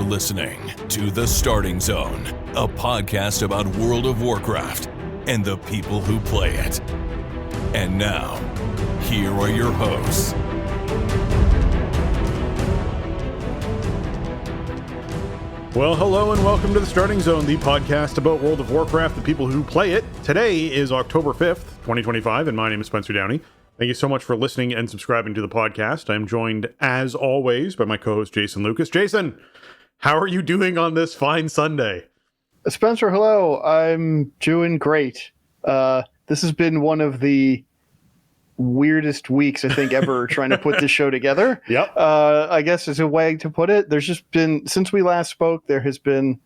listening to The Starting Zone, a podcast about World of Warcraft and the people who play it. And now, here are your hosts. Well, hello and welcome to The Starting Zone, the podcast about World of Warcraft, the people who play it. Today is October 5th, 2025, and my name is Spencer Downey. Thank you so much for listening and subscribing to the podcast. I'm joined, as always, by my co-host, Jason Lucas. Jason, how are you doing on this fine Sunday? Spencer, hello. I'm doing great. This has been one of the weirdest weeks, I think, ever trying to put this show together. Yep. I guess is a way to put it. There's just been, since we last spoke, there has been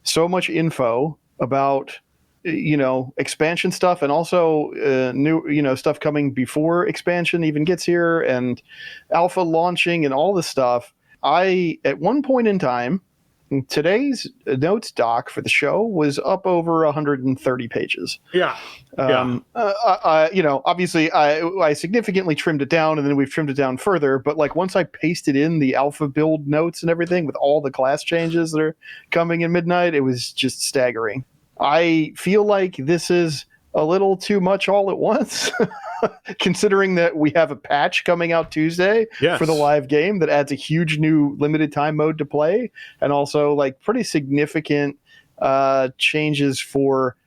so much info about expansion stuff, and also new stuff coming before expansion even gets here, and alpha launching and all this stuff. At one point in time, today's notes doc for the show was up over 130 pages. Obviously I significantly trimmed it down, and then we've trimmed it down further, but like once I pasted in the alpha build notes and everything with all the class changes that are coming in midnight, it was just staggering. I feel like this is a little too much all at once, considering that we have a patch coming out Tuesday for the live game that adds a huge new limited time mode to play, and also like pretty significant changes for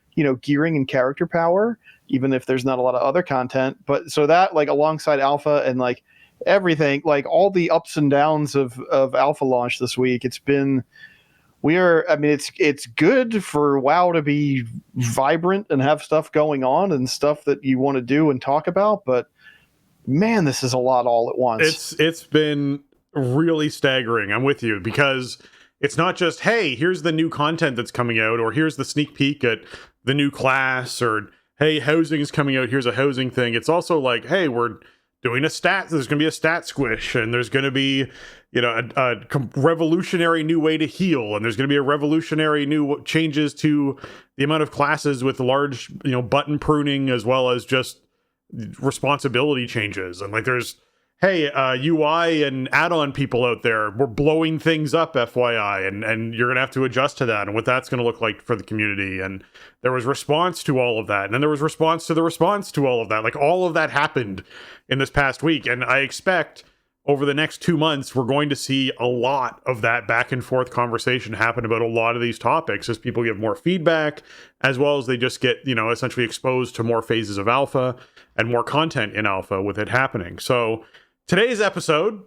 gearing and character power, even if there's not a lot of other content. But so that, like, alongside alpha and like everything, like all the ups and downs of alpha launch this week, it's good for WoW to be vibrant and have stuff going on and stuff that you want to do and talk about, but man, this is a lot all at once. It's been really staggering. I'm with you, because it's not just, hey, here's the new content that's coming out, or here's the sneak peek at the new class, or hey, housing is coming out, here's a housing thing. It's also like, hey, we're doing there's going to be a stat squish, and there's going to be a revolutionary new way to heal, and there's going to be a revolutionary new changes to the amount of classes with large button pruning, as well as just responsibility changes. And like there's UI and add-on people out there, we're blowing things up, FYI, and you're gonna have to adjust to that and what that's gonna look like for the community. And there was response to all of that, and then there was response to the response to all of that. Like all of that happened in this past week, and I expect over the next 2 months we're going to see a lot of that back and forth conversation happen about a lot of these topics, as people give more feedback, as well as they just get essentially exposed to more phases of alpha and more content in alpha with it happening. So today's episode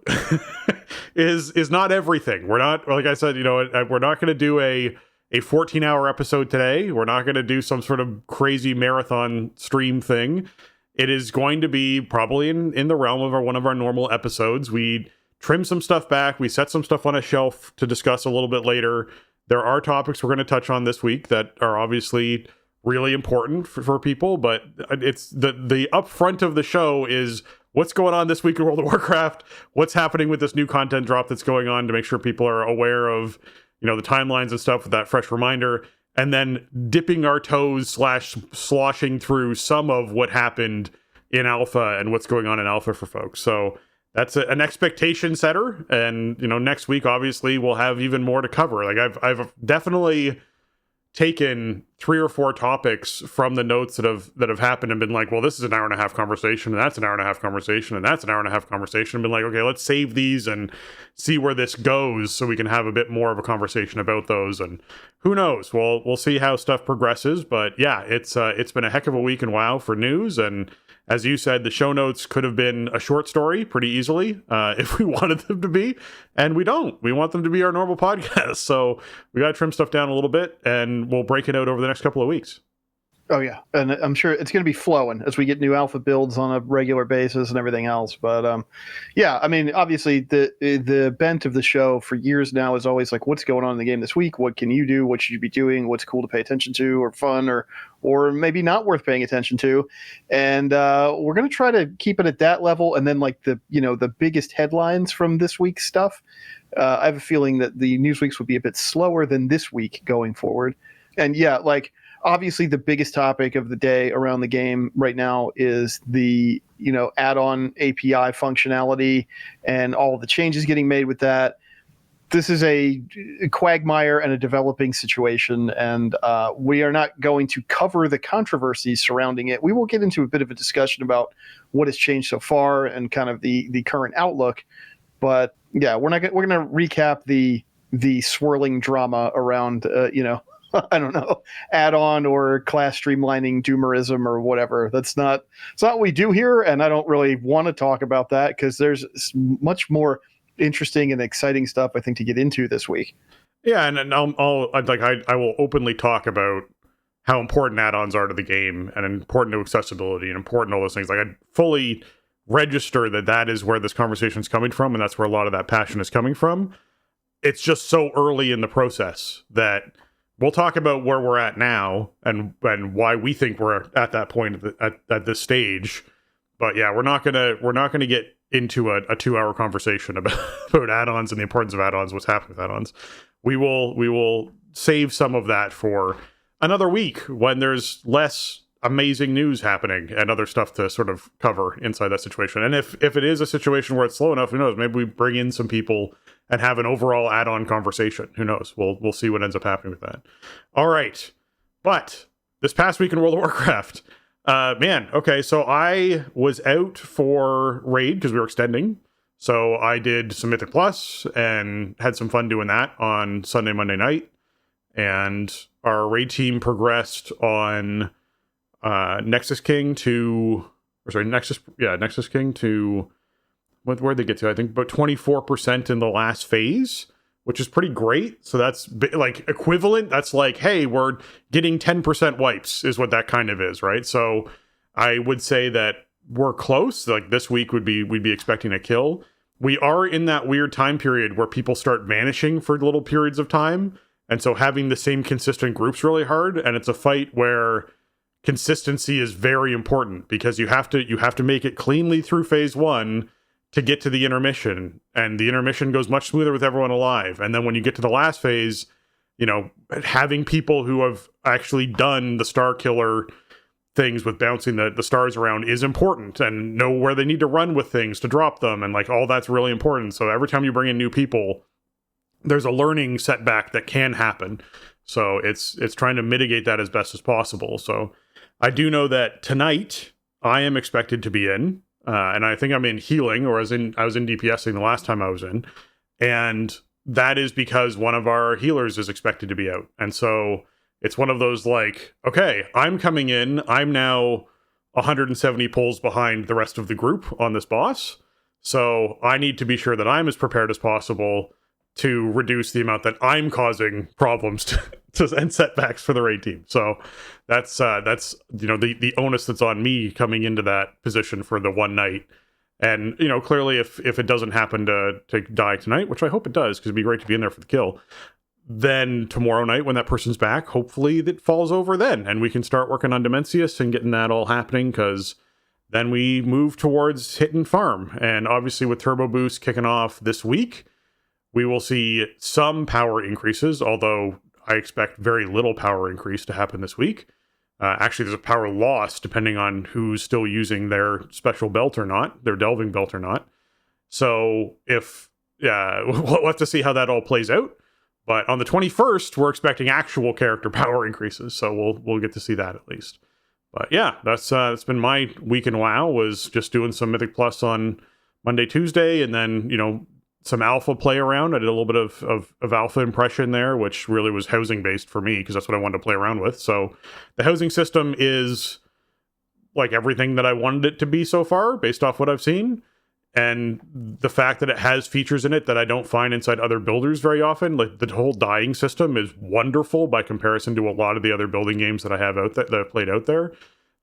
is not everything. We're not, like I said, we're not going to do a 14-hour episode today. We're not going to do some sort of crazy marathon stream thing. It is going to be probably in the realm of one of our normal episodes. We trim some stuff back. We set some stuff on a shelf to discuss a little bit later. There are topics we're going to touch on this week that are obviously really important for people, but it's the upfront of the show is what's going on this week in World of Warcraft, what's happening with this new content drop that's going on, to make sure people are aware of the timelines and stuff with that fresh reminder, and then dipping our toes / sloshing through some of what happened in alpha and what's going on in alpha for folks. So that's an expectation setter, and next week obviously we'll have even more to cover. Like I've definitely taken 3 or 4 topics from the notes that have happened and been like, well, this is an hour and a half conversation, and that's an hour and a half conversation, and that's an hour and a half conversation, and been like, okay, let's save these and see where this goes so we can have a bit more of a conversation about those. And who knows, we'll see how stuff progresses. But yeah, it's been a heck of a week in WoW for news, and as you said, the show notes could have been a short story pretty easily if we wanted them to be, and we don't. We want them to be our normal podcast, so we got to trim stuff down a little bit, and we'll break it out over the next couple of weeks. Oh yeah, and I'm sure it's going to be flowing as we get new alpha builds on a regular basis and everything else. But yeah, I mean, obviously the bent of the show for years now is always like, what's going on in the game this week? What can you do? What should you be doing? What's cool to pay attention to, or fun, or maybe not worth paying attention to? And we're going to try to keep it at that level. And then like the biggest headlines from this week's stuff. I have a feeling that the news weeks would be a bit slower than this week going forward. And yeah, like, obviously the biggest topic of the day around the game right now is the add-on API functionality and all the changes getting made with that. this is a quagmire and a developing situation, and we are not going to cover the controversies surrounding it. We will get into a bit of a discussion about what has changed so far and kind of the current outlook. But yeah, we're going to recap the swirling drama around I don't know, add-on or class streamlining doomerism or whatever. It's not what we do here, and I don't really want to talk about that because there's much more interesting and exciting stuff I think to get into this week. Yeah, and I will openly talk about how important add-ons are to the game and important to accessibility and important to all those things. Like, I fully register that is where this conversation is coming from, and that's where a lot of that passion is coming from. It's just so early in the process that we'll talk about where we're at now and why we think we're at that point at this stage. But yeah, we're not gonna get into a 2-hour conversation about add-ons and the importance of add-ons, what's happening with add-ons. We will save some of that for another week when there's less amazing news happening and other stuff to sort of cover inside that situation. And if it is a situation where it's slow enough, who knows? Maybe we bring in some people and have an overall add-on conversation. Who knows? We'll see what ends up happening with that. All right. But this past week in World of Warcraft, okay, so I was out for Raid because we were extending. So I did some Mythic Plus and had some fun doing that on Sunday, Monday night. And our Raid team progressed on Nexus King to where'd they get to? I think about 24% in the last phase, which is pretty great. So that's like equivalent. That's like, hey, we're getting 10% wipes is what that kind of is, right? So I would say that we're close. Like this week we'd be expecting a kill. We are in that weird time period where people start vanishing for little periods of time. And so having the same consistent group's really hard. And it's a fight where consistency is very important because you have to make it cleanly through phase 1 to get to the intermission, and the intermission goes much smoother with everyone alive. And then when you get to the last phase, having people who have actually done the star killer things with bouncing the stars around is important, and know where they need to run with things to drop them, and like all that's really important. So every time you bring in new people, there's a learning setback that can happen. So it's trying to mitigate that as best as possible. So I do know that tonight I am expected to be in. And I think I'm in healing, or I was in DPSing the last time I was in. And that is because one of our healers is expected to be out. And so it's one of those like, okay, I'm coming in. I'm now 170 pulls behind the rest of the group on this boss. So I need to be sure that I'm as prepared as possible to reduce the amount that I'm causing problems and setbacks for the raid team. So that's the onus that's on me coming into that position for the one night. And clearly if it doesn't happen to die tonight, which I hope it does because it'd be great to be in there for the kill, then tomorrow night when that person's back, hopefully that falls over then and we can start working on Dimensius and getting that all happening, because then we move towards hitting farm. And obviously with Turbo Boost kicking off this week, we will see some power increases, although I expect very little power increase to happen this week. Actually, there's a power loss depending on who's still using their special belt or not, their delving belt or not. So we'll have to see how that all plays out. But on the 21st, we're expecting actual character power increases, so we'll get to see that at least. But yeah, that's been my week in WoW, was just doing some Mythic Plus on Monday, Tuesday, and then some alpha play around. I did a little bit of alpha impression there, which really was housing based for me because that's what I wanted to play around with. So the housing system is like everything that I wanted it to be so far based off what I've seen. And the fact that it has features in it that I don't find inside other builders very often, like the whole dying system is wonderful by comparison to a lot of the other building games that I have out that I've played out there.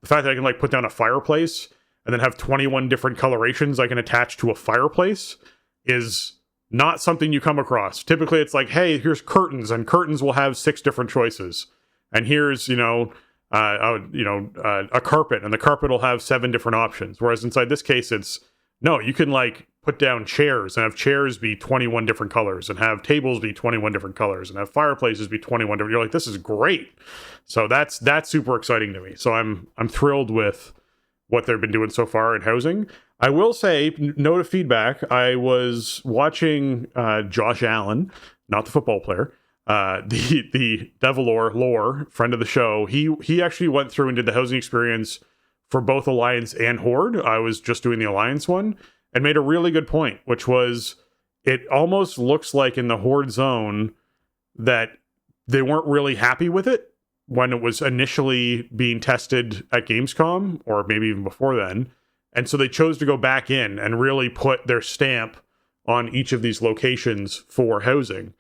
The fact that I can like put down a fireplace and then have 21 different colorations I can attach to a fireplace is not something you come across. Typically it's like, hey, here's curtains, and curtains will have 6 different choices. And here's, a carpet, and the carpet will have 7 different options. Whereas inside this case, it's, no, you can like put down chairs and have chairs be 21 different colors, and have tables be 21 different colors, and have fireplaces be 21 different. You're like, this is great. So that's super exciting to me. So I'm thrilled with what they've been doing so far in housing. I will say, note of feedback, I was watching Josh Allen, not the football player, the Devilor lore, friend of the show. He actually went through and did the housing experience for both Alliance and Horde. I was just doing the Alliance one, and made a really good point, which was it almost looks like in the Horde zone that they weren't really happy with it when it was initially being tested at Gamescom, or maybe even before then. And so they chose to go back in and really put their stamp on each of these locations for housing.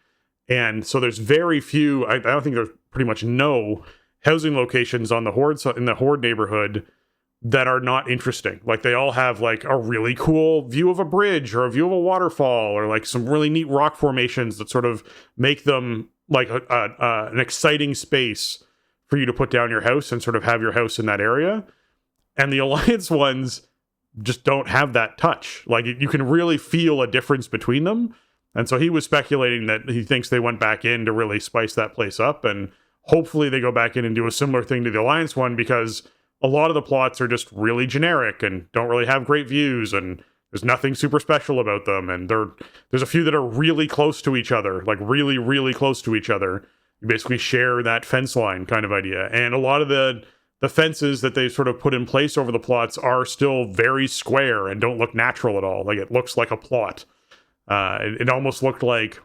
And so there's very few, I don't think there's pretty much no housing locations on the Horde, in the Horde neighborhood, that are not interesting. Like, they all have like a really cool view of a bridge or a view of a waterfall, or like some really neat rock formations that sort of make them like an exciting space for you to put down your house and sort of have your house in that area. And the Alliance ones just don't have that touch. Like, you can really feel a difference between them. And so he was speculating that he thinks they went back in to really spice that place up, and hopefully they go back in and do a similar thing to the Alliance one, because a lot of the plots are just really generic and don't really have great views, and there's nothing super special about them. And there's a few that are really close to each other, like really, really close to each other. You basically share that fence line kind of idea. And a lot of the fences that they sort of put in place over the plots are still very square and don't look natural at all. Like, it looks like a plot. It almost looked like,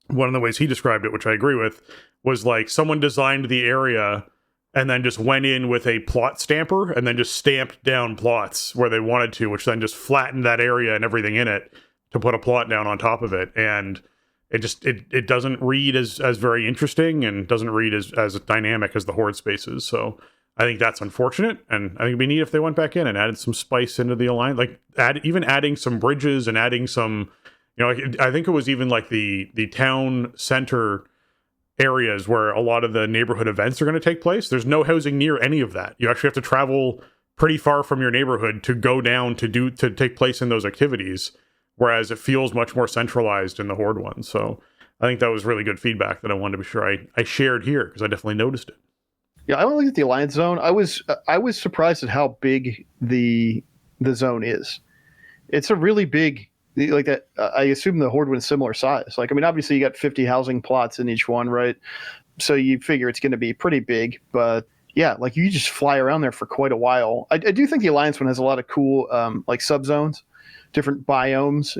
one of the ways he described it, which I agree with, was like someone designed the area and then just went in with a plot stamper and then just stamped down plots where they wanted to, which then just flattened that area and everything in it to put a plot down on top of it. And it doesn't read as very interesting, and doesn't read as dynamic as the Horde spaces. So I think that's unfortunate, and I think it'd be neat if they went back in and added some spice into the Alliance, like even adding some bridges and adding some, like, I think it was even like the town center areas where a lot of the neighborhood events are going to take place. There's no housing near any of that. You actually have to travel pretty far from your neighborhood to go down to take place in those activities, whereas it feels much more centralized in the Horde one. So I think that was really good feedback that I wanted to be sure I shared here, because I definitely noticed it. Yeah, I looked at the Alliance zone. I was surprised at how big the zone is. It's a really big, like that. I assume the Horde was similar size. Like, I mean, obviously you got 50 housing plots in each one, right? So you figure it's going to be pretty big. But yeah, like, you just fly around there for quite a while. I do think the Alliance one has a lot of cool like subzones, different biomes.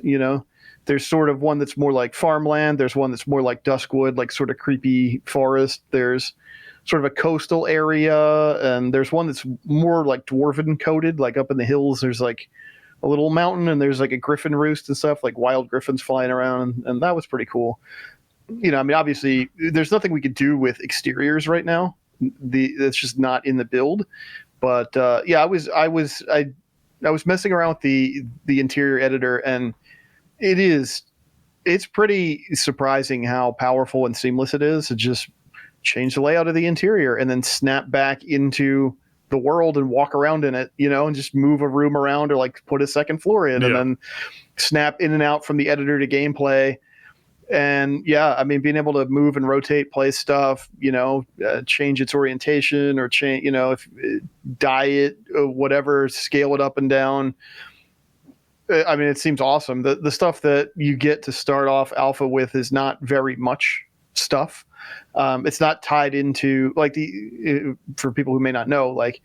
There's sort of one that's more like farmland. There's one that's more like Duskwood, like sort of creepy forest. There's sort of a coastal area, and there's one that's more like dwarven coated, like up in the hills. There's like a little mountain, and there's like a griffin roost and stuff, like wild griffins flying around, and that was pretty cool. I mean, obviously there's nothing we could do with exteriors right now. That's just not in the build. But yeah, I was messing around with the interior editor, and it's pretty surprising how powerful and seamless it is to just change the layout of the interior and then snap back into the world and walk around in it, and just move a room around, or like put a second floor in, and then snap in and out from the editor to gameplay. And yeah, I mean, being able to move and rotate, place stuff, change its orientation, or change, if dye it, or whatever, scale it up and down. I mean, it seems awesome. The stuff that you get to start off alpha with is not very much stuff. It's not tied into, like, for people who may not know, like,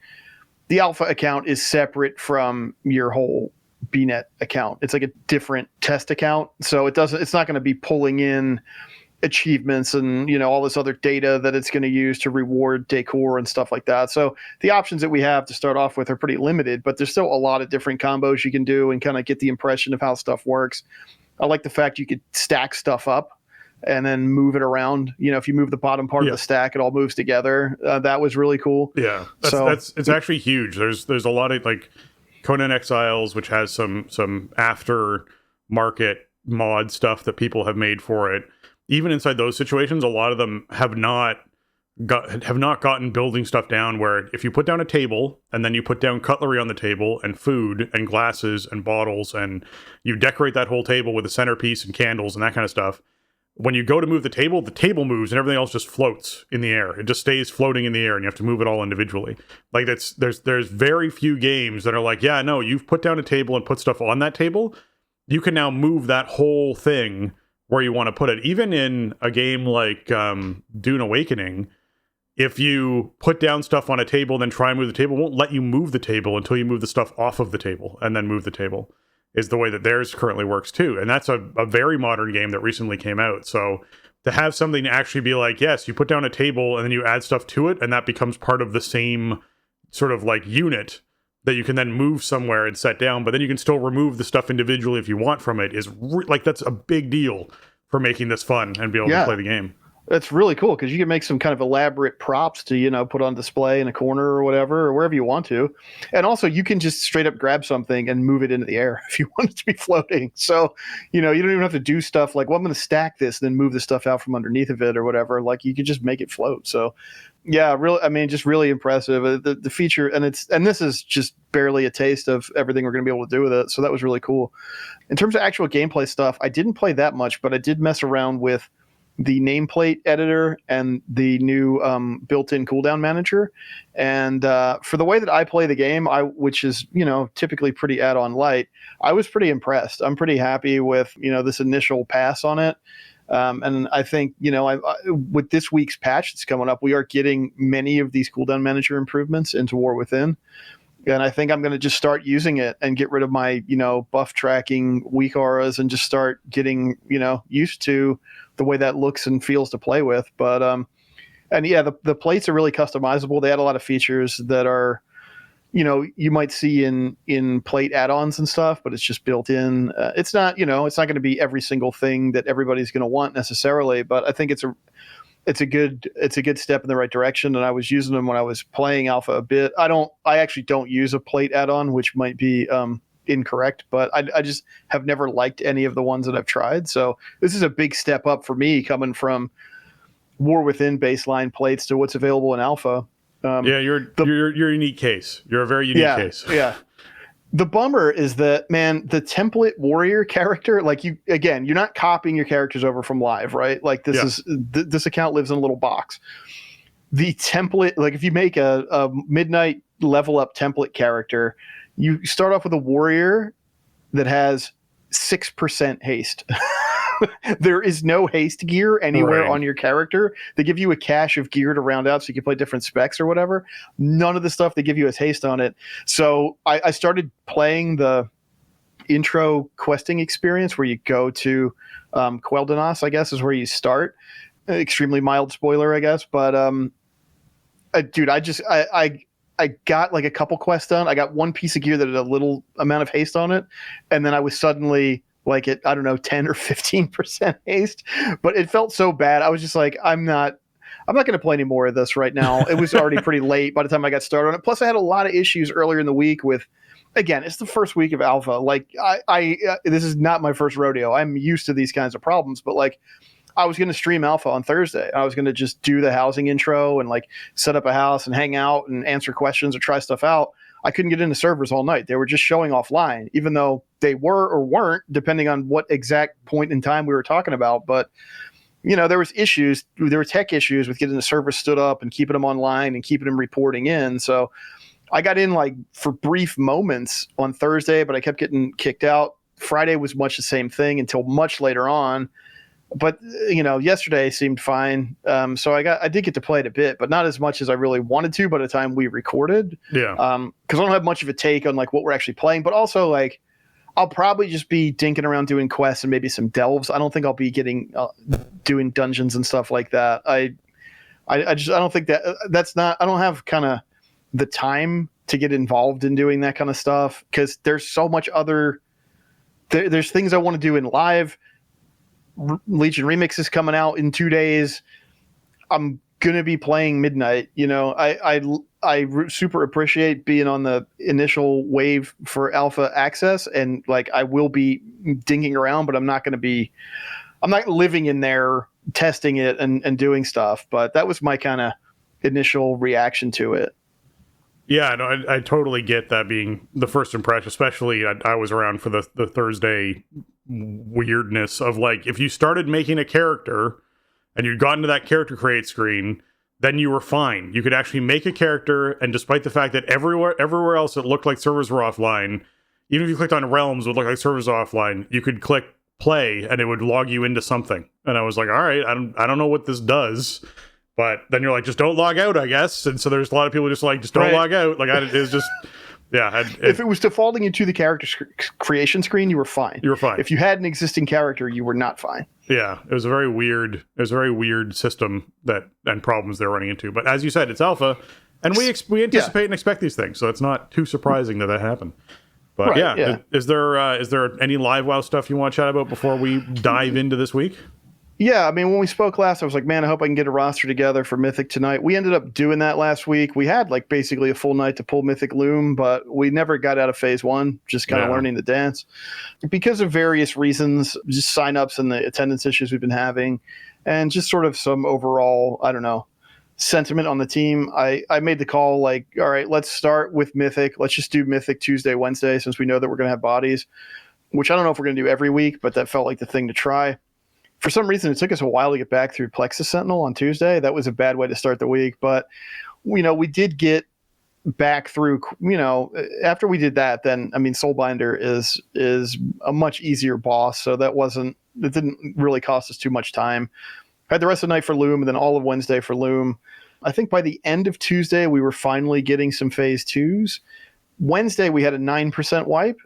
the alpha account is separate from your whole BNet account. It's like a different test account. So it's not going to be pulling in achievements and, all this other data that it's going to use to reward decor and stuff like that. So the options that we have to start off with are pretty limited, but there's still a lot of different combos you can do and kind of get the impression of how stuff works. I like the fact you could stack stuff up and then move it around. If you move the bottom part of the stack, it all moves together. That was really cool. Yeah, it's actually huge. There's a lot of, like, Conan Exiles, which has some after market mod stuff that people have made for it. Even inside those situations, a lot of them have not gotten building stuff down, where if you put down a table and then you put down cutlery on the table and food and glasses and bottles, and you decorate that whole table with a centerpiece and candles and that kind of stuff, when you go to move the table moves and everything else just floats in the air. It just stays floating in the air and you have to move it all individually. Like there's very few games that are like, yeah, no, you've put down a table and put stuff on that table. You can now move that whole thing where you want to put it. Even in a game like Dune Awakening, if you put down stuff on a table, then try and move the table, it won't let you move the table until you move the stuff off of the table and then move the table, is the way that theirs currently works too. And that's a very modern game that recently came out. So to have something to actually be like, yes, you put down a table and then you add stuff to it, and that becomes part of the same sort of like unit that you can then move somewhere and set down, but then you can still remove the stuff individually if you want from it, is like, that's a big deal for making this fun and be able to play the game. That's really cool because you can make some kind of elaborate props to, put on display in a corner or whatever, or wherever you want to. And also you can just straight up grab something and move it into the air if you want it to be floating. So, you don't even have to do stuff like, well, I'm going to stack this, then move the stuff out from underneath of it or whatever. Like you could just make it float. So yeah, really, just really impressive. The feature, and this is just barely a taste of everything we're going to be able to do with it. So that was really cool. In terms of actual gameplay stuff, I didn't play that much, but I did mess around with the nameplate editor and the new built-in cooldown manager. And for the way that I play the game, which is, typically pretty add-on light, I was pretty impressed. I'm pretty happy with, this initial pass on it. And I think, with this week's patch that's coming up, we are getting many of these cooldown manager improvements into War Within. And I think I'm going to just start using it and get rid of my, buff tracking weak auras and just start getting, used to the way that looks and feels to play with. But, and yeah, the plates are really customizable. They add a lot of features that are, you might see in plate add-ons and stuff, but it's just built in. It's not, it's not going to be every single thing that everybody's going to want necessarily, but I think it's a good step in the right direction. And I was using them when I was playing alpha a bit. I actually don't use a plate add-on, which might be incorrect, but I just have never liked any of the ones that I've tried. So this is a big step up for me coming from War Within baseline plates to what's available in alpha. You're a unique case. You're a very unique case. Yeah. The bummer is that, man, the template warrior character, like you're not copying your characters over from live, right? Like this account lives in a little box. The template, like if you make a midnight level up template character, you start off with a warrior that has 6% haste. There is no haste gear anywhere on your character. They give you a cache of gear to round out so you can play different specs or whatever. None of the stuff they give you has haste on it. So I started playing the intro questing experience where you go to Quel'Danas, I guess, is where you start. Extremely mild spoiler, I guess. But dude, I got like a couple quests done. I got one piece of gear that had a little amount of haste on it. And then I was suddenly like at, 10 or 15% haste, but it felt so bad. I was just like, I'm not going to play any more of this right now. It was already pretty late by the time I got started on it. Plus I had a lot of issues earlier in the week with, again, it's the first week of alpha. Like I this is not my first rodeo. I'm used to these kinds of problems, but like I was going to stream alpha on Thursday. I was going to just do the housing intro and like set up a house and hang out and answer questions or try stuff out. I couldn't get into servers all night. They were just showing offline, even though they were or weren't, depending on what exact point in time we were talking about. But, there was issues. There were tech issues with getting the servers stood up and keeping them online and keeping them reporting in. So I got in like for brief moments on Thursday, but I kept getting kicked out. Friday was much the same thing until much later on. But, yesterday seemed fine. So I did get to play it a bit, but not as much as I really wanted to by the time we recorded. Yeah. Because I don't have much of a take on like what we're actually playing, but also like I'll probably just be dinking around doing quests and maybe some delves. I don't think I'll be doing dungeons and stuff like that. I don't think that's not, I don't have kind of the time to get involved in doing that kind of stuff because there's so much there's things I want to do in live. Legion Remix is coming out in 2 days. I'm gonna be playing Midnight. I super appreciate being on the initial wave for alpha access, and like I will be dinking around, but I'm not living in there testing it and doing stuff. But that was my kind of initial reaction to it. Yeah, no, I totally get that being the first impression, especially I was around for the Thursday weirdness of like, if you started making a character and you'd gotten to that character create screen, then you were fine. You could actually make a character, and despite the fact that everywhere else it looked like servers were offline, even if you clicked on realms, it would look like servers are offline, you could click play and it would log you into something. And I was like, all right, I don't know what this does. But then you're like, just don't log out, I guess. And so there's a lot of people just like, just don't log out. Like, it was just, yeah. If it was defaulting you to the character creation screen, you were fine. You were fine. If you had an existing character, you were not fine. Yeah, it was a very weird system and problems they're running into. But as you said, it's alpha, and we anticipate and expect these things, so it's not too surprising that happened. But is there any live WoW stuff you want to chat about before we dive into this week? Yeah, I mean, when we spoke last, I was like, man, I hope I can get a roster together for Mythic tonight. We ended up doing that last week. We had like basically a full night to pull Mythic Loom, but we never got out of phase 1, just kind of learning the dance. Because of various reasons, just signups and the attendance issues we've been having, and just sort of some overall, I don't know, sentiment on the team, I made the call like, all right, let's start with Mythic. Let's just do Mythic Tuesday, Wednesday, since we know that we're going to have bodies, which I don't know if we're going to do every week, but that felt like the thing to try. For some reason, it took us a while to get back through Plexus Sentinel on Tuesday. That was a bad way to start the week. But, we did get back through, after we did that, then, I mean, Soulbinder is a much easier boss. So it didn't really cost us too much time. Had the rest of the night for Loom and then all of Wednesday for Loom. I think by the end of Tuesday, we were finally getting some phase 2s. Wednesday, we had a 9% wipe.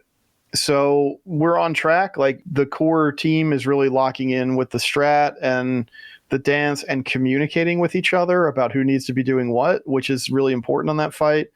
So we're on track. Like, the core team is really locking in with the strat and the dance and communicating with each other about who needs to be doing what, which is really important on that fight.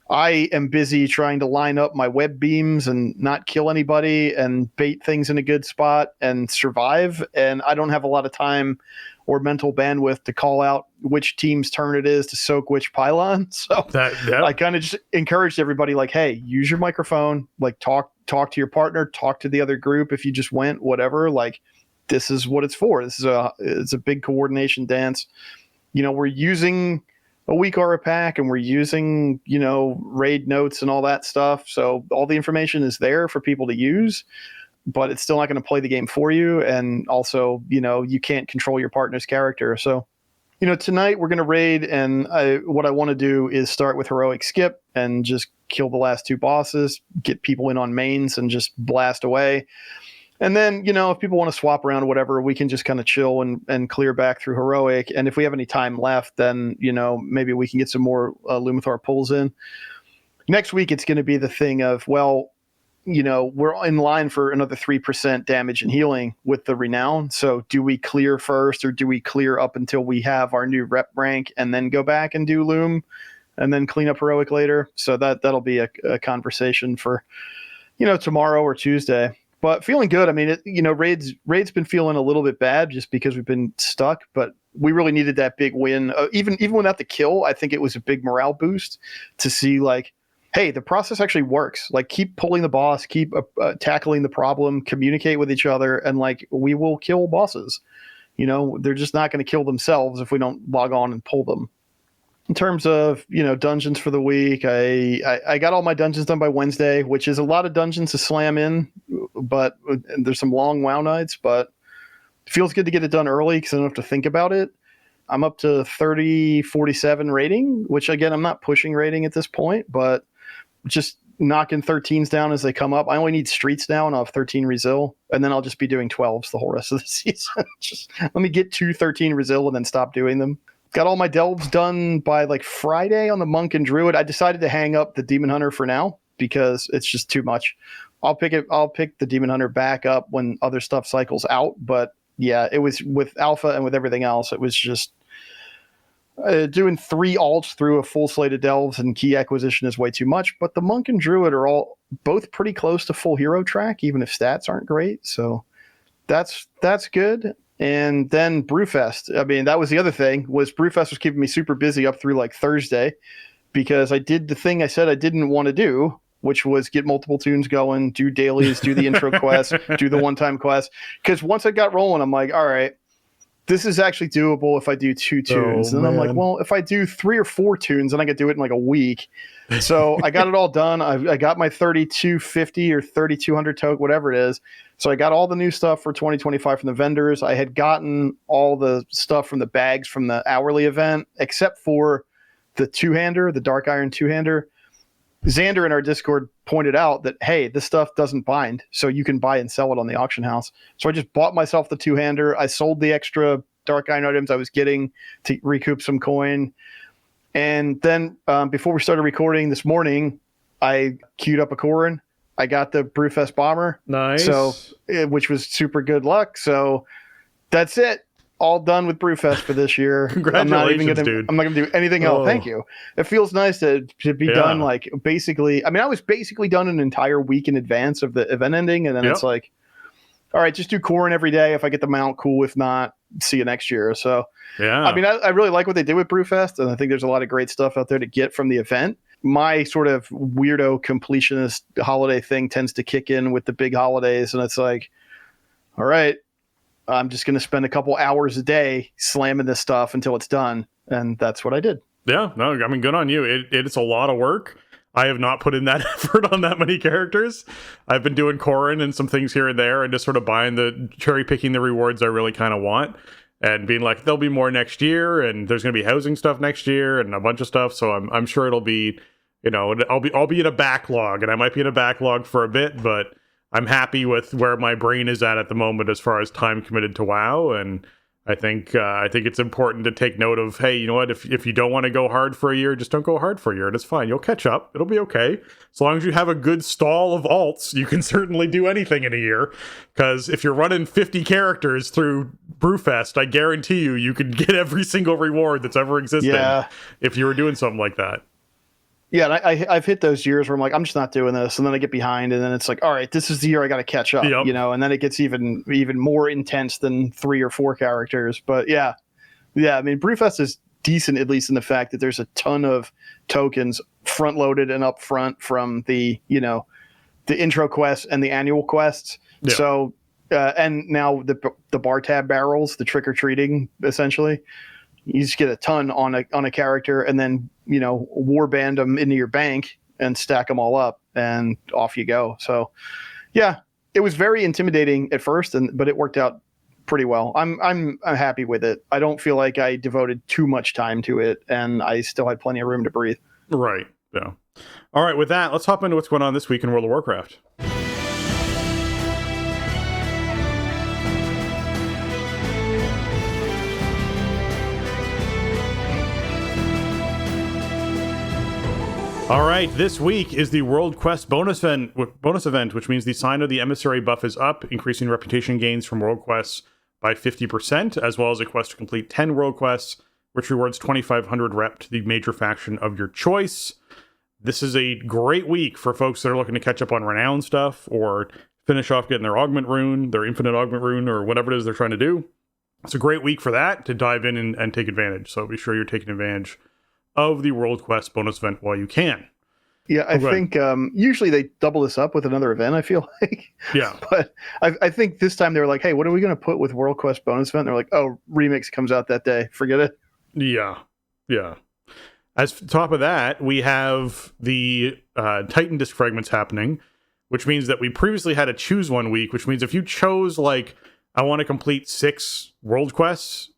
I am busy trying to line up my web beams and not kill anybody and bait things in a good spot and survive. And I don't have a lot of time or mental bandwidth to call out which team's turn it is to soak which pylon. So I kind of just encouraged everybody, like, hey, use your microphone, like talk to your partner, talk to the other group. If you just went, whatever, like, this is what it's for. It's a big coordination dance. We're using a week aura pack and we're using, raid notes and all that stuff. So all the information is there for people to use, but it's still not going to play the game for you. And also, you can't control your partner's character. So, tonight we're going to raid, and what I want to do is start with Heroic Skip and just kill the last 2 bosses, get people in on mains and just blast away. And then, if people want to swap around or whatever, we can just kind of chill and clear back through Heroic. And if we have any time left, then, maybe we can get some more Lumathor pulls in. Next week, it's going to be the thing of, well, we're in line for another 3% damage and healing with the Renown. So do we clear first, or do we clear up until we have our new rep rank and then go back and do Loom and then clean up Heroic later? So that'll be a conversation for, tomorrow or Tuesday. But feeling good. I mean, Raid's been feeling a little bit bad just because we've been stuck, but we really needed that big win. Even without the kill, I think it was a big morale boost to see, like, hey, the process actually works. Like, keep pulling the boss, keep tackling the problem, communicate with each other, and, like, we will kill bosses. They're just not going to kill themselves if we don't log on and pull them. In terms of, dungeons for the week, I got all my dungeons done by Wednesday, which is a lot of dungeons to slam in, but there's some long WoW nights, but it feels good to get it done early because I don't have to think about it. I'm up to 3047 rating, which, again, I'm not pushing rating at this point, but just knocking 13s down as they come up. I only need streets now, and I'll have 13 Resil, and then I'll just be doing 12s the whole rest of the season. Just let me get to 13 Resil and then stop doing them. Got all my delves done by like Friday on the Monk and Druid. I decided to hang up the Demon Hunter for now because it's just too much. I'll pick the Demon Hunter back up when other stuff cycles out. But yeah, it was with Alpha and with everything else. It was just doing 3 alts through a full slate of delves and key acquisition is way too much. But the Monk and Druid are all both pretty close to full hero track, even if stats aren't great. So that's good. And then Brewfest. I mean, that was the other thing, was Brewfest was keeping me super busy up through like Thursday because I did the thing I said I didn't want to do, which was get multiple tunes going, do dailies, do the intro quest, do the one-time quest. Because once I got rolling, I'm like, all right, this is actually doable if I do 2 tunes. And then I'm like, well, if I do 3 or 4 tunes, then I could do it in like a week. So I got it all done. I got my 3250 or 3200 token, whatever it is. So I got all the new stuff for 2025 from the vendors. I had gotten all the stuff from the bags from the hourly event, except for the two-hander, the Dark Iron two-hander. Xander in our Discord pointed out that, hey, this stuff doesn't bind, so you can buy and sell it on the auction house. So I just bought myself the two-hander. I sold the extra Dark Iron items I was getting to recoup some coin. And then before we started recording this morning, I queued up a Corrin. I got the Brewfest Bomber. Nice. So, which was super good luck. So that's it. All done with Brewfest for this year. Congratulations, dude. I'm not going to do anything else. Thank you. It feels nice to be done, like, basically. I mean, I was basically done an entire week in advance of the event ending, and then it's like, all right, just do Corrin every day. If I get the mount, cool. If not, see you next year. So, I mean, I really like what they did with Brewfest, and I think there's a lot of great stuff out there to get from the event. My sort of weirdo completionist holiday thing tends to kick in with the big holidays, and it's like, all right, I'm just going to spend a couple hours a day slamming this stuff until it's done. And that's what I did. Yeah, no, I mean, good on you. It's a lot of work. I have not put in that effort on that many characters. I've been doing Corrin and some things here and there and just sort of cherry picking the rewards I really kind of want and being like, there'll be more next year and there's going to be housing stuff next year and a bunch of stuff. So I'm sure it'll be, I'll be in a backlog, and I might be in a backlog for a bit, but I'm happy with where my brain is at the moment as far as time committed to WoW, and I think it's important to take note of, hey, you know what, if you don't want to go hard for a year, just don't go hard for a year. It's fine. You'll catch up. It'll be okay. As long as you have a good stall of alts, you can certainly do anything in a year, because if you're running 50 characters through Brewfest, I guarantee you could get every single reward that's ever existed if you were doing something like that. Yeah, and I've hit those years where I'm like, I'm just not doing this, and then I get behind, and then it's like, all right, this is the year I got to catch up, and then it gets even more intense than 3 or 4 characters. But yeah, I mean, Brewfest is decent, at least in the fact that there's a ton of tokens front loaded and up front from the intro quests and the annual quests. Yeah. So and now the bar tab barrels, the trick or treating, essentially. You just get a ton on a character, and then warband them into your bank and stack them all up, and off you go. So, yeah, it was very intimidating at first, but it worked out pretty well. I'm happy with it. I don't feel like I devoted too much time to it, and I still had plenty of room to breathe. Right. Yeah. All right. With that, let's hop into what's going on this week in World of Warcraft. All right, this week is the World Quest bonus event, which means the Sign of the Emissary buff is up, increasing reputation gains from World Quests by 50%, as well as a quest to complete 10 World Quests, which rewards 2,500 rep to the major faction of your choice. This is a great week for folks that are looking to catch up on Renown stuff, or finish off getting their Augment Rune, their Infinite Augment Rune, or whatever it is they're trying to do. It's a great week for that, to dive in and take advantage, so be sure you're taking advantage of the World Quest bonus event while you can. Yeah, I think usually they double this up with another event, I feel like. Yeah. But I think this time they were like, hey, what are we going to put with World Quest bonus event? And they're like, oh, Remix comes out that day. Forget it. Yeah. As top of that, we have the Titan Disc Fragments happening, which means that we previously had to choose one week, which means if you chose, like, I want to complete 6 World Quests,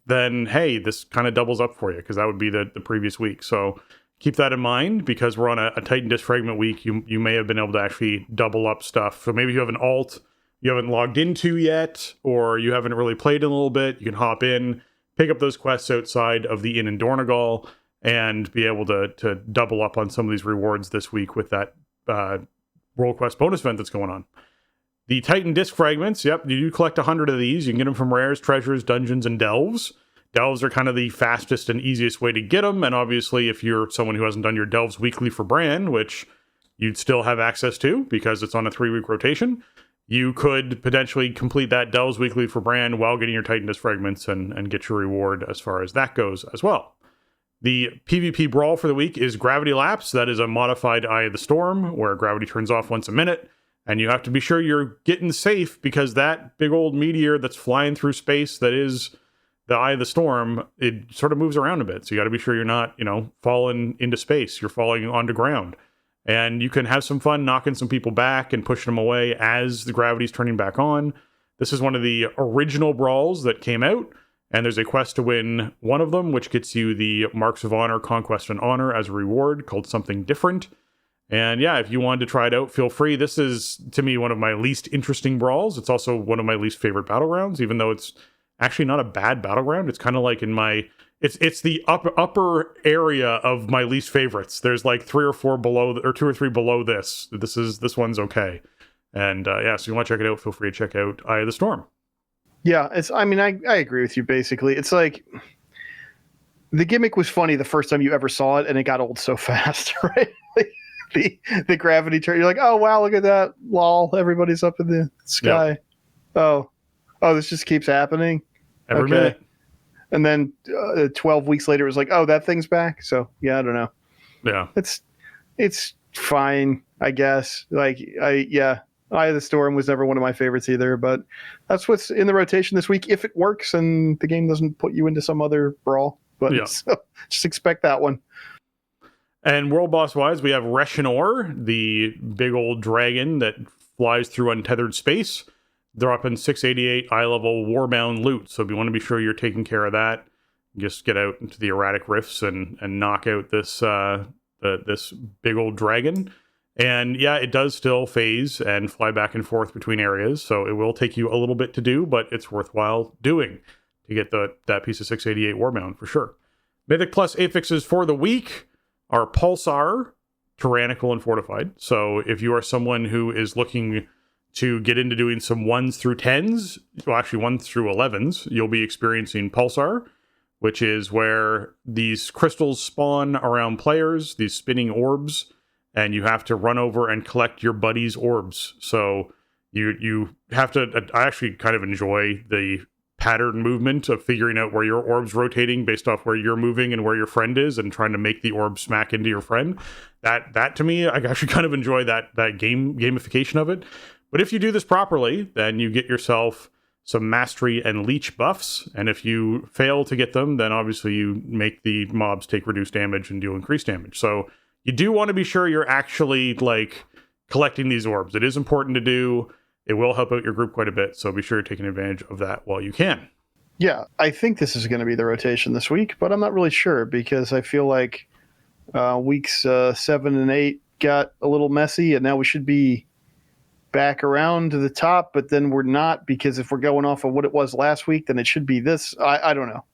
then hey, this kind of doubles up for you, because that would be the previous week. So keep that in mind, because we're on a Titan Disc Fragment week. You may have been able to actually double up stuff. So maybe you have an alt you haven't logged into yet, or you haven't really played in a little bit. You can hop in, pick up those quests outside of the inn in Dornegal, and be able to double up on some of these rewards this week with that World Quest bonus event that's going on. The Titan Disc Fragments, yep, you do collect 100 of these. You can get them from rares, treasures, dungeons, and delves. Delves are kind of the fastest and easiest way to get them, and obviously if you're someone who hasn't done your delves weekly for Bran, which you'd still have access to because it's on a 3-week rotation, you could potentially complete that delves weekly for Bran while getting your Titan Disc Fragments and get your reward as far as that goes as well. The PvP brawl for the week is Gravity Lapse. That is a modified Eye of the Storm, where gravity turns off once a minute. And you have to be sure you're getting safe, because that big old meteor that's flying through space that is the Eye of the Storm, it sort of moves around a bit. So you got to be sure you're not, falling into space. You're falling onto ground. And you can have some fun knocking some people back and pushing them away as the gravity's turning back on. This is one of the original brawls that came out. And there's a quest to win one of them, which gets you the Marks of Honor, Conquest and Honor as a reward called Something Different. And yeah, if you wanted to try it out, feel free. This is, to me, one of my least interesting brawls. It's also one of my least favorite battlegrounds, even though it's actually not a bad battleground. It's kind of like in my... It's the upper area of my least favorites. There's like 3 or 4 below, or 2 or 3 below this. This one's okay. And so you want to check it out, feel free to check out Eye of the Storm. Yeah, I agree with you, basically. It's like, the gimmick was funny the first time you ever saw it, and it got old so fast, right? The gravity turn, you're like, oh, wow, look at that. Lol, everybody's up in the sky. Yep. Oh, this just keeps happening? Every minute. And then 12 weeks later, it was like, oh, that thing's back? So, yeah, I don't know. Yeah. It's fine, I guess. Eye of the Storm was never one of my favorites either, but that's what's in the rotation this week if it works and the game doesn't put you into some other brawl. But so just expect that one. And world boss wise, we have Reshinor, the big old dragon that flies through untethered space, dropping 688 eye level warbound loot. So if you want to be sure you're taking care of that, just get out into the erratic rifts and knock out this this big old dragon. And yeah, it does still phase and fly back and forth between areas, so it will take you a little bit to do, but it's worthwhile doing to get that piece of 688 warbound for sure. Mythic Plus affixes for the week are Pulsar, Tyrannical, and Fortified. So if you are someone who is looking to get into doing some 1s through 10s, well actually 1 through 11s, you'll be experiencing Pulsar, which is where these crystals spawn around players, these spinning orbs, and you have to run over and collect your buddy's orbs. So you have to... I actually kind of enjoy the pattern movement of figuring out where your orb's rotating based off where you're moving and where your friend is and trying to make the orb smack into your friend. That to me, I actually kind of enjoy that gamification of it. But if you do this properly, then you get yourself some mastery and leech buffs. And if you fail to get them, then obviously you make the mobs take reduced damage and deal increased damage. So you do want to be sure you're actually collecting these orbs. It is important to do. It will help out your group quite a bit. So be sure you're taking advantage of that while you can. Yeah, I think this is going to be the rotation this week, but I'm not really sure because I feel like weeks 7 and 8 got a little messy, and now we should be back around to the top, but then we're not, because if we're going off of what it was last week, then it should be this. I don't know.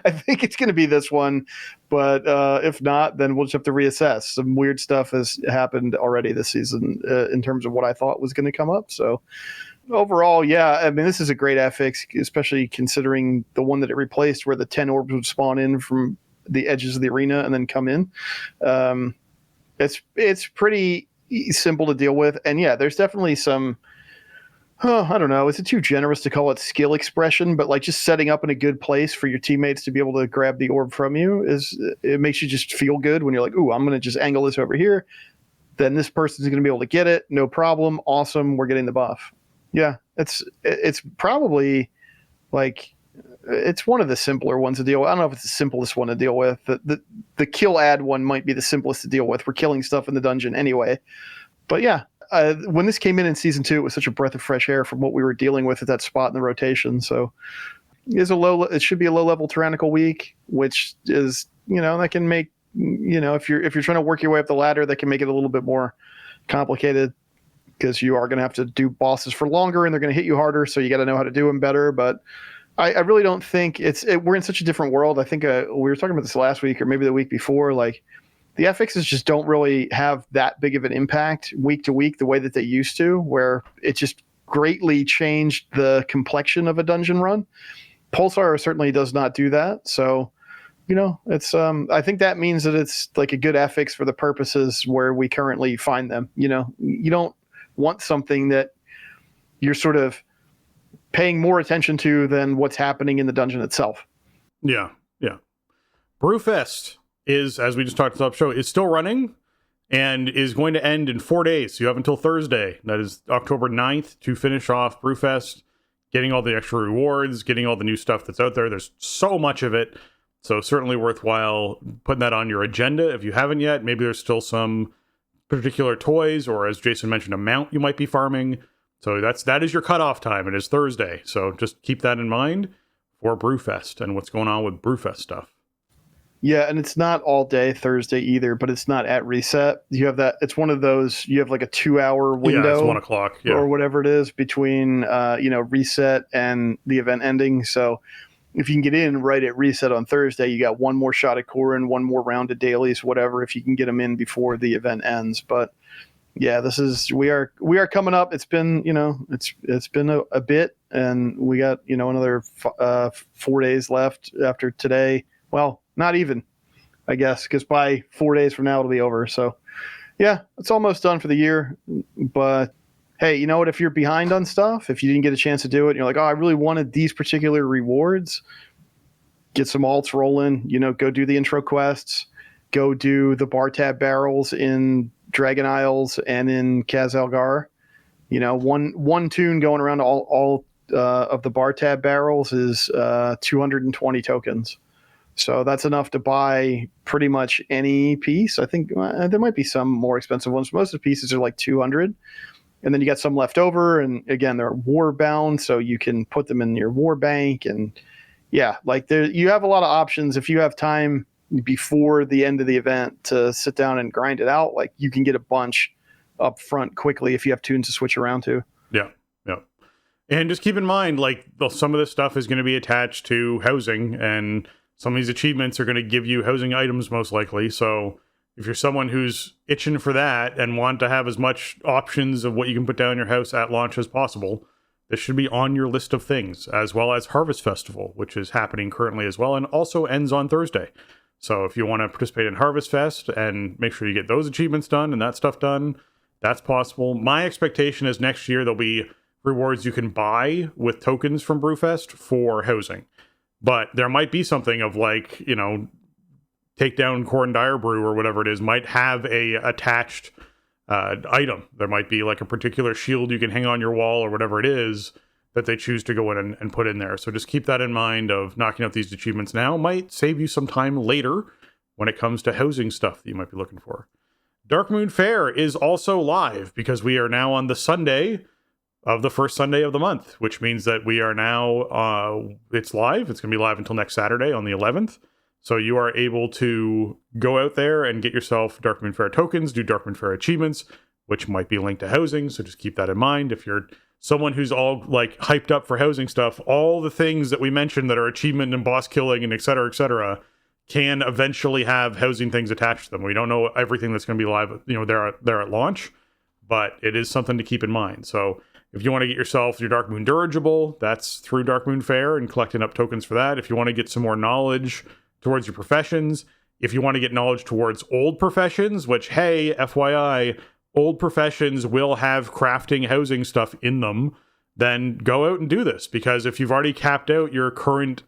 I think it's going to be this one, but if not, then we'll just have to reassess. Some weird stuff has happened already this season in terms of what I thought was going to come up. So overall, yeah, I mean, this is a great affix, especially considering the one that it replaced where the 10 orbs would spawn in from the edges of the arena and then come in. It's pretty simple to deal with. And yeah, there's definitely some... I don't know. Is it too generous to call it skill expression? But just setting up in a good place for your teammates to be able to grab the orb from you it makes you just feel good when you're like, ooh, I'm going to just angle this over here. Then this person's going to be able to get it. No problem. Awesome. We're getting the buff. Yeah. It's probably it's one of the simpler ones to deal with. I don't know if it's the simplest one to deal with. The kill ad one might be the simplest to deal with. We're killing stuff in the dungeon anyway. But yeah. When this came in season 2, it was such a breath of fresh air from what we were dealing with at that spot in the rotation. So it should be a low level tyrannical week, which is, that can make, if you're trying to work your way up the ladder, that can make it a little bit more complicated because you are going to have to do bosses for longer and they're going to hit you harder. So you got to know how to do them better. But I really don't think we're in such a different world. I think we were talking about this last week or maybe the week before, the FXs just don't really have that big of an impact week to week the way that they used to, where it just greatly changed the complexion of a dungeon run. Pulsar certainly does not do that. So, it's I think that means that it's a good FX for the purposes where we currently find them. You don't want something that you're sort of paying more attention to than what's happening in the dungeon itself. Yeah, yeah. Brewfest is, as we just talked about the show, is still running and is going to end in 4 days. So you have until Thursday. That is October 9th to finish off Brewfest. getting all the extra rewards, getting all the new stuff that's out there. There's so much of it. So certainly worthwhile putting that on your agenda if you haven't yet. Maybe there's still some particular toys, or as Jason mentioned, a mount you might be farming. So that is your cutoff time. It is Thursday. So just keep that in mind for Brewfest and what's going on with Brewfest stuff. Yeah, and it's not all day Thursday either, but it's not at reset. You have that. It's one of those. You have like a 2-hour window. Yeah, it's 1 o'clock. Yeah. Or whatever it is between reset and the event ending. So if you can get in right at reset on Thursday, you got one more shot at Corin, one more round of dailies, whatever. If you can get them in before the event ends, but yeah, we are coming up. It's been it's been a bit, and we got another 4 days left after today. Well, not even, I guess, because by 4 days from now it'll be over. So, yeah, it's almost done for the year. But hey, you know what? If you're behind on stuff, if you didn't get a chance to do it, and you're like, oh, I really wanted these particular rewards, get some alts rolling. Go do the intro quests, go do the bar tab barrels in Dragon Isles and in Khazalgar. One tune going around all of the bar tab barrels is 220 tokens. So that's enough to buy pretty much any piece. I think there might be some more expensive ones. Most of the pieces are like 200. And then you got some left over. And again, they're war bound, so you can put them in your war bank. And yeah, like you have a lot of options. If you have time before the end of the event to sit down and grind it out, like you can get a bunch up front quickly if you have tunes to switch around to. Yeah. And just keep in mind, like some of this stuff is going to be attached to housing, and some of these achievements are going to give you housing items most likely. So if you're someone who's itching for that and want to have as much options of what you can put down in your house at launch as possible, this should be on your list of things, as well as Harvest Festival, which is happening currently as well and also ends on Thursday. So if you want to participate in Harvest Fest and make sure you get those achievements done and that stuff done, that's possible. My expectation is next year there'll be rewards you can buy with tokens from Brewfest for housing. But there might be something of like, take down Corn Dire Brew or whatever it is, might have a attached item. There might be like a particular shield you can hang on your wall or whatever it is that they choose to go in and put in there. So just keep that in mind of knocking out these achievements now. Might save you some time later when it comes to housing stuff that you might be looking for. Darkmoon Fair is also live because we are now on the Sunday of the first Sunday of the month, which means that we are now, it's live. It's going to be live until next Saturday on the 11th. So you are able to go out there and get yourself Darkmoon Fair tokens, do Darkmoon Fair achievements, which might be linked to housing. So just keep that in mind. If you're someone who's all like hyped up for housing stuff, all the things that we mentioned that are achievement and boss killing and et cetera, can eventually have housing things attached to them. We don't know everything that's going to be live, there at launch, but it is something to keep in mind. So if you want to get yourself your Darkmoon Dirigible, that's through Darkmoon Fair and collecting up tokens for that. If you want to get some more knowledge towards your professions, if you want to get knowledge towards old professions, which, hey, FYI, old professions will have crafting housing stuff in them, then go out and do this. Because if you've already capped out your current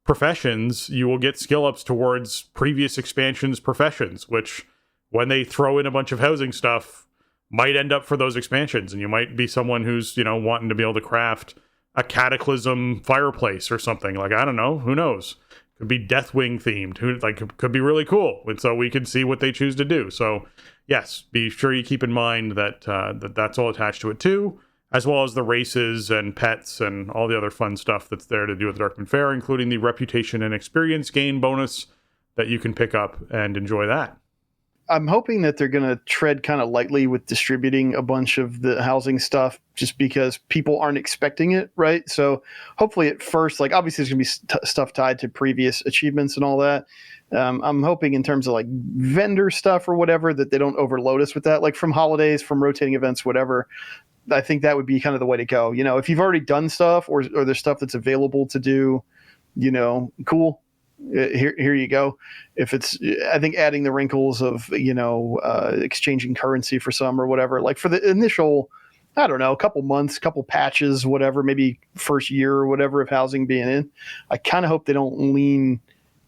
professions, you will get skill ups towards previous expansions professions, which when they throw in a bunch of housing stuff, might end up for those expansions. And you might be someone who's, wanting to be able to craft a Cataclysm fireplace or something. Like, I don't know, who knows? Could be Deathwing themed. Could be really cool. And so we can see what they choose to do. So yes, be sure you keep in mind that that's all attached to it too, as well as the races and pets and all the other fun stuff that's there to do with Darkmoon Fair, including the reputation and experience gain bonus that you can pick up and enjoy that. I'm hoping that they're going to tread kind of lightly with distributing a bunch of the housing stuff just because people aren't expecting it, right? So hopefully at first, like obviously there's going to be stuff tied to previous achievements and all that. I'm hoping in terms of like vendor stuff or whatever that they don't overload us with that, like from holidays, from rotating events, whatever. I think that would be kind of the way to go. If you've already done stuff or there's stuff that's available to do, cool. Here you go. If it's, I think adding the wrinkles of, exchanging currency for some or whatever, like for the initial, I don't know, a couple months, couple patches, whatever, maybe first year or whatever of housing being in, I kind of hope they don't lean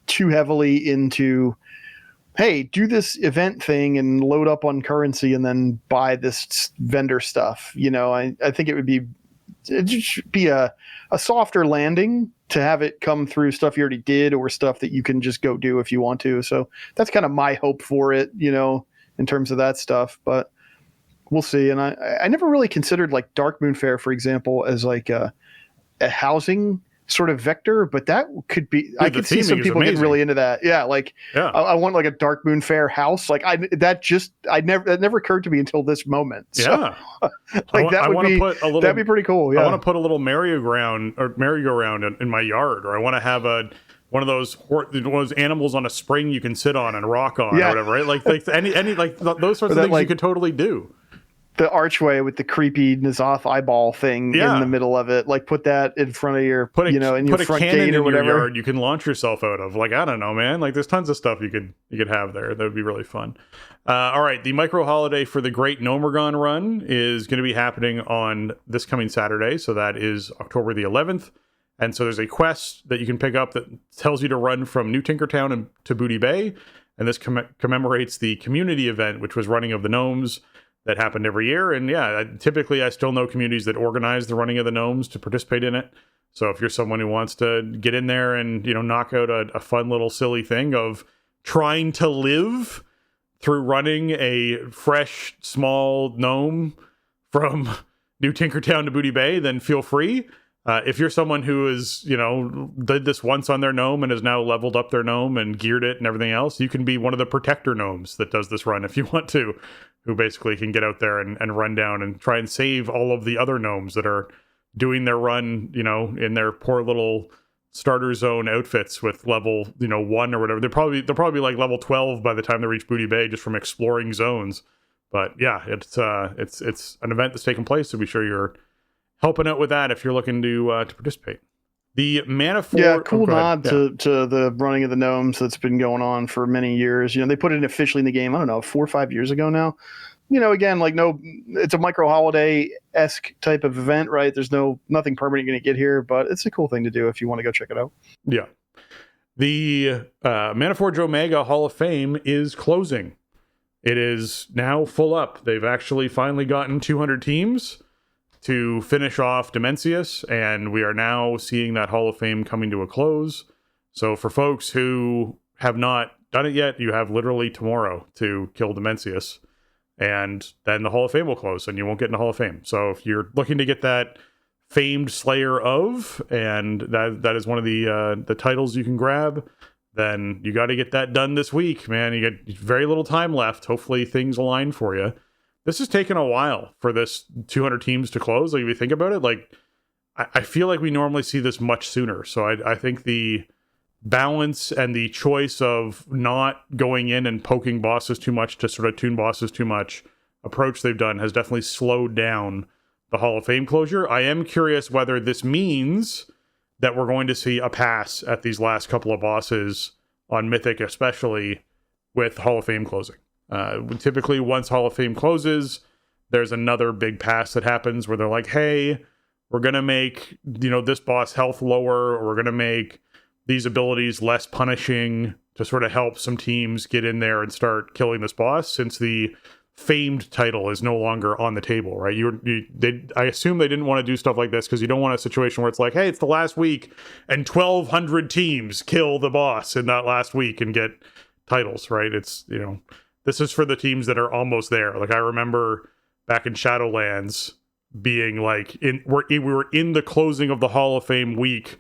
too heavily into, hey, do this event thing and load up on currency and then buy this vendor stuff. I think it would be it should be a softer landing to have it come through stuff you already did or stuff that you can just go do if you want to. So that's kind of my hope for it, in terms of that stuff. But we'll see. And I never really considered like Darkmoon Faire, for example, as like a housing sort of vector, but that could be. I could see some people getting really into that. Yeah, like I want like a Darkmoon Faire house. Like that never occurred to me until this moment. So, yeah, like that'd be pretty cool. Yeah, I want to put a little merry-go-round in my yard, or I want to have one of those animals on a spring you can sit on and rock on, or whatever. Right? Like any like those sorts of things you could totally do. The archway with the creepy N'Zoth eyeball thing in the middle of it, like put that in front of your, in your front gate or whatever. Your yard you can launch yourself out of. Like, I don't know, man. Like, there's tons of stuff you could have there. That would be really fun. All right, the micro holiday for the Great Gnomeregan run is going to be happening on this coming Saturday. So that is October the 11th. And so there's a quest that you can pick up that tells you to run from New Tinkertown and to Booty Bay. And this commemorates the community event, which was Running of the Gnomes, that happened every year. And typically I still know communities that organize the Running of the Gnomes to participate in it. So if you're someone who wants to get in there and, knock out a fun little silly thing of trying to live through running a fresh, small gnome from New Tinkertown to Booty Bay, then feel free. If you're someone who is, did this once on their gnome and has now leveled up their gnome and geared it and everything else, you can be one of the protector gnomes that does this run if you want to, who basically can get out there and run down and try and save all of the other gnomes that are doing their run, in their poor little starter zone outfits with level, 1 or whatever. They'll probably like level 12 by the time they reach Booty Bay just from exploring zones. But yeah, it's an event that's taking place, so be sure you're helping out with that if you're looking to participate. The Mana 4... cool nod to the Running of the Gnomes that's been going on for many years. They put it officially in the game, I don't know, 4 or 5 years ago now. Again, like it's a micro holiday-esque type of event, right? There's nothing permanent going to get here, but it's a cool thing to do if you want to go check it out. Yeah. The Mana Forge Omega Hall of Fame is closing. It is now full up. They've actually finally gotten 200 teams to finish off Dimensius, and we are now seeing that Hall of Fame coming to a close. So for folks who have not done it yet, you have literally tomorrow to kill Dimensius, and then the Hall of Fame will close, and you won't get in the Hall of Fame. So if you're looking to get that famed Slayer of, and that is one of the titles you can grab, then you got to get that done this week, man. You get very little time left. Hopefully things align for you. This has taken a while for this 200 teams to close. Like, if you think about it, like I feel like we normally see this much sooner. So I think the balance and the choice of not going in and poking bosses too much to sort of tune bosses too much approach they've done has definitely slowed down the Hall of Fame closure. I am curious whether this means that we're going to see a pass at these last couple of bosses on Mythic, especially with Hall of Fame closing. Typically, once Hall of Fame closes, there's another big pass that happens where they're like, hey, we're going to make, this boss health lower, or we're going to make these abilities less punishing to sort of help some teams get in there and start killing this boss, since the famed title is no longer on the table, right? I assume they didn't want to do stuff like this because you don't want a situation where it's like, hey, it's the last week and 1,200 teams kill the boss in that last week and get titles, right? It's, this is for the teams that are almost there. Like, I remember back in Shadowlands being like, we were in the closing of the Hall of Fame week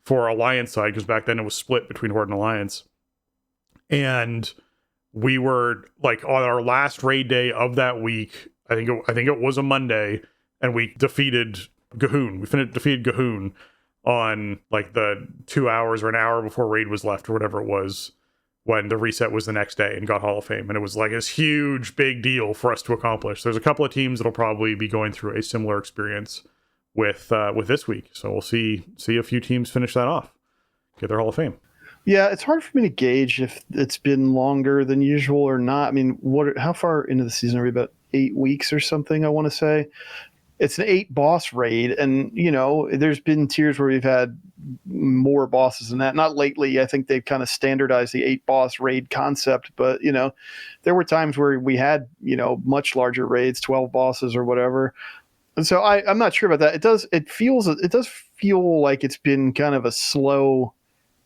for Alliance side, because back then it was split between Horde and Alliance. And we were like on our last raid day of that week. I think it was a Monday, and we defeated Gahoon. We defeated Gahoon on like the 2 hours or an hour before raid was left, or whatever it was, when the reset was the next day, and got Hall of Fame. And it was like this huge, big deal for us to accomplish. There's a couple of teams that'll probably be going through a similar experience with this week. So we'll see a few teams finish that off, get their Hall of Fame. Yeah, it's hard for me to gauge if it's been longer than usual or not. I mean, how far into the season are we? About 8 weeks or something, I want to say. It's an 8 boss raid, and there's been tiers where we've had more bosses than that. Not lately. I think they've kind of standardized the 8 boss raid concept, but there were times where we had much larger raids, 12 bosses or whatever. So I'm not sure about that. It does feel like it's been kind of a slow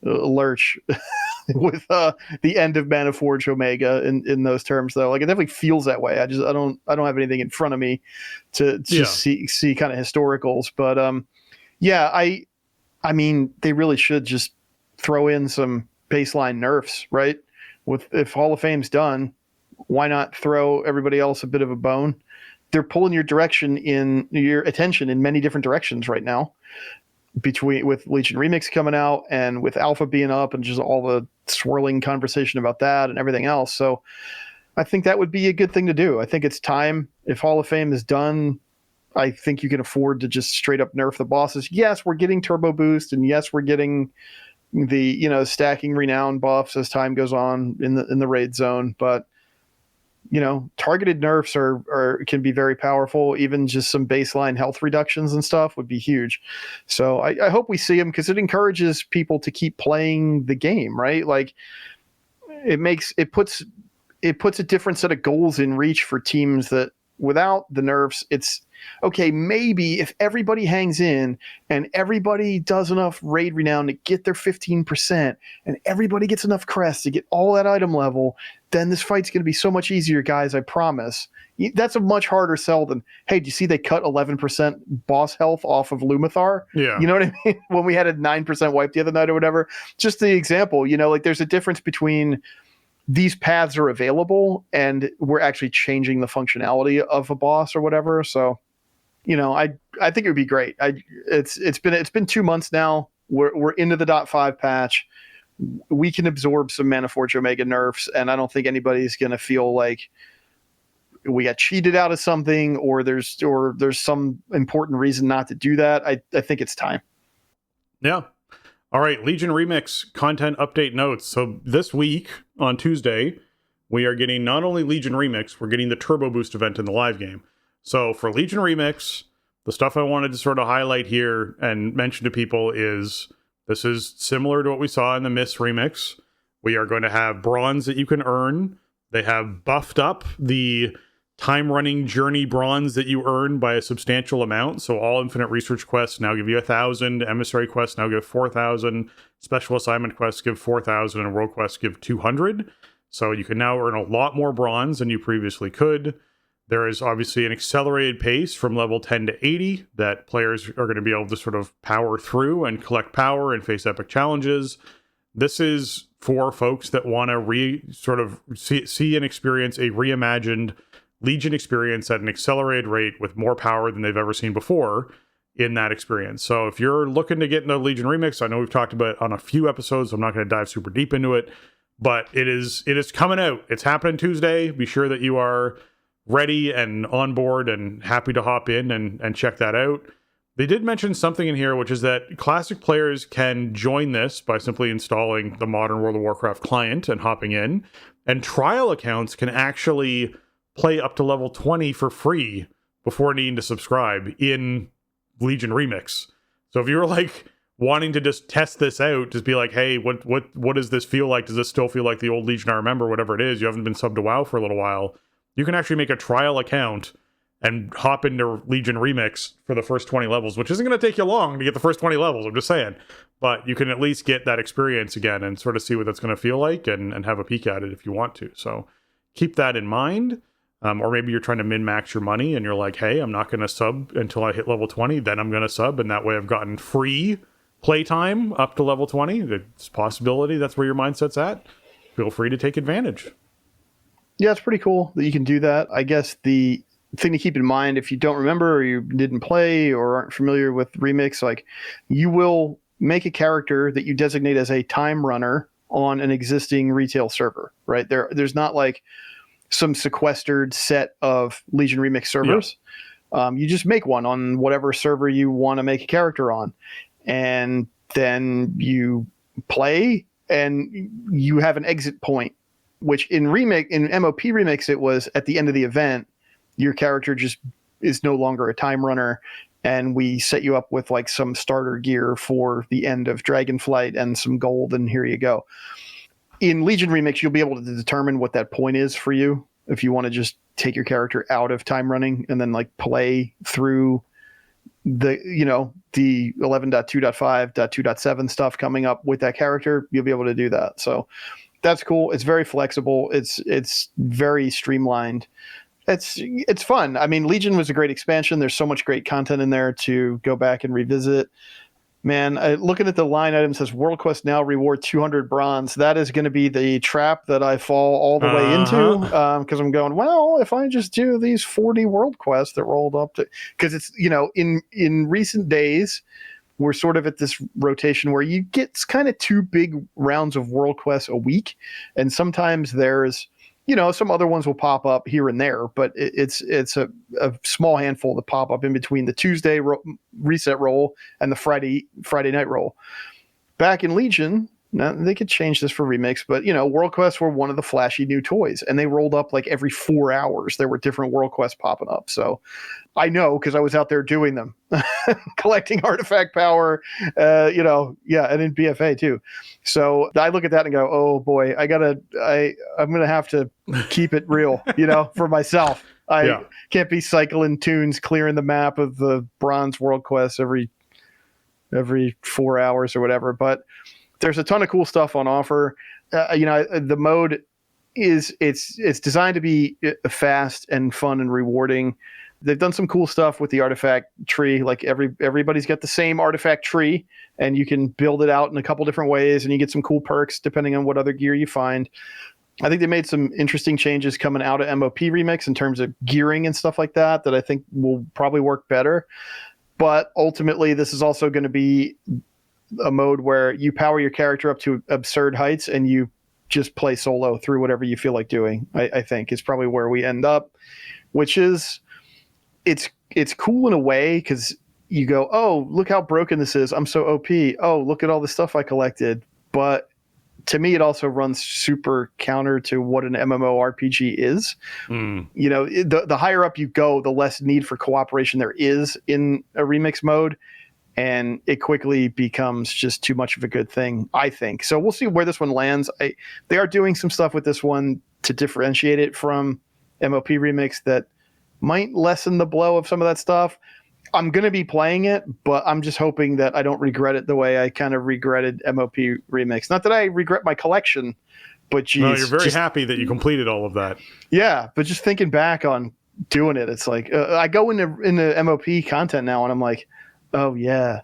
lurch with the end of Mana Forge Omega in those terms, though. Like, it definitely feels that way. I don't have anything in front of me to see kind of historicals, but yeah, I mean, they really should just throw in some baseline nerfs, right? If Hall of Fame's done, why not throw everybody else a bit of a bone? They're pulling your attention in many different directions right now, with Legion Remix coming out and with Alpha being up and just all the swirling conversation about that and everything else. So I think that would be a good thing to do. I think it's time. If Hall of Fame is done, I think you can afford to just straight up nerf the bosses. Yes, we're getting turbo boost, and yes, we're getting the stacking renown buffs as time goes on in the raid zone, but targeted nerfs can be very powerful. Even just some baseline health reductions and stuff would be huge. So I hope we see them, because it encourages people to keep playing the game, right? Like, it puts a different set of goals in reach for teams that without the nerfs, it's okay, maybe if everybody hangs in and everybody does enough raid renown to get their 15% and everybody gets enough crests to get all that item level, then this fight's going to be so much easier, guys, I promise. That's a much harder sell than, hey, do you see they cut 11% boss health off of Lumathar? Yeah. You know what I mean? When we had a 9% wipe the other night or whatever. Just the example, like, there's a difference between these paths are available and we're actually changing the functionality of a boss or whatever. So, I think it would be great. It's been 2 months now. We're into the .5 patch. We can absorb some Mana Forge Omega nerfs, and I don't think anybody's going to feel like we got cheated out of something or there's some important reason not to do that. I think it's time. Yeah. All right, Legion Remix content update notes. So this week on Tuesday, we are getting not only Legion Remix, we're getting the Turbo Boost event in the live game. So for Legion Remix, the stuff I wanted to sort of highlight here and mention to people is this is similar to what we saw in the Miss Remix. We are going to have bronze that you can earn. They have buffed up the time-running journey bronze that you earn by a substantial amount. So all infinite research quests now give you 1,000. Emissary quests now give 4,000. Special assignment quests give 4,000. And world quests give 200. So you can now earn a lot more bronze than you previously could. There is obviously an accelerated pace from level 10 to 80 that players are going to be able to sort of power through and collect power and face epic challenges. This is for folks that want to see and experience a reimagined Legion experience at an accelerated rate with more power than they've ever seen before in that experience. So if you're looking to get into Legion Remix, I know we've talked about it on a few episodes, so I'm not going to dive super deep into it, but it is coming out. It's happening Tuesday. Be sure that you are ready and on board and happy to hop in and check that out. They did mention something in here, which is that classic players can join this by simply installing the modern World of Warcraft client and hopping in, and trial accounts can actually play up to level 20 for free before needing to subscribe in Legion Remix. So if you're like wanting to just test this out, just be like, hey, what does this feel like? Does this still feel like the old Legion I remember? Whatever it is, you haven't been subbed to WoW for a little while. You can actually make a trial account and hop into Legion Remix for the first 20 levels, which isn't going to take you long to get the first 20 levels, I'm just saying. But you can at least get that experience again and sort of see what that's going to feel like and have a peek at it if you want to. So keep that in mind. Or maybe you're trying to min-max your money and you're like, hey, I'm not going to sub until I hit level 20, then I'm going to sub, and that way I've gotten free playtime up to level 20. It's a possibility that's where your mindset's at. Feel free to take advantage. Yeah, it's pretty cool that you can do that. I guess the thing to keep in mind, if you don't remember or you didn't play or aren't familiar with Remix, like, you will make a character that you designate as a time runner on an existing retail server, right? There's not like some sequestered set of Legion Remix servers. Yeah. You just make one on whatever server you want to make a character on. And then you play and you have an exit point, which in MOP Remix, it was at the end of the event, your character just is no longer a time runner. And we set you up with like some starter gear for the end of Dragonflight and some gold, and here you go. In Legion Remix, you'll be able to determine what that point is for you if you want to just take your character out of time running and then like play through the 11.2.5.2.7 stuff coming up with that character, you'll be able to do that. So that's cool. It's very flexible. It's very streamlined. It's fun. I mean, Legion was a great expansion. There's so much great content in there to go back and revisit. Man, looking at the line item, says World Quest now reward 200 bronze. That is going to be the trap that I fall all the way into, because I'm going, well, if I just do these 40 World Quests that rolled up to, because it's, in recent days, we're sort of at this rotation where you get kind of 2 big rounds of World Quests a week, and sometimes there's, some other ones will pop up here and there, but it's a small handful that pop up in between the Tuesday reset roll and the Friday night roll. Back in Legion, now they could change this for Remix, but World Quests were one of the flashy new toys, and they rolled up like every 4 hours. There were different World Quests popping up. So I know because I was out there doing them, collecting artifact power, and in BFA too. So I look at that and go, oh boy, I'm going to have to keep it real, for myself. I can't be cycling tunes, clearing the map of the bronze World Quests every 4 hours or whatever. But there's a ton of cool stuff on offer. The mode it's designed to be fast and fun and rewarding. They've done some cool stuff with the artifact tree. Like everybody's got the same artifact tree, and you can build it out in a couple different ways, and you get some cool perks depending on what other gear you find. I think they made some interesting changes coming out of MOP Remix in terms of gearing and stuff like that I think will probably work better. But ultimately, this is also going to be a mode where you power your character up to absurd heights and you just play solo through whatever you feel like doing. I think is probably where we end up, which is it's cool in a way because you go, oh, look how broken this is. I'm so OP. Oh, look at all the stuff I collected. But to me, it also runs super counter to what an MMORPG is. The higher up you go, the less need for cooperation there is in a remix mode. And it quickly becomes just too much of a good thing, I think. So we'll see where this one lands. They are doing some stuff with this one to differentiate it from MOP Remix that might lessen the blow of some of that stuff. I'm going to be playing it, but I'm just hoping that I don't regret it the way I kind of regretted MOP Remix. Not that I regret my collection, but geez. No, you're very happy that you completed all of that. Yeah, but just thinking back on doing it, it's like I go into MOP content now and I'm like, oh yeah,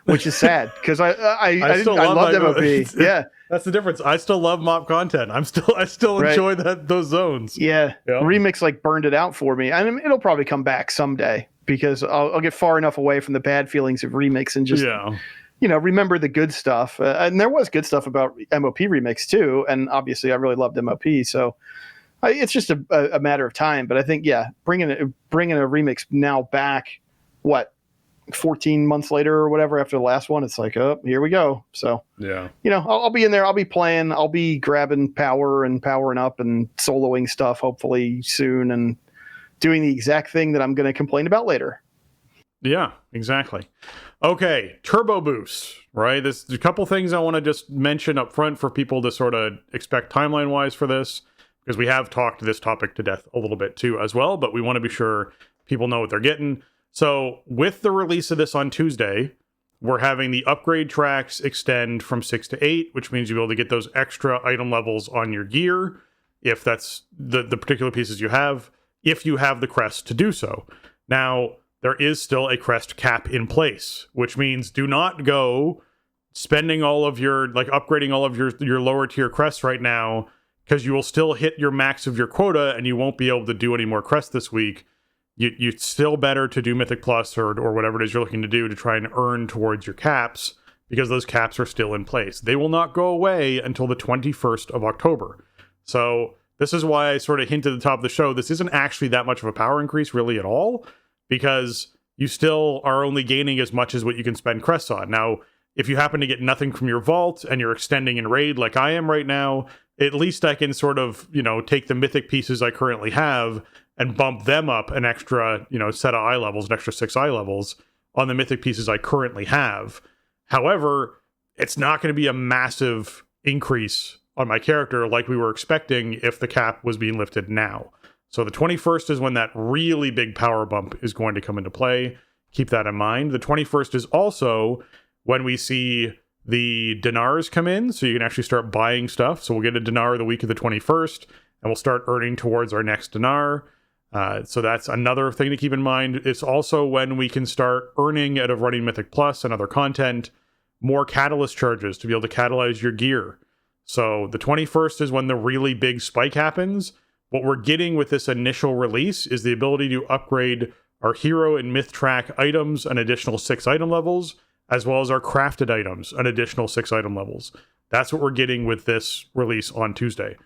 which is sad because I loved MOP. Yeah, that's the difference. I still love MOP content. I still enjoy those zones. Yeah, Remix like burned it out for me, and it'll probably come back someday because I'll get far enough away from the bad feelings of Remix and just remember the good stuff. And there was good stuff about MOP Remix too, and obviously I really loved MOP. So it's just a matter of time. But I think bringing a Remix now back, 14 months later or whatever after the last one, it's like, oh, here we go. So I'll be in there, I'll be playing, I'll be grabbing power and powering up and soloing stuff hopefully soon and doing the exact thing that I'm going to complain about later. Yeah, exactly. Okay, turbo boost, right? There's a couple things I want to just mention up front for people to sort of expect timeline wise for this, because we have talked this topic to death a little bit too as well, but we want to be sure people know what they're getting. So with the release of this on Tuesday, we're having the upgrade tracks extend from 6 to 8, which means you'll be able to get those extra item levels on your gear, if that's the particular pieces you have, if you have the crest to do so. Now, there is still a crest cap in place, which means do not go spending all of your, upgrading all of your lower tier crests right now, because you will still hit your max of your quota and you won't be able to do any more crests this week. You're still better to do Mythic Plus or whatever it is you're looking to do to try and earn towards your caps, because those caps are still in place. They will not go away until the 21st of October. So this is why I sort of hinted at the top of the show, this isn't actually that much of a power increase really at all, because you still are only gaining as much as what you can spend crests on. Now, if you happen to get nothing from your vault and you're extending in raid like I am right now, at least I can sort of, take the mythic pieces I currently have and bump them up an extra, set of eye levels, an extra 6 eye levels on the mythic pieces I currently have. However, it's not going to be a massive increase on my character like we were expecting if the cap was being lifted now. So the 21st is when that really big power bump is going to come into play. Keep that in mind. The 21st is also when we see the dinars come in, so you can actually start buying stuff. So we'll get a dinar the week of the 21st, and we'll start earning towards our next dinar. So that's another thing to keep in mind. It's also when we can start earning out of running Mythic Plus and other content more catalyst charges to be able to catalyze your gear. So the 21st is when the really big spike happens. What we're getting with this initial release is the ability to upgrade our hero and myth track items an additional 6 item levels, as well as our crafted items an additional 6 item levels. That's what we're getting with this release on Tuesday.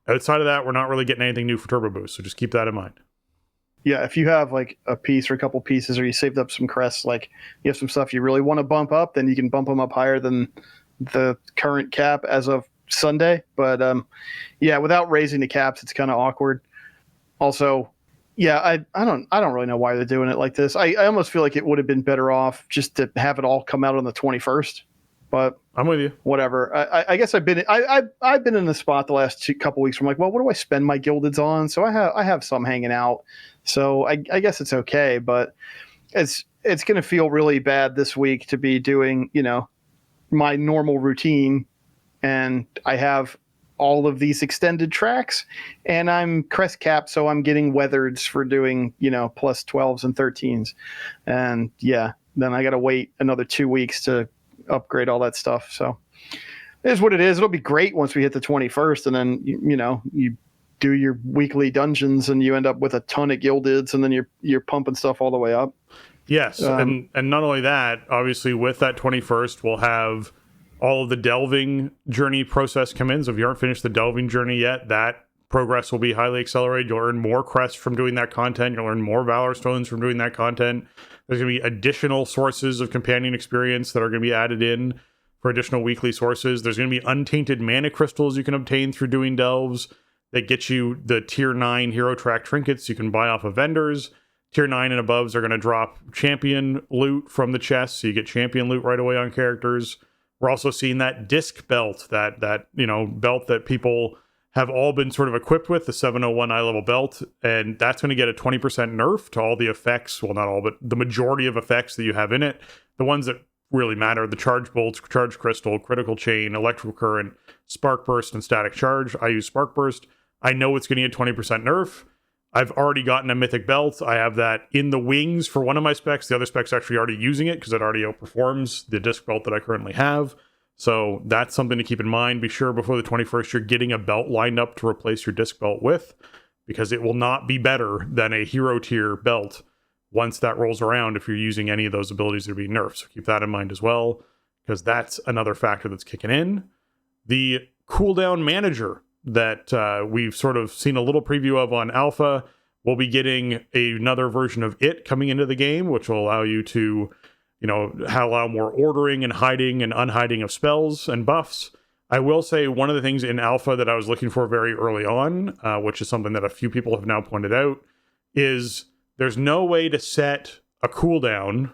Outside of that, we're not really getting anything new for Turbo Boost, so just keep that in mind. Yeah, if you have like a piece or a couple pieces, or you saved up some crests, like you have some stuff you really want to bump up, then you can bump them up higher than the current cap as of Sunday. But yeah, without raising the caps, it's kind of awkward. Also, yeah, I don't really know why they're doing it like this. I almost feel like it would have been better off just to have it all come out on the 21st. But I'm with you. Whatever. I guess I've been in the spot the last couple weeks where I'm like, well, what do I spend my gildeds on? So I have some hanging out. So I guess it's okay, but it's going to feel really bad this week to be doing, my normal routine, and I have all of these extended tracks, and I'm crest capped, so I'm getting weathered for doing, plus 12s and 13s. And yeah, then I got to wait another 2 weeks to upgrade all that stuff. So it is what it is. It'll be great once we hit the 21st, and then, you do your weekly dungeons and you end up with a ton of gildeds, and then you're pumping stuff all the way up. Yes. And not only that, obviously with that 21st, we'll have all of the delving journey process come in. So if you aren't finished the delving journey yet, that progress will be highly accelerated. You'll earn more crests from doing that content. You'll earn more Valor Stones from doing that content. There's going to be additional sources of companion experience that are going to be added in for additional weekly sources. There's going to be untainted mana crystals you can obtain through doing delves that get you the tier 9 hero track trinkets you can buy off of vendors. Tier 9 and aboves are going to drop champion loot from the chest, so you get champion loot right away on characters. We're also seeing that disc belt, that belt that people have all been sort of equipped with, the 701 eye level belt, and that's going to get a 20% nerf to all the effects. Well, not all, but the majority of effects that you have in it. The ones that really matter: the charge bolts, charge crystal, critical chain, electrical current, spark burst, and static charge. I use spark burst. I know it's going to get 20% nerf. I've already gotten a mythic belt. I have that in the wings for one of my specs. The other spec's actually already using it because it already outperforms the disc belt that I currently have. So that's something to keep in mind. Be sure before the 21st you're getting a belt lined up to replace your disc belt with, because it will not be better than a hero tier belt once that rolls around if you're using any of those abilities that are being nerfed. So keep that in mind as well, because that's another factor that's kicking in. The cooldown manager that we've sort of seen a little preview of on alpha. We'll be getting another version of it coming into the game, which will allow you to, allow more ordering and hiding and unhiding of spells and buffs. I will say one of the things in alpha that I was looking for very early on, which is something that a few people have now pointed out, is there's no way to set a cooldown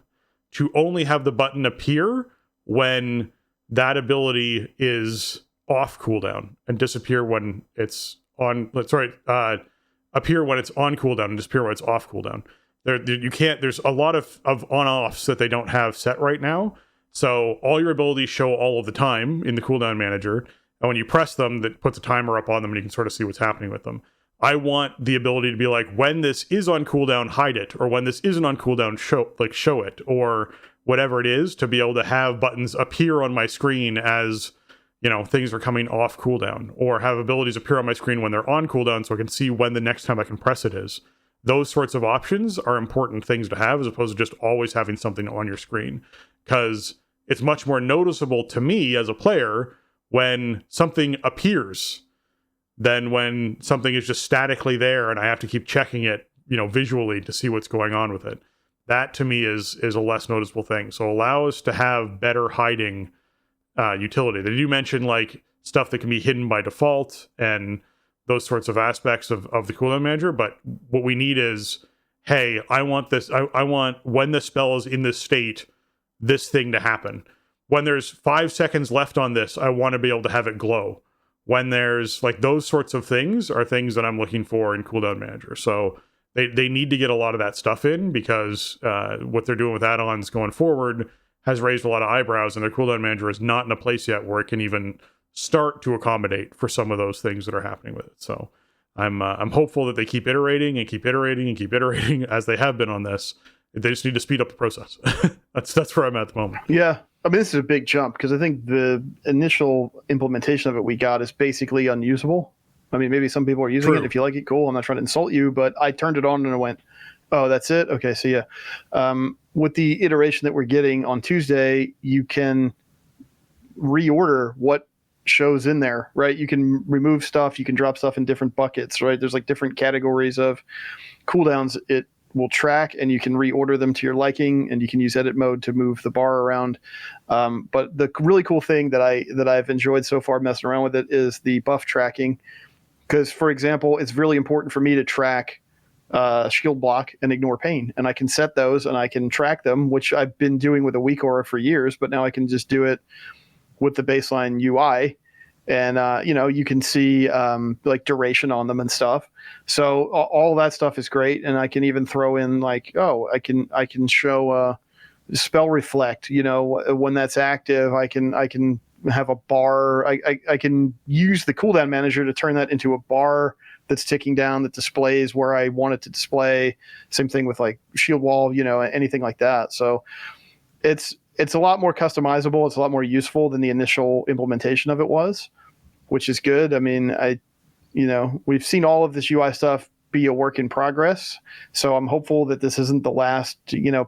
to only have the button appear when that ability is off cooldown and disappear when it's on. Appear when it's on cooldown and disappear when it's off cooldown. You can't. There's a lot of on-offs that they don't have set right now. So all your abilities show all of the time in the cooldown manager, and when you press them, that puts a timer up on them, and you can sort of see what's happening with them. I want the ability to be like, when this is on cooldown, hide it, or when this isn't on cooldown, show it, or whatever it is, to be able to have buttons appear on my screen as things are coming off cooldown, or have abilities appear on my screen when they're on cooldown so I can see when the next time I can press it is. Those sorts of options are important things to have, as opposed to just always having something on your screen, because it's much more noticeable to me as a player when something appears than when something is just statically there and I have to keep checking it, visually to see what's going on with it. That to me is a less noticeable thing. So allow us to have better hiding utility. They do mention like stuff that can be hidden by default and those sorts of aspects of the cooldown manager, but what we need is, hey, I want this, I want, when the spell is in this state, this thing to happen. When there's 5 seconds left on this, I want to be able to have it glow. when there's like those sorts of things are things that I'm looking for in Cooldown Manager. So they need to get a lot of that stuff in, because what they're doing with add-ons going forward has raised a lot of eyebrows, and their Cooldown Manager is not in a place yet where it can even start to accommodate for some of those things that are happening with it. So I'm hopeful that they keep iterating and keep iterating and keep iterating as they have been on this. They just need to speed up the process. That's where I'm at the moment. Yeah. I mean, this is a big jump, because I think the initial implementation of it we got is basically unusable. I mean, maybe some people are using it. If you like it, cool. I'm not trying to insult you, but I turned it on and I went, oh, that's it? Okay, so yeah. With the iteration that we're getting on Tuesday, you can reorder what shows in there, right? You can remove stuff. You can drop stuff in different buckets, right? There's like different categories of cooldowns it will track, and you can reorder them to your liking, and you can use edit mode to move the bar around. But the really cool thing that I've enjoyed so far messing around with it is the buff tracking. Because, for example, it's really important for me to track shield block and ignore pain, and I can set those and I can track them, which I've been doing with a weak aura for years, but now I can just do it with the baseline UI, and you can see like duration on them and stuff. So all that stuff is great, and I can even throw in like, I can show spell reflect. When that's active, I can have a bar. I can use the cooldown manager to turn that into a bar that's ticking down that displays where I want it to display. Same thing with like shield wall, anything like that. So it's a lot more customizable. It's a lot more useful than the initial implementation of it was, which is good. I mean, we've seen all of this UI stuff be a work in progress. So I'm hopeful that this isn't the last,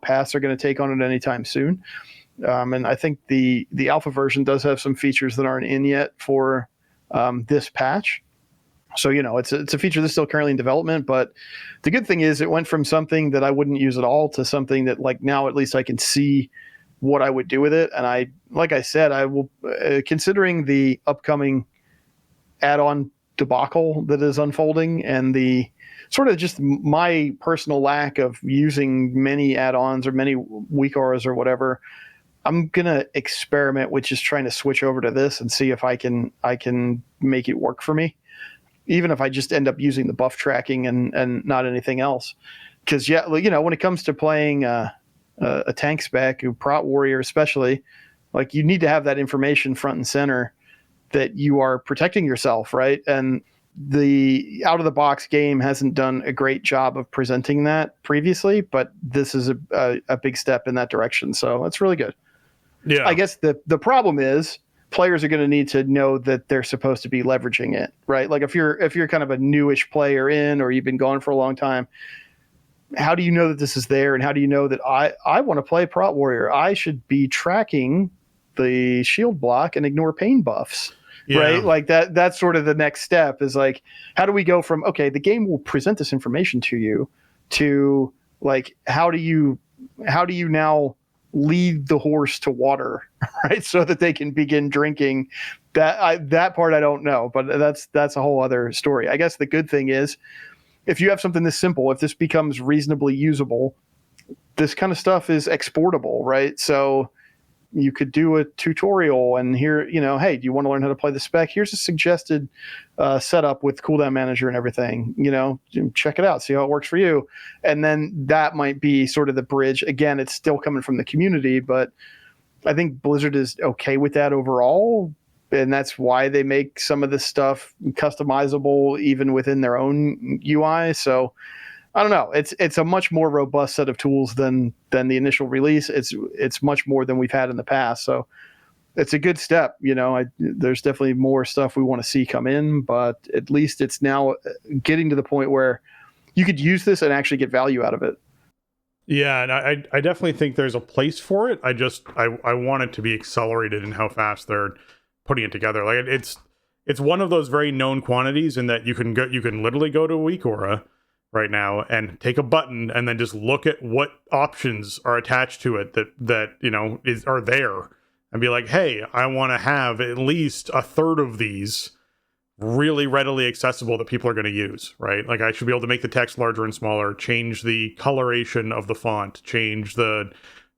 pass they're going to take on it anytime soon. And I think the alpha version does have some features that aren't in yet for this patch. So, it's a feature that's still currently in development, but the good thing is it went from something that I wouldn't use at all to something that, like, now at least I can see what I would do with it. And like I said, I will, considering the upcoming add-on debacle that is unfolding, and the sort of just my personal lack of using many add-ons or many weak auras or whatever, I'm going to experiment with just trying to switch over to this and see if I can make it work for me, even if I just end up using the buff tracking and not anything else. Because, when it comes to playing a tank spec, a prot warrior especially, like, you need to have that information front and center that you are protecting yourself, right? And the out-of-the-box game hasn't done a great job of presenting that previously, but this is a big step in that direction. So that's really good. Yeah. I guess the problem is players are going to need to know that they're supposed to be leveraging it, right? Like if you're kind of a newish player in, or you've been gone for a long time, how do you know that this is there? And how do you know that I want to play Prot Warrior? I should be tracking the shield block and ignore pain buffs, right? Like that's sort of the next step, is like, how do we go from, okay, the game will present this information to you, to like, how do you now lead the horse to water, right? So that they can begin drinking. That part I don't know, but that's a whole other story. I guess the good thing is, if you have something this simple, if this becomes reasonably usable, this kind of stuff is exportable, right? So you could do a tutorial and here, hey, do you want to learn how to play the spec? Here's a suggested setup with cooldown manager and everything, check it out, see how it works for you. And then that might be sort of the bridge. Again, it's still coming from the community, but I think Blizzard is okay with that overall. And that's why they make some of this stuff customizable even within their own UI. So I don't know. It's a much more robust set of tools than the initial release. It's much more than we've had in the past. So it's a good step. There's definitely more stuff we want to see come in, but at least it's now getting to the point where you could use this and actually get value out of it. Yeah, and I definitely think there's a place for it. I want it to be accelerated in how fast they're putting it together. Like it's one of those very known quantities in that you can literally go to a weak aura right now and take a button and then just look at what options are attached to it that are there, and be like, hey, I want to have at least a third of these really readily accessible that people are going to use, right? Like, I should be able to make the text larger and smaller, change the coloration of the font, change the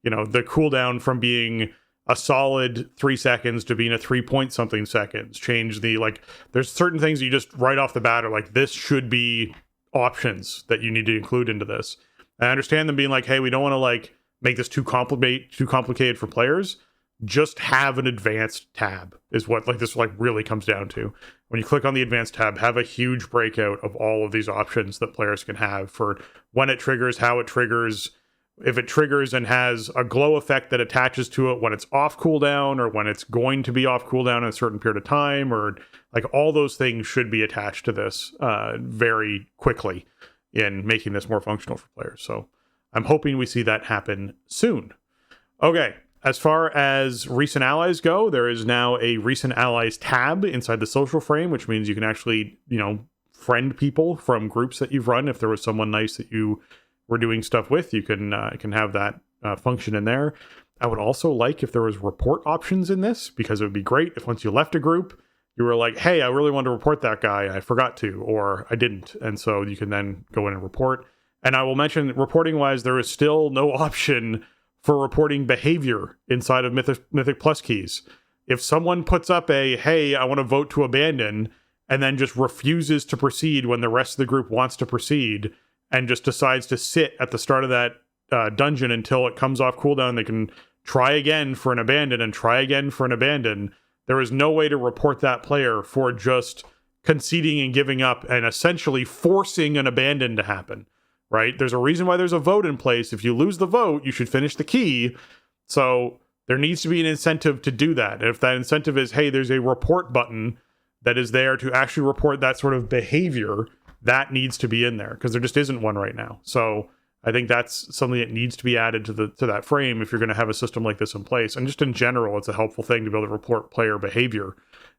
cooldown from being a solid 3 seconds to being a 3 point something seconds. Change the, like, there's certain things you just right off the bat are like, this should be options that you need to include into this. I understand them being like, hey, we don't want to like make this too complicated for players. Just have an advanced tab is what like this like really comes down to. When you click on the advanced tab, have a huge breakout of all of these options that players can have for when it triggers, how it triggers, if it triggers and has a glow effect that attaches to it when it's off cooldown or when it's going to be off cooldown in a certain period of time, or like all those things should be attached to this very quickly in making this more functional for players. So I'm hoping we see that happen soon. Okay. As far as recent allies go, there is now a recent allies tab inside the social frame, which means you can actually, friend people from groups that you've run. If there was someone nice that you were doing stuff with, you can have that function in there. I would also like if there was report options in this, because it would be great if once you left a group, you were like, hey, I really want to report that guy. I forgot to, or I didn't. And so you can then go in and report. And I will mention reporting wise, there is still no option for reporting behavior inside of Mythic Plus keys. If someone puts up a, hey, I want to vote to abandon, and then just refuses to proceed when the rest of the group wants to proceed, and just decides to sit at the start of that dungeon until it comes off cooldown, they can try again for an abandon and try again for an abandon. There is no way to report that player for just conceding and giving up and essentially forcing an abandon to happen. Right? There's a reason why there's a vote in place. If you lose the vote, you should finish the key. So there needs to be an incentive to do that. And if that incentive is, hey, there's a report button that is there to actually report that sort of behavior, that needs to be in there, because there just isn't one right now. So I think that's something that needs to be added to that frame if you're going to have a system like this in place. And just in general, it's a helpful thing to be able to report player behavior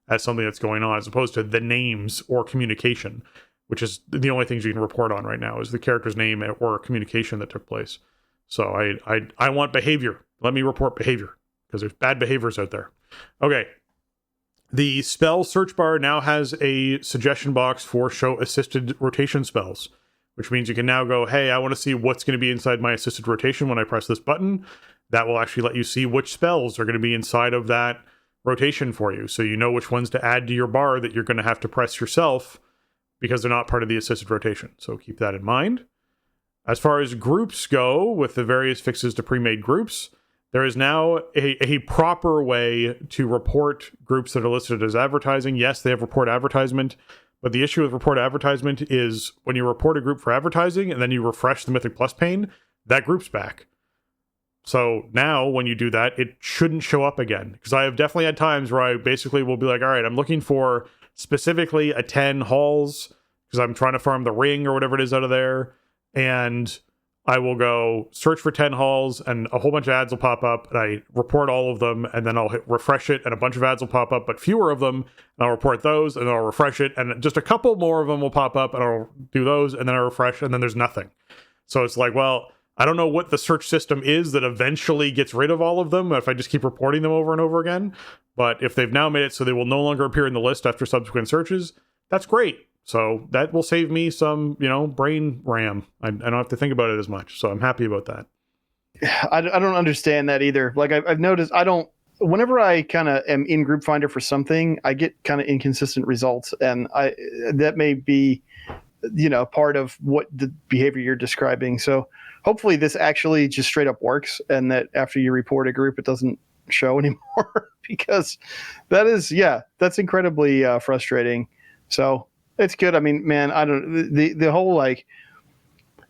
as something that's going on, as opposed to the names or communication, which is the only things you can report on right now is the character's name or communication that took place. So I want behavior. Let me report behavior, because there's bad behaviors out there. Okay. The spell search bar now has a suggestion box for show assisted rotation spells, which means you can now go, hey, I want to see what's going to be inside my assisted rotation when I press this button. That will actually let you see which spells are going to be inside of that rotation for you. So you know which ones to add to your bar that you're going to have to press yourself, because they're not part of the assisted rotation. So keep that in mind. As far as groups go, with the various fixes to pre-made groups, there is now a proper way to report groups that are listed as advertising. Yes, they have report advertisement, but the issue with report advertisement is when you report a group for advertising and then you refresh the Mythic Plus pane, that group's back. So now when you do that, it shouldn't show up again. Because I have definitely had times where I basically will be like, all right, I'm looking for specifically a 10 halls because I'm trying to farm the ring or whatever it is out of there, and I will go search for 10 halls and a whole bunch of ads will pop up, and I report all of them, and then I'll hit refresh it and a bunch of ads will pop up, but fewer of them, and I'll report those, and I'll refresh it, and just a couple more of them will pop up, and I'll do those, and then I refresh, and then there's nothing. So it's like, well, I don't know what the search system is that eventually gets rid of all of them if I just keep reporting them over and over again. But if they've now made it so they will no longer appear in the list after subsequent searches, that's great. So that will save me some, brain RAM. I don't have to think about it as much. So I'm happy about that. I don't understand that either. Like I've noticed, whenever I kind of am in Group Finder for something, I get kind of inconsistent results. And that may be, part of what the behavior you're describing. So hopefully this actually just straight up works, and that after you report a group, it doesn't show anymore, because that's incredibly frustrating. So it's good. I mean, man, I don't, the whole, like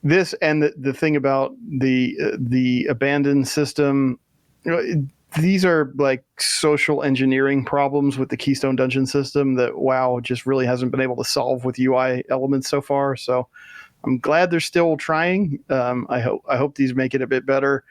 this and the thing about the abandoned system, these are like social engineering problems with the Keystone Dungeon system that WoW just really hasn't been able to solve with UI elements so far. So I'm glad they're still trying. I hope these make it a bit better.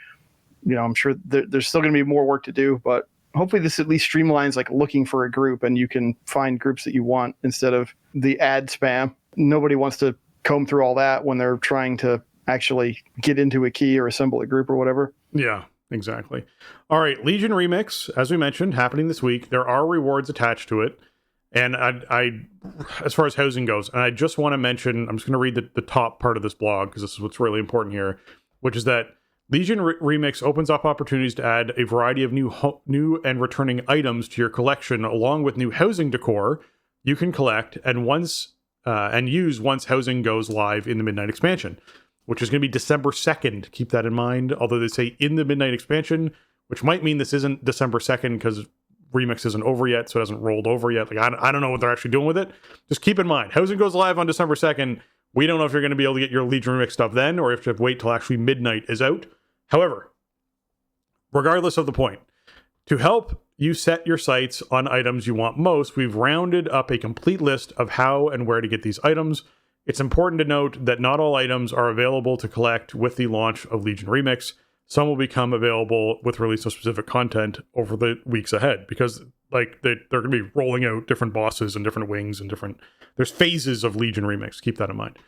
I'm sure there's still going to be more work to do, but hopefully this at least streamlines like looking for a group, and you can find groups that you want instead of the ad spam. Nobody wants to comb through all that when they're trying to actually get into a key or assemble a group or whatever. Yeah, exactly. All right, Legion Remix, as we mentioned, happening this week. There are rewards attached to it. And I as far as housing goes, and I just want to mention, I'm just going to read the top part of this blog because this is what's really important here, which is that Legion Remix opens up opportunities to add a variety of new and returning items to your collection, along with new housing decor you can collect and use once housing goes live in the Midnight expansion, which is going to be December 2nd. Keep that in mind. Although they say in the Midnight expansion, which might mean this isn't December 2nd because Remix isn't over yet, so it hasn't rolled over yet. Like I don't know what they're actually doing with it. Just keep in mind, housing goes live on December 2nd. We don't know if you're going to be able to get your Legion Remix stuff then, or if you have to wait till actually Midnight is out. However, regardless of the point, to help you set your sights on items you want most, we've rounded up a complete list of how and where to get these items. It's important to note that not all items are available to collect with the launch of Legion Remix. Some will become available with release of specific content over the weeks ahead, because like they're going to be rolling out different bosses and different wings and there's phases of Legion Remix. Keep that in mind.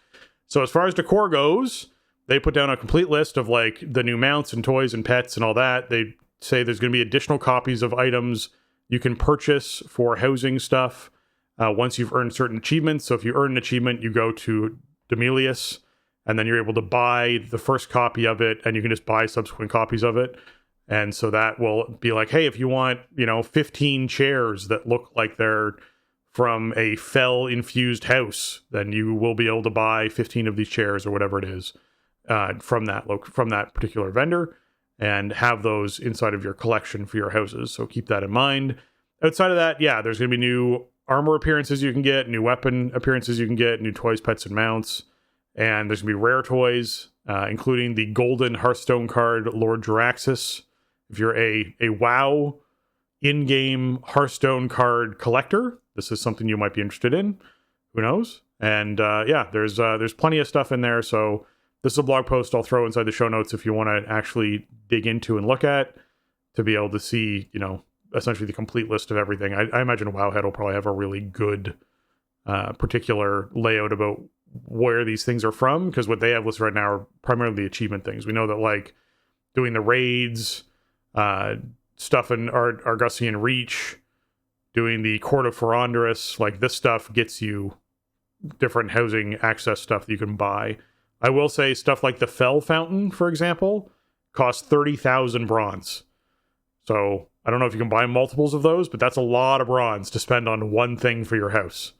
So as far as decor goes, they put down a complete list of like the new mounts and toys and pets and all that. They say there's going to be additional copies of items you can purchase for housing stuff once you've earned certain achievements. So if you earn an achievement, you go to Demelius, and then you're able to buy the first copy of it, and you can just buy subsequent copies of it. And so that will be like, hey, if you want, 15 chairs that look like they're from a fell-infused house, then you will be able to buy 15 of these chairs or whatever it is from that particular vendor, and have those inside of your collection for your houses. So keep that in mind. Outside of that, yeah, there's going to be new armor appearances you can get, new weapon appearances you can get, new toys, pets, and mounts. And there's going to be rare toys, including the golden Hearthstone card, Lord Jaraxxus. If you're a WoW in-game Hearthstone card collector, this is something you might be interested in. Who knows? And there's plenty of stuff in there. So this is a blog post I'll throw inside the show notes if you want to actually dig into and look at, to be able to see, essentially the complete list of everything. I imagine Wowhead will probably have a really good particular layout about where these things are from, because what they have listed right now are primarily the achievement things. We know that like doing the raids, stuff in Argusian Reach, doing the Court of Ferondurus, like this stuff gets you different housing access stuff that you can buy. I will say stuff like the Fell Fountain, for example, costs 30,000 bronze. So I don't know if you can buy multiples of those, but that's a lot of bronze to spend on one thing for your house.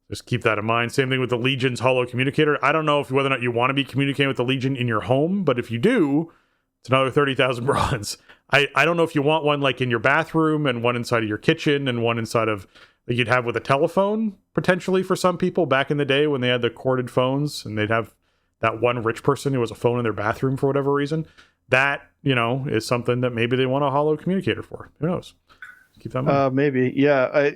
Just keep that in mind. Same thing with the Legion's Hollow Communicator. I don't know whether or not you want to be communicating with the Legion in your home, but if you do, it's another 30,000 bronze. I don't know if you want one like in your bathroom, and one inside of your kitchen, and one inside of that you'd have with a telephone, potentially for some people back in the day when they had the corded phones, and they'd have that one rich person who has a phone in their bathroom for whatever reason. That, is something that maybe they want a hollow communicator for. Who knows? Keep that in mind. Maybe. Yeah.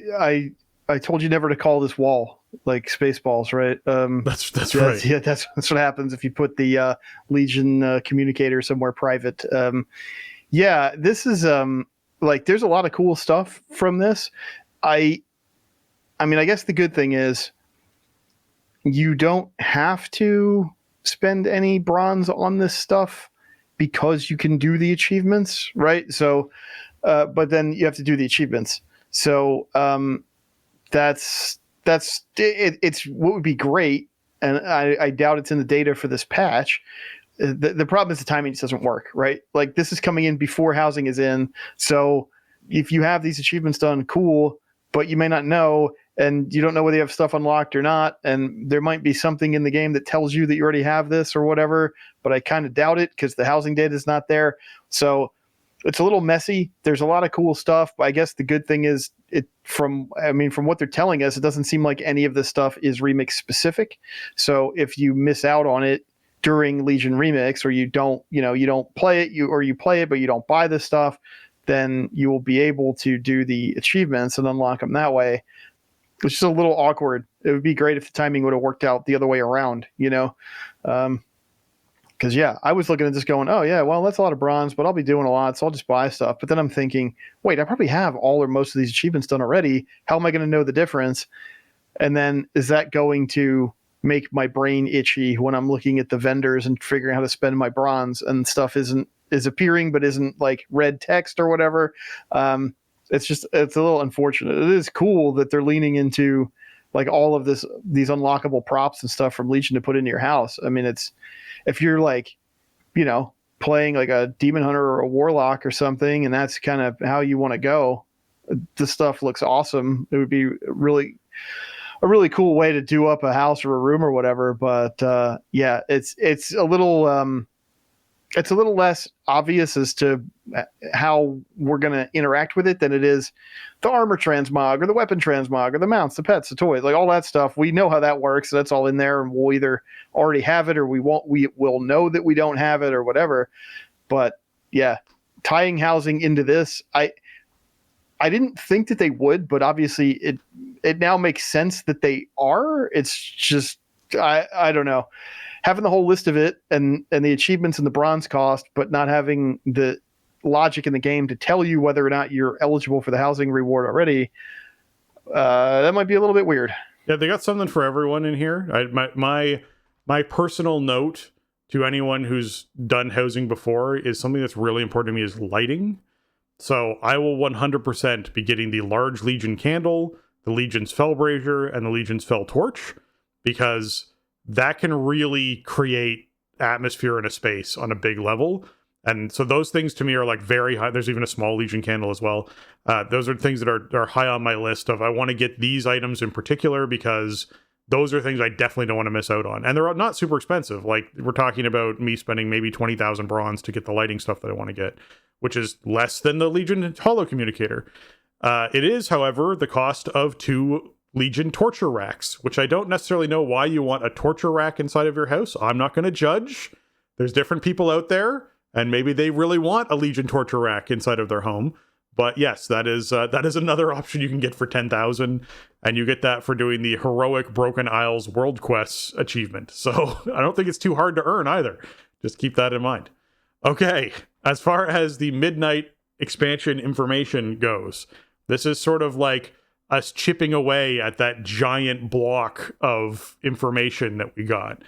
I told you never to call this wall like Spaceballs, right? That's right. Yeah, that's what happens if you put the Legion communicator somewhere private. This is there's a lot of cool stuff from this. I guess the good thing is you don't have to spend any bronze on this stuff because you can do the achievements, right? So, but then you have to do the achievements. So that's it's what would be great, and I doubt it's in the data for this patch. The problem is the timing just doesn't work, right? Like this is coming in before housing is in. So if you have these achievements done, cool, but you may not know, and you don't know whether you have stuff unlocked or not, and there might be something in the game that tells you that you already have this or whatever, but I kind of doubt it because the housing data is not there. So it's a little messy. There's a lot of cool stuff, but I guess the good thing is from what they're telling us, it doesn't seem like any of this stuff is Remix specific. So if you miss out on it during Legion Remix, or you don't play it, or you play it but you don't buy this stuff, then you will be able to do the achievements and unlock them that way. It's just a little awkward. It would be great if the timing would have worked out the other way around, because I was looking at this going, oh yeah, well that's a lot of bronze, but I'll be doing a lot, so I'll just buy stuff. But then I'm thinking, wait, I probably have all or most of these achievements done already. How am I going to know the difference? And then is that going to make my brain itchy when I'm looking at the vendors and figuring out how to spend my bronze, and stuff is appearing but isn't like red text or whatever? It's a little unfortunate. It is cool that they're leaning into like all of these unlockable props and stuff from Legion to put into your house. I mean, it's, if you're like, playing like a demon hunter or a warlock or something, and that's kind of how you want to go, this stuff looks awesome. It would be a really cool way to do up a house or a room or whatever. But yeah, it's a little less obvious as to how we're going to interact with it than it is the armor transmog or the weapon transmog or the mounts, the pets, the toys, like all that stuff. We know how that works. So that's all in there, and we'll either already have it or we will know that we don't have it or whatever. But yeah, tying housing into this, I didn't think that they would, but obviously it now makes sense that they are. It's just, I don't know. Having the whole list of it and the achievements and the bronze cost, but not having the logic in the game to tell you whether or not you're eligible for the housing reward already, that might be a little bit weird. Yeah, they got something for everyone in here. My personal note to anyone who's done housing before is something that's really important to me is lighting. So I will 100% be getting the large Legion candle, the Legion's Fell Brazier, and the Legion's Fell Torch, because that can really create atmosphere in a space on a big level. And so those things to me are like very high. There's even a small Legion candle as well. Those are things that are high on my list of I want to get these items in particular because those are things I definitely don't want to miss out on. And they're not super expensive. Like we're talking about me spending maybe 20,000 bronze to get the lighting stuff that I want to get, which is less than the Legion Holo Communicator. It is, however, the cost of 2 Legion torture racks, which I don't necessarily know why you want a torture rack inside of your house. I'm not going to judge. There's different people out there, and maybe they really want a Legion torture rack inside of their home. But yes, that is another option you can get for 10,000, and you get that for doing the heroic Broken Isles World Quests achievement. So I don't think it's too hard to earn either. Just keep that in mind. Okay, as far as the Midnight expansion information goes, this is sort of like us chipping away at that giant block of information that we got.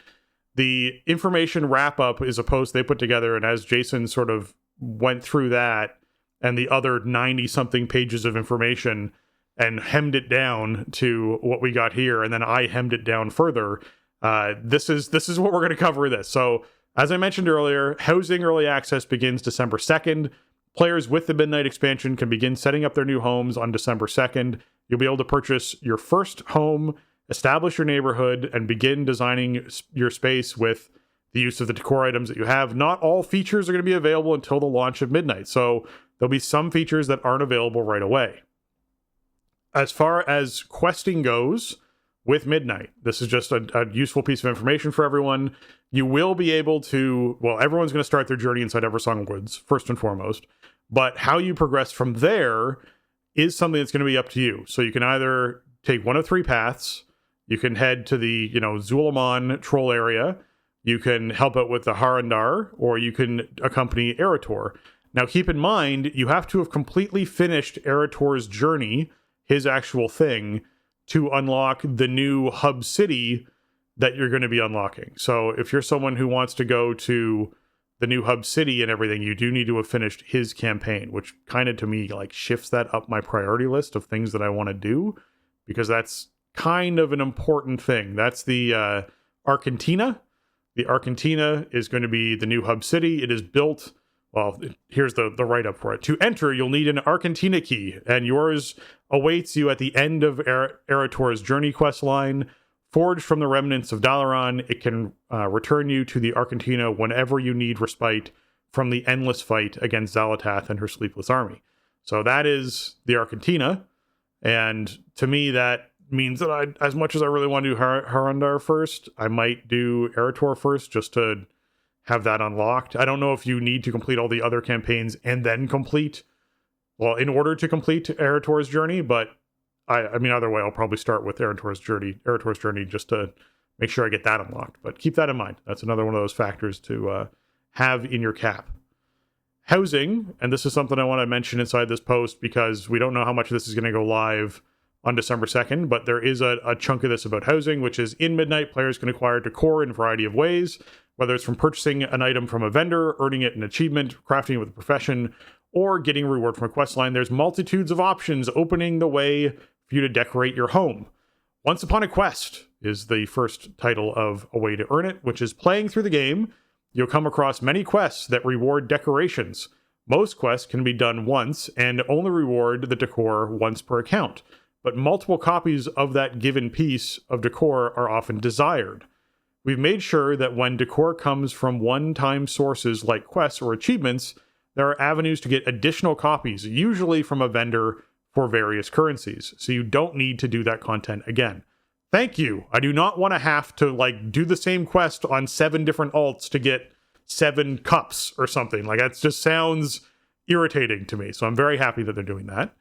The information wrap-up is a post they put together, and as Jason sort of went through that and the other 90-something pages of information and hemmed it down to what we got here, and then I hemmed it down further, this is what we're going to cover this. So, as I mentioned earlier, housing early access begins December 2nd. Players with the Midnight expansion can begin setting up their new homes on December 2nd. You'll be able to purchase your first home, establish your neighborhood, and begin designing your space with the use of the decor items that you have. Not all features are going to be available until the launch of Midnight, so there'll be some features that aren't available right away. As far as questing goes with Midnight, this is just a useful piece of information for everyone. You will be able to, well, everyone's going to start their journey inside Eversong Woods, first and foremost, but how you progress from there is something that's going to be up to you. So you can either take one of 3 paths. You can head to the, Zulamon troll area. You can help out with the Harandar, or you can accompany Erator. Now, keep in mind, you have to have completely finished Erator's journey, his actual thing, to unlock the new hub city that you're going to be unlocking. So if you're someone who wants to go to the new hub city and everything, you do need to have finished his campaign, which kind of to me like shifts that up my priority list of things that I want to do, because that's kind of an important thing. That's the Argentina. The Argentina is going to be the new hub city. It is built, well, here's the write-up for it. To enter, you'll need an Argentina key, and yours awaits you at the end of Erator's journey quest line. Forged from the remnants of Dalaran, it can return you to the Argentina whenever you need respite from the endless fight against Xalatath and her sleepless army. So that is the Argentina, and to me that means that as much as I really want to do Harandar first, I might do Erator first just to have that unlocked. I don't know if you need to complete all the other campaigns and then in order to complete Erator's journey, but I mean, either way, I'll probably start with Erator's journey just to make sure I get that unlocked. But keep that in mind. That's another one of those factors to have in your cap. Housing, and this is something I want to mention inside this post because we don't know how much of this is going to go live on December 2nd, but there is a chunk of this about housing, which is in Midnight, players can acquire decor in a variety of ways, whether it's from purchasing an item from a vendor, earning it an achievement, crafting it with a profession, or getting a reward from a quest line. There's multitudes of options opening the way for you to decorate your home. Once Upon a Quest is the first title of a way to earn it, which is playing through the game. You'll come across many quests that reward decorations. Most quests can be done once and only reward the decor once per account, but multiple copies of that given piece of decor are often desired. We've made sure that when decor comes from one-time sources like quests or achievements, there are avenues to get additional copies, usually from a vendor for various currencies, so you don't need to do that content again. Thank you. I do not want to have to do the same quest on 7 different alts to get 7 cups or something. That just sounds irritating to me, so I'm very happy that they're doing that.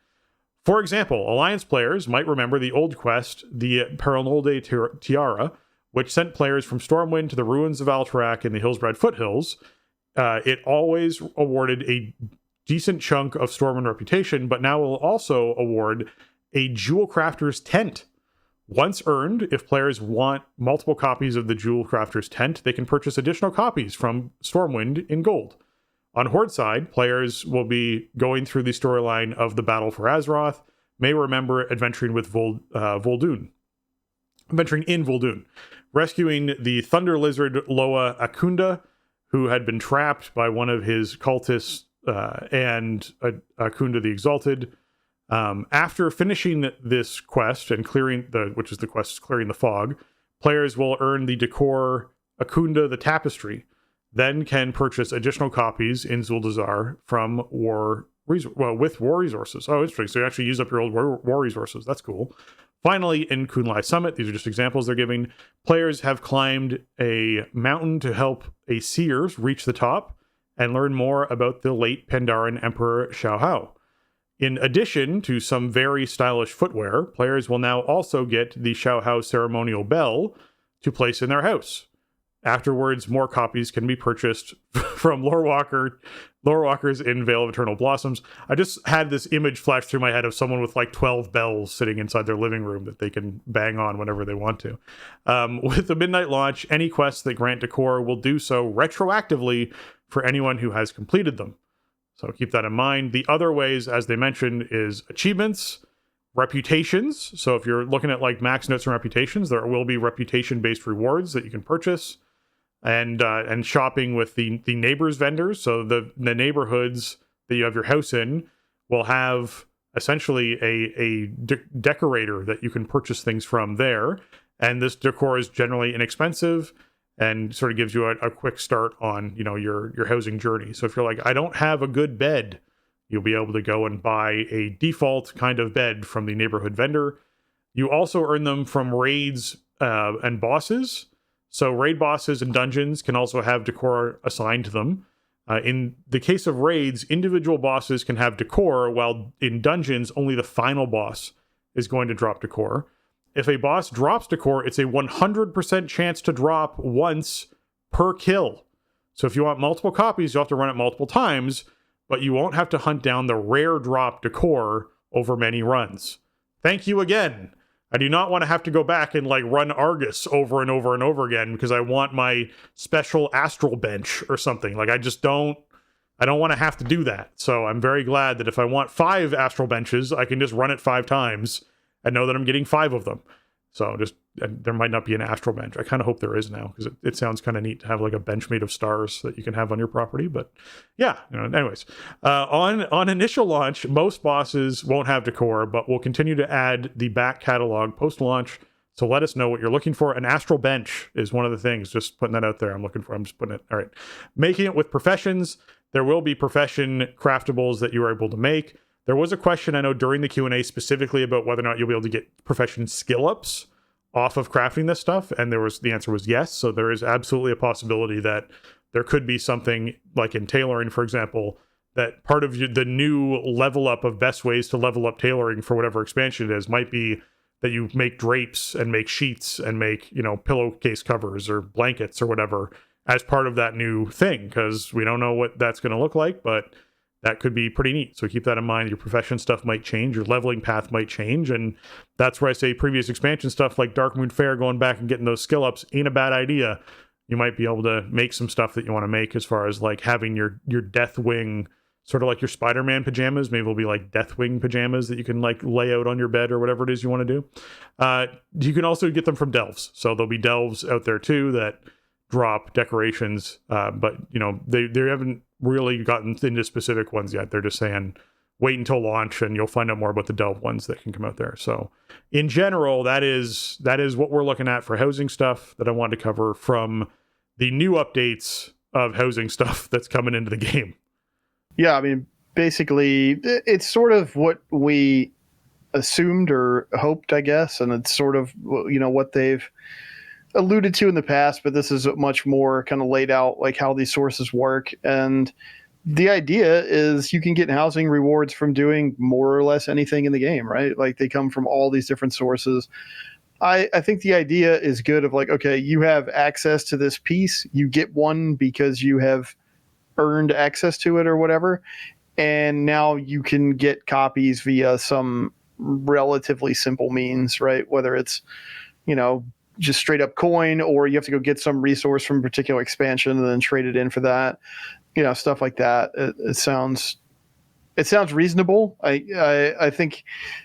For example, Alliance players might remember the old quest, the Perenolde Tiara, which sent players from Stormwind to the ruins of Alterac in the Hillsbrad foothills. It always awarded a decent chunk of Stormwind reputation, but now will also award a Jewel Crafter's Tent. Once earned, if players want multiple copies of the Jewel Crafter's Tent, they can purchase additional copies from Stormwind in gold. On Horde side, players will be going through the storyline of the Battle for Azeroth, may remember adventuring with Vol'dun. Adventuring in Vol'dun, rescuing the Thunder Lizard Loa Akunda, who had been trapped by one of his cultists and Akunda the Exalted. After finishing this quest and clearing which is the quest clearing the fog, players will earn the decor Akunda the Tapestry, then can purchase additional copies in Zuldazar from with war resources. Oh, interesting. So you actually use up your old war resources. That's cool. Finally, in Kunlai Summit, these are just examples they're giving, players have climbed a mountain to help a seer reach the top and learn more about the late Pandaren Emperor Xiaohao. In addition to some very stylish footwear, players will now also get the Xiaohao ceremonial bell to place in their house. Afterwards, more copies can be purchased from lore walkers in Vale of Eternal Blossoms. I just had this image flash through my head of someone with 12 bells sitting inside their living room that they can bang on whenever they want to. With the midnight launch, any quests that grant decor will do so retroactively for anyone who has completed them. So keep that in mind. The other ways, as they mentioned, is achievements, reputations. So if you're looking at max notes and reputations, there will be reputation-based rewards that you can purchase. And shopping with the neighbors vendors. So the neighborhoods that you have your house in will have essentially a decorator that you can purchase things from there. And this decor is generally inexpensive and sort of gives you a quick start on your housing journey. So if you're I don't have a good bed, you'll be able to go and buy a default kind of bed from the neighborhood vendor. You also earn them from raids and bosses. So raid bosses and dungeons can also have decor assigned to them. In the case of raids, individual bosses can have decor, while in dungeons, only the final boss is going to drop decor. If a boss drops decor, it's a 100% chance to drop once per kill. So if you want multiple copies, you'll have to run it multiple times, but you won't have to hunt down the rare drop decor over many runs. Thank you again. I do not want to have to go back and run Argus over and over and over again because I want my special astral bench or something. I don't want to have to do that. So I'm very glad that if I want 5 astral benches, I can just run it 5 times and know that I'm getting 5 of them. So there might not be an astral bench. I kind of hope there is now because it sounds kind of neat to have a bench made of stars that you can have on your property. But yeah, anyways, on initial launch, most bosses won't have decor, but we'll continue to add the back catalog post launch. So let us know what you're looking for. An astral bench is one of the things. Just putting that out there. I'm just putting it. All right, making it with professions. There will be profession craftables that you are able to make. There was a question I know during the Q&A specifically about whether or not you'll be able to get profession skill ups off of crafting this stuff, and the answer was yes. So there is absolutely a possibility that there could be something like in tailoring, for example, that part of the new level up of best ways to level up tailoring for whatever expansion it is might be that you make drapes and make sheets and make pillowcase covers or blankets or whatever as part of that new thing, because we don't know what that's going to look like, but that could be pretty neat. So keep that in mind. Your profession stuff might change, your leveling path might change, and that's where I say previous expansion stuff like Darkmoon Faire, going back and getting those skill ups ain't a bad idea. You might be able to make some stuff that you want to make as far as having your Deathwing, sort of like your Spider-Man pajamas. Maybe it'll be Deathwing pajamas that you can lay out on your bed or whatever it is you want to do. You can also get them from delves. So there'll be delves out there too that drop decorations, but they haven't really gotten into specific ones yet. They're just saying wait until launch and you'll find out more about the delve ones that can come out there. So in general, that is what we're looking at for housing stuff that I wanted to cover from the new updates of housing stuff that's coming into the game. Yeah, I mean, basically, it's sort of what we assumed or hoped, I guess, and it's sort of what they've alluded to in the past, but this is much more kind of laid out, like how these sources work. And the idea is you can get housing rewards from doing more or less anything in the game, right? Like they come from all these different sources. I think the idea is good of like, okay, you have access to this piece, you get one because you have earned access to it or whatever, and now you can get copies via some relatively simple means, right? Whether it's just straight up coin, or you have to go get some resource from a particular expansion and then trade it in for that, stuff like that. It sounds reasonable. I think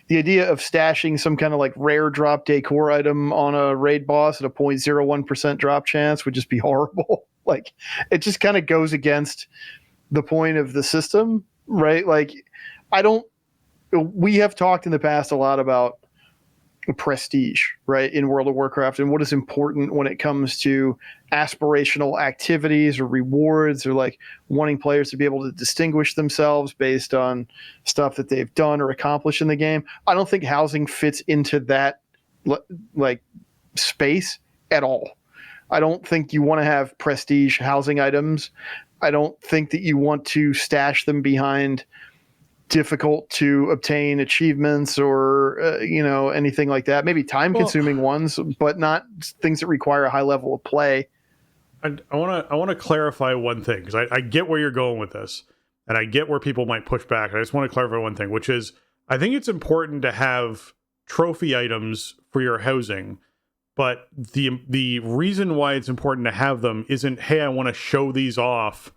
the idea of stashing some kind of like rare drop decor item on a raid boss at a 0.01% drop chance would just be horrible. Like it just kind of goes against the point of the system, right? Like we have talked in the past a lot about prestige, right, in World of Warcraft, and what is important when it comes to aspirational activities or rewards, or like wanting players to be able to distinguish themselves based on stuff that they've done or accomplished in the game. I don't think housing fits into that like space at all. I don't think you want to have prestige housing items. I don't think that you want to stash them behind difficult to obtain achievements or anything like that. Maybe time consuming ones, but not things that require a high level of play. I want to clarify one thing, because I get where you're going with this, and I get where people might push back. I just want to clarify one thing, which is I think it's important to have trophy items for your housing, but the reason why it's important to have them isn't, hey, I want to show these off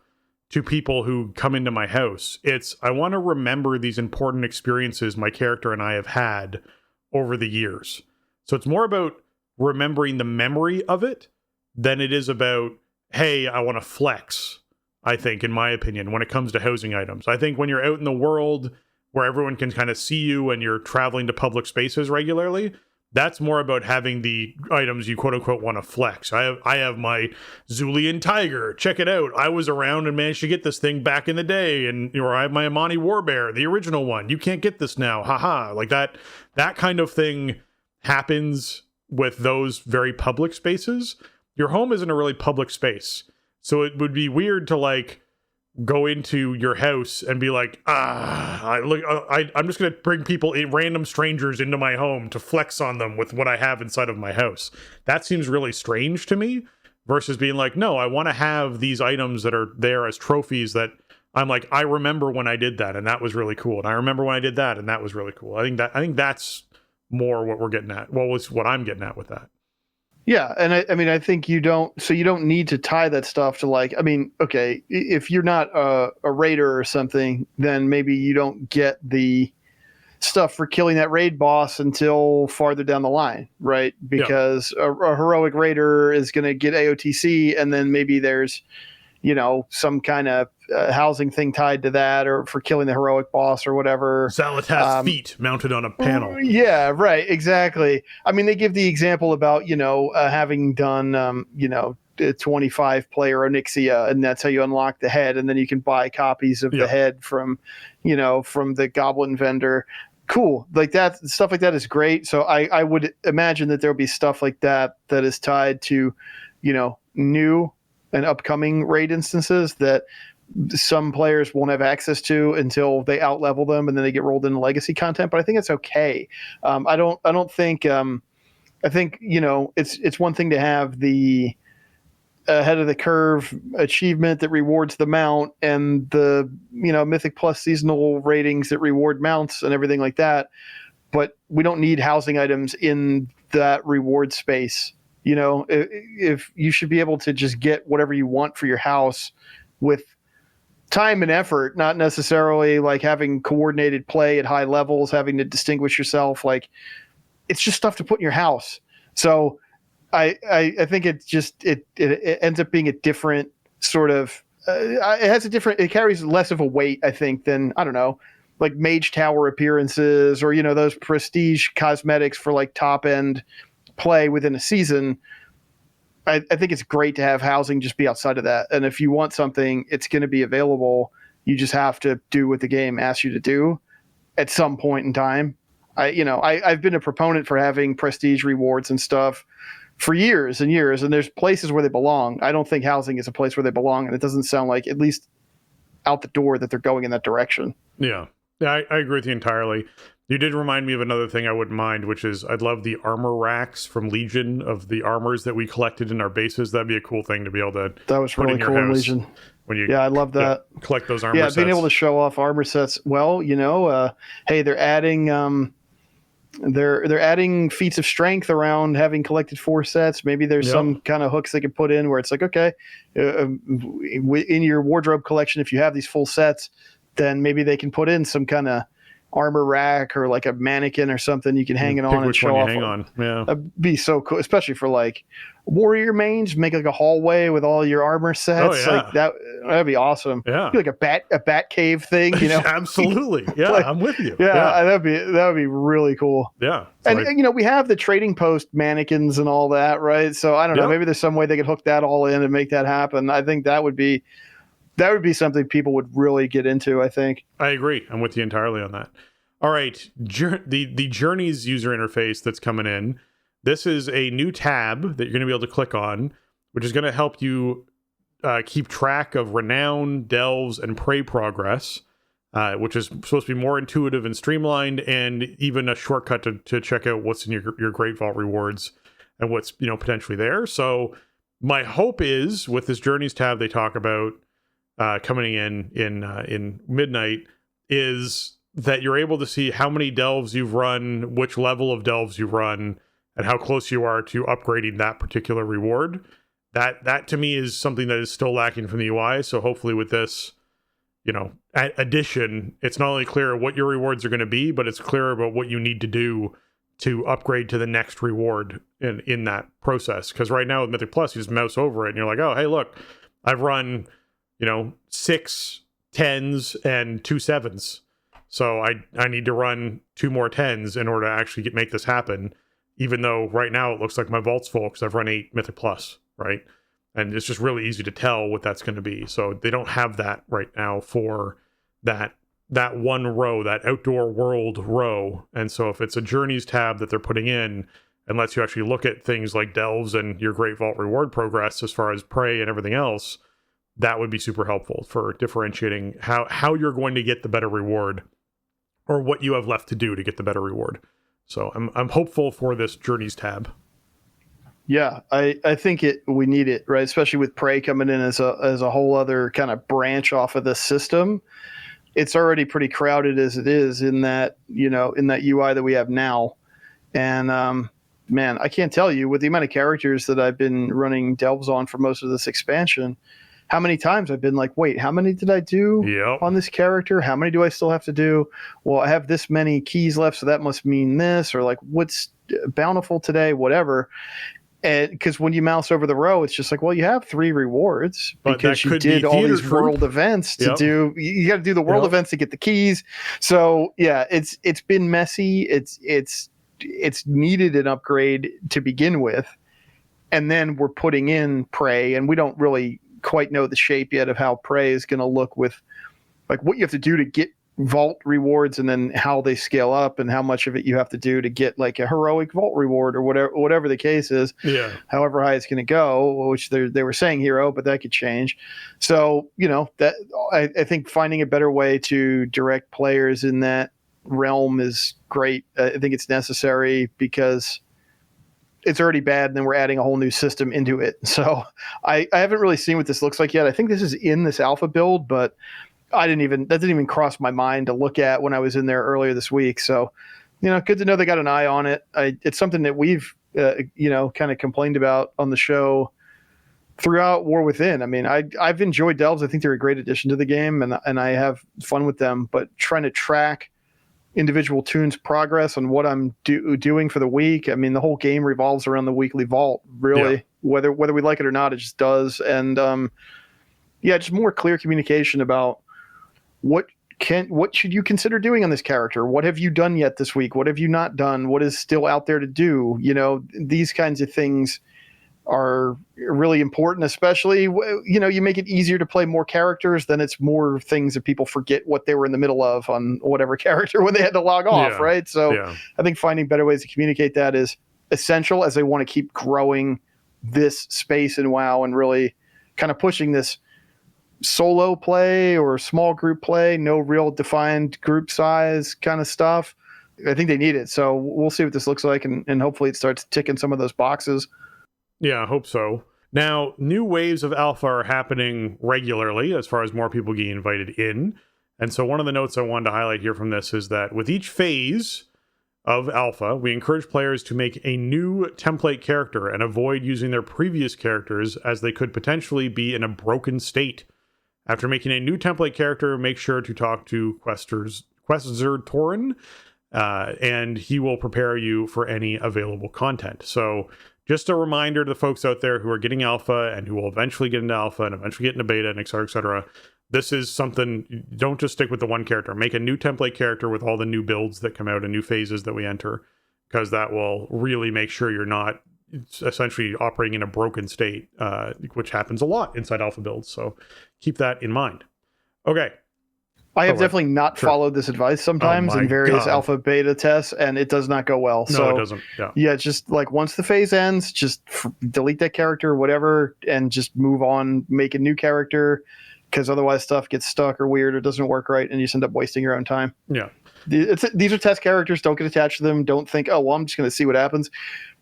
to people who come into my house. It's, I want to remember these important experiences my character and I have had over the years. So it's more about remembering the memory of it than it is about, hey, I want to flex, I think, in my opinion, when it comes to housing items. I think when you're out in the world where everyone can kind of see you and you're traveling to public spaces regularly, that's more about having the items you quote unquote want to flex. I have my Zulian Tiger. Check it out. I was around and managed to get this thing back in the day. And or I have my Amani Warbear, the original one. You can't get this now. Haha. Like that kind of thing happens with those very public spaces. Your home isn't a really public space. So it would be weird to like go into your house and be like, I'm just going to bring people, random strangers into my home to flex on them with what I have inside of my house. That seems really strange to me, versus being like, no, I want to have these items that are there as trophies that I'm like, I remember when I did that and that was really cool. And I remember when I did that and that was really cool. I think that's more what we're getting at. Well, it's what I'm getting at with that. Yeah, and I think you don't need to tie that stuff to like, okay, if you're not a raider or something, then maybe you don't get the stuff for killing that raid boss until farther down the line, right? Because a heroic raider is going to get AOTC, and then maybe there's some kind of housing thing tied to that, or for killing the heroic boss or whatever. Zalatas feet mounted on a panel. Yeah, right. Exactly. They give the example about, having done, 25 player Onyxia, and that's how you unlock the head. And then you can buy copies of the head from the goblin vendor. Cool. Like that stuff like that is great. So I would imagine that there'll be stuff like that is tied to, new and upcoming raid instances that some players won't have access to until they outlevel them, and then they get rolled into legacy content. But I think it's okay. I don't think. I think it's one thing to have the ahead of the curve achievement that rewards the mount, and the Mythic Plus seasonal ratings that reward mounts and everything like that. But we don't need housing items in that reward space. If you should be able to just get whatever you want for your house with time and effort, not necessarily like having coordinated play at high levels, having to distinguish yourself. Like, it's just stuff to put in your house. So I think it ends up being a different sort of. It carries less of a weight, I think, than, I don't know, like Mage Tower appearances or those prestige cosmetics for like top end play within a season. I think it's great to have housing just be outside of that. And if you want something, it's going to be available. You just have to do what the game asks you to do at some point in time. I've been a proponent for having prestige rewards and stuff for years and years, and there's places where they belong. I don't think housing is a place where they belong, and it doesn't sound like, at least out the door, that they're going in that direction. Yeah, I agree with you entirely. You did remind me of another thing I wouldn't mind, which is I'd love the armor racks from Legion of the armors that we collected in our bases. That'd be a cool thing to be able to. That was really cool in Legion. When you, I love that. Collect those armor sets. Being able to show off armor sets. Well, hey, they're adding they're adding feats of strength around having collected 4 sets. Maybe there's some kind of hooks they could put in where it's like, okay, in your wardrobe collection, if you have these full sets, then maybe they can put in some kind of armor rack or like a mannequin or something you can hang it on and show off. Hang on. Yeah, that'd be so cool, especially for like warrior mains. Make like a hallway with all your armor sets. Oh, yeah. Like that'd be awesome. Yeah, be like a bat cave thing. Absolutely. Yeah, like, I'm with you. Yeah, that'd be really cool. Yeah, and we have the trading post mannequins and all that, right? So I don't know. Maybe there's some way they could hook that all in and make that happen. I think that would be something people would really get into, I think. I agree. I'm with you entirely on that. All right. The Journeys user interface that's coming in. This is a new tab that you're going to be able to click on, which is going to help you keep track of Renown, Delves, and Prey progress, which is supposed to be more intuitive and streamlined, and even a shortcut to check out what's in your Great Vault rewards and what's potentially there. So my hope is, with this Journeys tab they talk about, coming in Midnight, is that you're able to see how many delves you've run, which level of delves you've run, and how close you are to upgrading that particular reward. That to me is something that is still lacking from the UI. So hopefully with this, addition, it's not only clear what your rewards are going to be, but it's clear about what you need to do to upgrade to the next reward in that process. Because right now with Mythic Plus, you just mouse over it and you're like, oh, hey, look, I've run 6 10s and 2 7s. So I need to run 2 more 10s in order to actually make this happen, even though right now it looks like my vault's full because I've run 8 Mythic Plus, right? And it's just really easy to tell what that's going to be. So they don't have that right now for that one row, that outdoor world row. And so if it's a Journeys tab that they're putting in and lets you actually look at things like Delves and your Great Vault reward progress as far as Prey and everything else, that would be super helpful for differentiating how you're going to get the better reward, or what you have left to do to get the better reward. So I'm hopeful for this Journeys tab. Yeah, I think we need it, right? Especially with Prey coming in as a whole other kind of branch off of the system. It's already pretty crowded as it is in that UI that we have now. And man, I can't tell you, with the amount of characters that I've been running delves on for most of this expansion, how many times I've been like, wait, how many did I do on this character? How many do I still have to do? Well, I have this many keys left, so that must mean this, or like, what's bountiful today, whatever. And because when you mouse over the row, it's just like, well, you have 3 rewards because you did all these world events to do. You got to do the world events to get the keys. So yeah, it's been messy. It's needed an upgrade to begin with, and then we're putting in Prey, and we don't really quite know the shape yet of how Prey is going to look, with like what you have to do to get vault rewards, and then how they scale up, and how much of it you have to do to get like a heroic vault reward, or whatever the case is. However high it's going to go, which they were saying hero, but that could change. So that I think finding a better way to direct players in that realm is great. I think it's necessary because it's already bad, and then we're adding a whole new system into it. So I haven't really seen what this looks like yet. I think this is in this alpha build, but that didn't even cross my mind to look at when I was in there earlier this week. So, good to know they got an eye on it. It's something that we've, kind of complained about on the show throughout War Within. I mean, I've enjoyed Delves. I think they're a great addition to the game, and I have fun with them, but trying to track individual tunes progress on what I'm doing for the week. I mean, the whole game revolves around the weekly vault, really. Yeah. Whether we like it or not, it just does. And just more clear communication about what should you consider doing on this character? What have you done yet this week? What have you not done? What is still out there to do? These kinds of things are really important, especially, you make it easier to play more characters, then it's more things that people forget what they were in the middle of on whatever character when they had to log off, right? So I think finding better ways to communicate that is essential as they want to keep growing this space in WoW and really kind of pushing this solo play or small group play, no real defined group size kind of stuff. I think they need it. So we'll see what this looks like, and hopefully it starts ticking some of those boxes. Yeah, I hope so. Now, new waves of alpha are happening regularly as far as more people getting invited in. And so one of the notes I wanted to highlight here from this is that with each phase of alpha, we encourage players to make a new template character and avoid using their previous characters as they could potentially be in a broken state. After making a new template character, make sure to talk to Questor Torin, and he will prepare you for any available content. So just a reminder to the folks out there who are getting alpha and who will eventually get into alpha and eventually get into beta and et cetera, et cetera. This is something, don't just stick with the one character. Make a new template character with all the new builds that come out and new phases that we enter, because that will really make sure you're not essentially operating in a broken state, which happens a lot inside alpha builds. So keep that in mind. Okay. I have definitely not followed this advice sometimes in various alpha beta tests, and it does not go well. No, it doesn't. Yeah, it's just like once the phase ends, just delete that character, whatever, and just move on, make a new character, because otherwise stuff gets stuck or weird or doesn't work right, and you just end up wasting your own time. Yeah. These are test characters. Don't get attached to them. Don't think, oh, well, I'm just going to see what happens.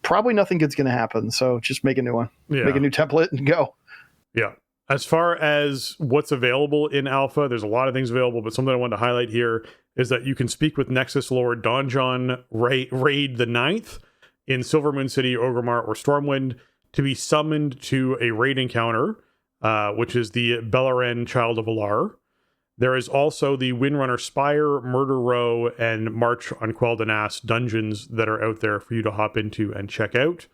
Probably nothing good's going to happen, so just make a new one. Yeah. Make a new template and go. Yeah. As far as what's available in alpha, there's a lot of things available, but something I wanted to highlight here is that you can speak with Nexus Lord Donjon Raid the Ninth in Silvermoon City, Orgrimmar, or Stormwind to be summoned to a raid encounter, which is the Beleren Child of Alar. There is also the Windrunner Spire, Murder Row, and March on Quel'Danas dungeons that are out there for you to hop into and check out.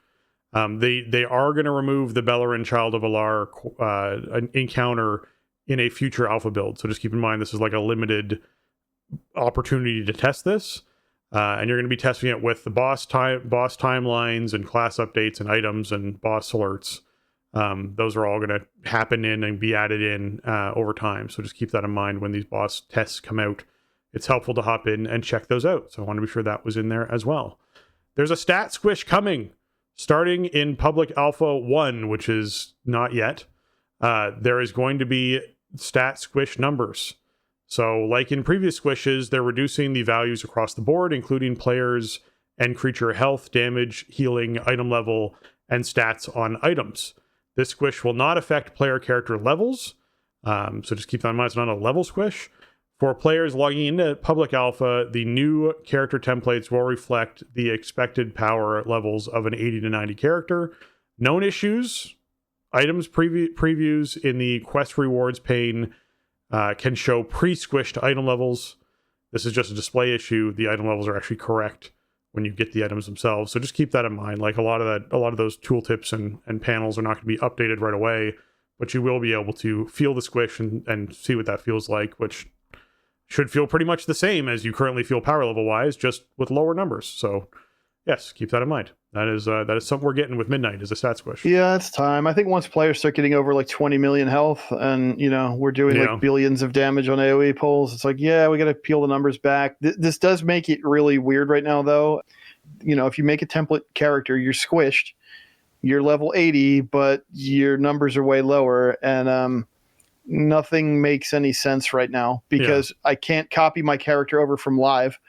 They are going to remove the Beleren Child of Alar encounter in a future alpha build. So just keep in mind, this is like a limited opportunity to test this. And you're going to be testing it with the boss timelines and class updates and items and boss alerts. Those are all going to happen in and be added in over time. So just keep that in mind when these boss tests come out. It's helpful to hop in and check those out. So I want to be sure that was in there as well. There's a stat squish coming. Starting in Public Alpha 1, which is not yet, there is going to be stat squish numbers. So like in previous squishes, they're reducing the values across the board, including players and creature health, damage, healing, item level, and stats on items. This squish will not affect player character levels. So just keep that in mind, it's not a level squish. For players logging into Public Alpha, the new character templates will reflect the expected power levels of an 80 to 90 character. Known issues, items previews in the quest rewards pane can show pre-squished item levels. This is just a display issue. The item levels are actually correct when you get the items themselves. So just keep that in mind. Like a lot of those tooltips and panels are not going to be updated right away, but you will be able to feel the squish and see what that feels like, which should feel pretty much the same as you currently feel power level wise, just with lower numbers. So yes, keep that in mind. That is something we're getting with Midnight is a stat squish. Yeah, it's time. I think once players start getting over like 20 million health and, we're doing like billions of damage on AoE pulls, it's like, yeah, we got to peel the numbers back. This does make it really weird right now, though. If you make a template character, you're squished, you're level 80, but your numbers are way lower. And, nothing makes any sense right now because I can't copy my character over from live.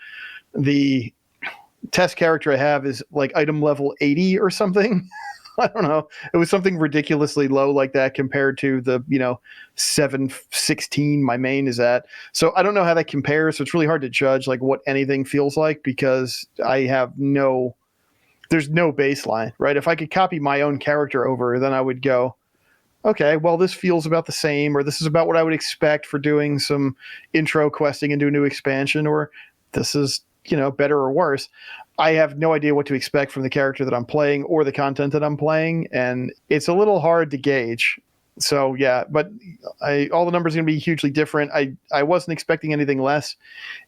The test character I have is like item level 80 or something. I don't know. It was something ridiculously low like that compared to the, 716 my main is at. So I don't know how that compares. So it's really hard to judge like what anything feels like because there's no baseline, right? If I could copy my own character over, then I would go, okay, well, this feels about the same, or this is about what I would expect for doing some intro questing into a new expansion, or this is, better or worse. I have no idea what to expect from the character that I'm playing or the content that I'm playing, and it's a little hard to gauge. So yeah, but all the numbers are going to be hugely different. I wasn't expecting anything less.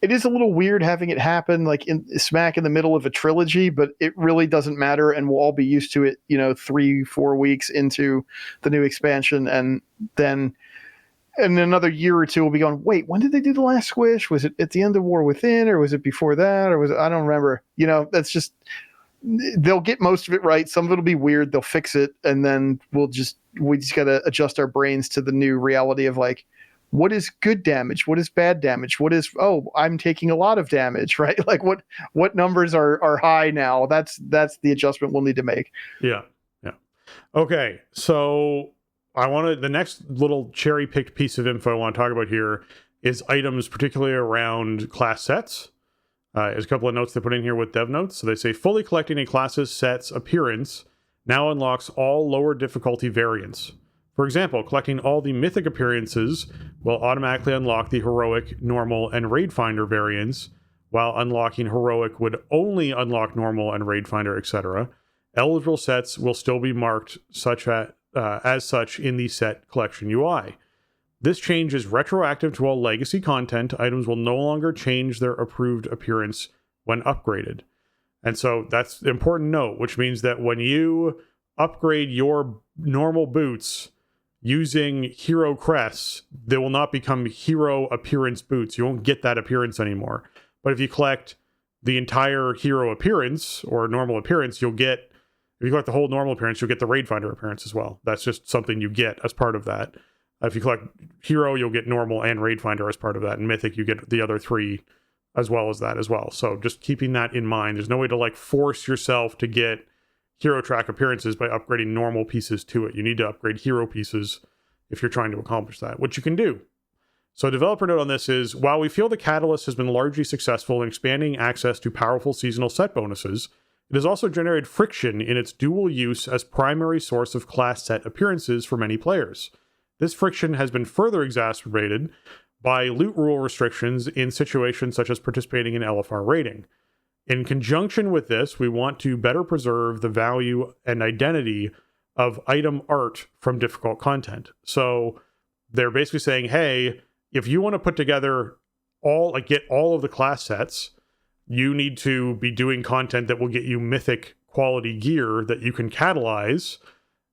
It is a little weird having it happen like smack in the middle of a trilogy, but it really doesn't matter, and we'll all be used to it, 3-4 weeks into the new expansion, and then in another year or two we'll be going, wait, when did they do the last squish? Was it at the end of War Within, or was it before that, or was it, I don't remember. That's just, they'll get most of it right. Some of it'll be weird. They'll fix it, and then we just got to adjust our brains to the new reality of like, what is good damage? What is bad damage? What is, I'm taking a lot of damage, right? Like what numbers are high now? That's the adjustment we'll need to make. Yeah. Okay. So the next little cherry picked piece of info I want to talk about here is items, particularly around class sets. There's a couple of notes they put in here with dev notes. So they say fully collecting a class's set's appearance now unlocks all lower difficulty variants. For example, collecting all the mythic appearances will automatically unlock the heroic, normal, and raid finder variants, while unlocking heroic would only unlock normal and raid finder, etc. Eligible sets will still be marked as such in the set collection UI. This change is retroactive to all legacy content. Items will no longer change their approved appearance when upgraded. And so that's an important note, which means that when you upgrade your normal boots using hero crests, they will not become hero appearance boots. You won't get that appearance anymore. But if you collect the entire hero appearance or normal appearance, if you collect the whole normal appearance, you'll get the raid finder appearance as well. That's just something you get as part of that. If you collect hero, you'll get normal and raid finder as part of that. And mythic, you get the other three as well as that as well. So just keeping that in mind. There's no way to like force yourself to get hero track appearances by upgrading normal pieces to it. You need to upgrade hero pieces if you're trying to accomplish that, which you can do. So a developer note on this is, while we feel the Catalyst has been largely successful in expanding access to powerful seasonal set bonuses, it has also generated friction in its dual use as primary source of class set appearances for many players. This friction has been further exacerbated by loot rule restrictions in situations such as participating in LFR raiding. In conjunction with this, we want to better preserve the value and identity of item art from difficult content. So they're basically saying, hey, if you want to put together get all of the class sets, you need to be doing content that will get you mythic quality gear that you can catalyze,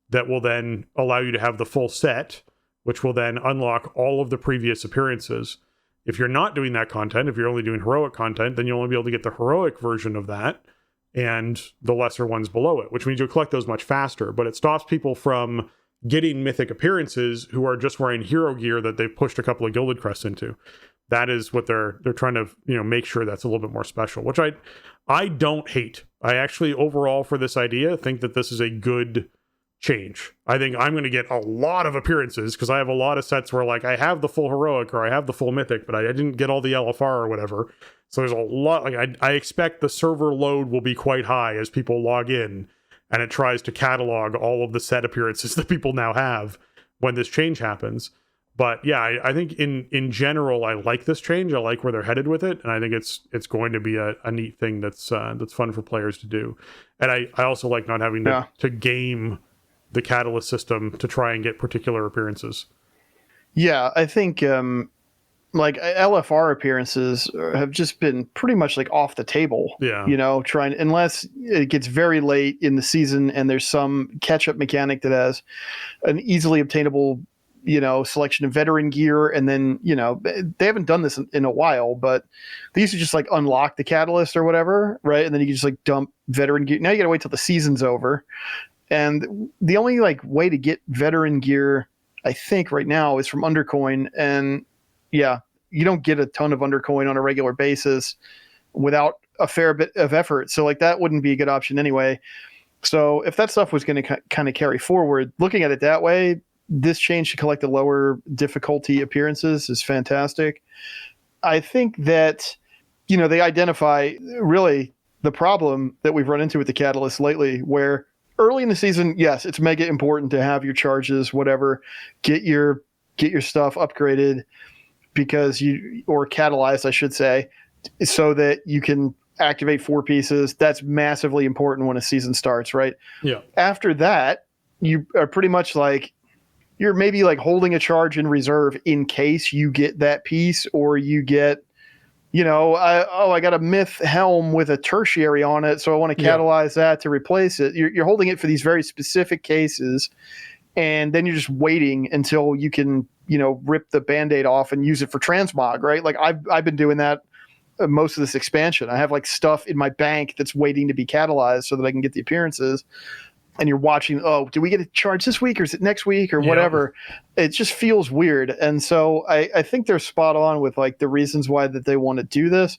that will then allow you to have the full set, which will then unlock all of the previous appearances. If you're not doing that content, if you're only doing heroic content, then you'll only be able to get the heroic version of that and the lesser ones below it, which means you'll collect those much faster. But it stops people from getting mythic appearances who are just wearing hero gear that they've pushed a couple of gilded crests into. That is what they're trying to make sure that's a little bit more special, which I don't hate. I actually overall for this idea think that this is a good change. I think I'm going to get a lot of appearances because I have a lot of sets where like I have the full heroic or I have the full mythic, but I didn't get all the LFR or whatever. So there's a lot, like I expect the server load will be quite high as people log in and it tries to catalog all of the set appearances that people now have when this change happens. But yeah, I think in general, I like this change. I like where they're headed with it, and I think it's going to be a neat thing that's fun for players to do. And I also like not having to game the Catalyst system to try and get particular appearances. Yeah, I think like LFR appearances have just been pretty much like off the table. Yeah, unless it gets very late in the season and there's some catch-up mechanic that has an easily obtainable selection of veteran gear, and then they haven't done this in a while, but they used to just like unlock the Catalyst or whatever, right? And then you can just like dump veteran gear. Now you gotta wait till the season's over, and the only like way to get veteran gear I think right now is from Undercoin, and yeah, you don't get a ton of Undercoin on a regular basis without a fair bit of effort, so like that wouldn't be a good option anyway. So if that stuff was going to kind of carry forward, looking at it that way, this change to collect the lower difficulty appearances is fantastic. I think that, they identify really the problem that we've run into with the Catalyst lately, where early in the season, yes, it's mega important to have your charges, whatever, get your stuff upgraded or catalyzed, I should say, so that you can activate 4 pieces. That's massively important when a season starts, right? Yeah. After that, you are pretty much like, you're maybe like holding a charge in reserve in case you get that piece, or you get, I got a myth helm with a tertiary on it, so I want to catalyze that to replace it. You're holding it for these very specific cases, and then you're just waiting until you can, rip the Band-Aid off and use it for transmog, right? Like I've been doing that most of this expansion. I have like stuff in my bank that's waiting to be catalyzed so that I can get the appearances. And you're watching, do we get a charge this week, or is it next week, or whatever? It just feels weird. And so I think they're spot on with like the reasons why that they want to do this.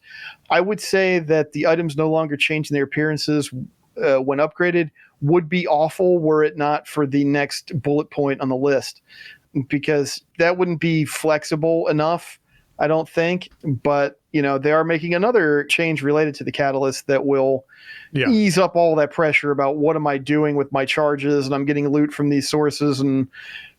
I would say that the items no longer changing their appearances when upgraded would be awful were it not for the next bullet point on the list, because that wouldn't be flexible enough, I don't think. But, they are making another change related to the catalyst that will ease up all that pressure about what am I doing with my charges, and I'm getting loot from these sources, and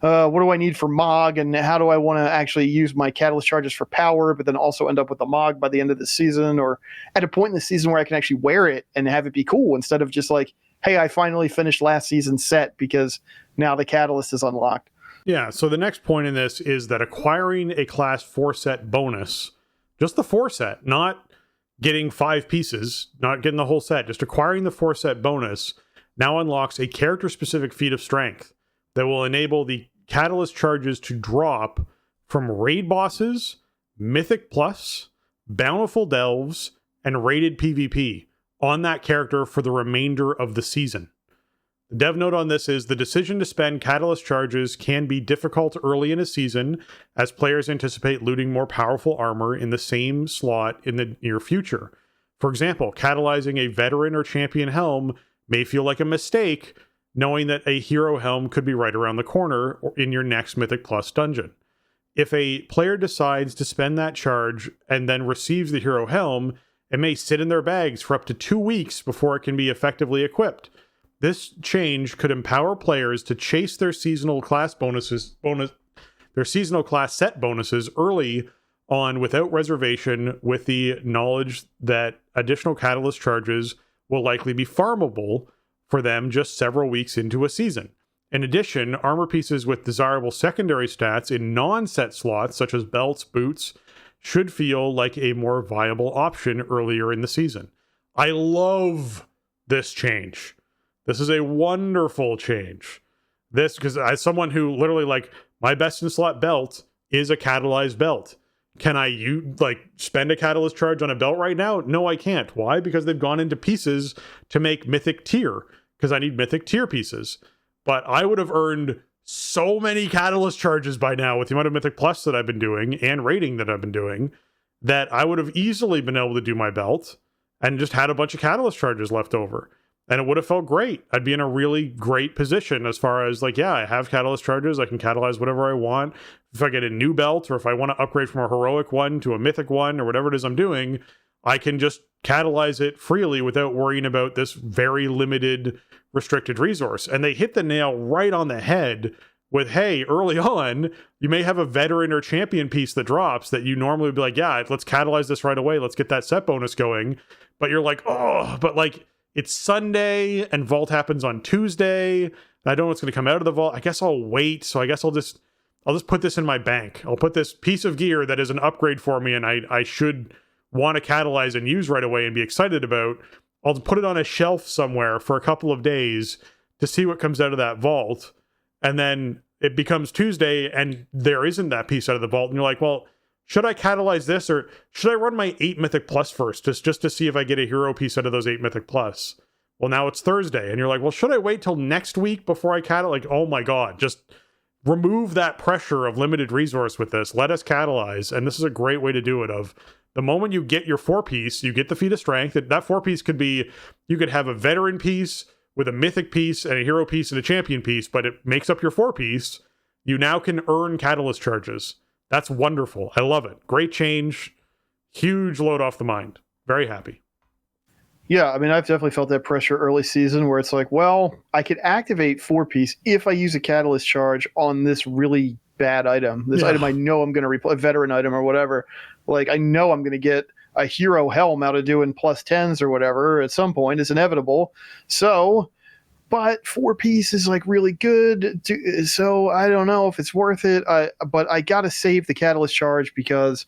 what do I need for Mog, and how do I want to actually use my catalyst charges for power, but then also end up with a Mog by the end of the season, or at a point in the season where I can actually wear it and have it be cool, instead of just like, hey, I finally finished last season's set because now the catalyst is unlocked. Yeah, so the next point in this is that acquiring a class 4 set bonus, just the 4 set, not getting 5 pieces, not getting the whole set, just acquiring the 4 set bonus, now unlocks a character-specific feat of strength that will enable the catalyst charges to drop from raid bosses, Mythic Plus, Bountiful Delves, and rated PvP on that character for the remainder of the season. The dev note on this is the decision to spend catalyst charges can be difficult early in a season as players anticipate looting more powerful armor in the same slot in the near future. For example, catalyzing a veteran or champion helm may feel like a mistake, knowing that a hero helm could be right around the corner or in your next Mythic Plus dungeon. If a player decides to spend that charge and then receives the hero helm, it may sit in their bags for up to 2 weeks before it can be effectively equipped. This change could empower players to chase their seasonal class their seasonal class set bonuses early on without reservation, with the knowledge that additional catalyst charges will likely be farmable for them just several weeks into a season. In addition, armor pieces with desirable secondary stats in non-set slots, such as belts, boots, should feel like a more viable option earlier in the season. I love this change. This is a wonderful change. This, because as someone who literally, like, my best in slot belt is a catalyzed belt. Can I spend a catalyst charge on a belt right now? No, I can't. Why? Because they've gone into pieces to make mythic tier, because I need mythic tier pieces. But I would have earned so many catalyst charges by now with the amount of Mythic Plus that I've been doing and rating that I've been doing, that I would have easily been able to do my belt and just had a bunch of catalyst charges left over. And it would have felt great. I'd be in a really great position as far as like, yeah, I have catalyst charges. I can catalyze whatever I want. If I get a new belt, or if I want to upgrade from a heroic one to a mythic one, or whatever it is I'm doing, I can just catalyze it freely without worrying about this very limited restricted resource. And they hit the nail right on the head with, hey, early on, you may have a veteran or champion piece that drops that you normally would be like, yeah, let's catalyze this right away. Let's get that set bonus going. But you're like, oh, but like, it's Sunday and Vault happens on Tuesday. And I don't know what's going to come out of the Vault. I guess I'll wait. So I guess I'll just put this in my bank. I'll put this piece of gear that is an upgrade for me and I should want to catalyze and use right away and be excited about. I'll put it on a shelf somewhere for a couple of days to see what comes out of that Vault. And then it becomes Tuesday and there isn't that piece out of the Vault. And you're like, well, should I catalyze this, or should I run my 8 Mythic Plus first, just to see if I get a hero piece out of those 8 Mythic Plus? Well, now it's Thursday, and you're like, well, should I wait till next week before I catalyze? Like, oh my God, just remove that pressure of limited resource with this. Let us catalyze, and this is a great way to do it. Of the moment you get your 4-piece, you get the feat of strength. That 4-piece could be, you could have a veteran piece with a mythic piece and a hero piece and a champion piece, but it makes up your 4-piece. You now can earn catalyst charges. That's wonderful. I love it. Great change. Huge load off the mind. Very happy. Yeah, I mean, I've definitely felt that pressure early season where it's like, well, I could activate 4-piece if I use a catalyst charge on this really bad item. This item I know I'm going to replace, a veteran item or whatever. Like, I know I'm going to get a hero helm out of doing +10s or whatever at some point is inevitable. So, but 4-piece is like really good. So I don't know if it's worth it. But I got to save the catalyst charge because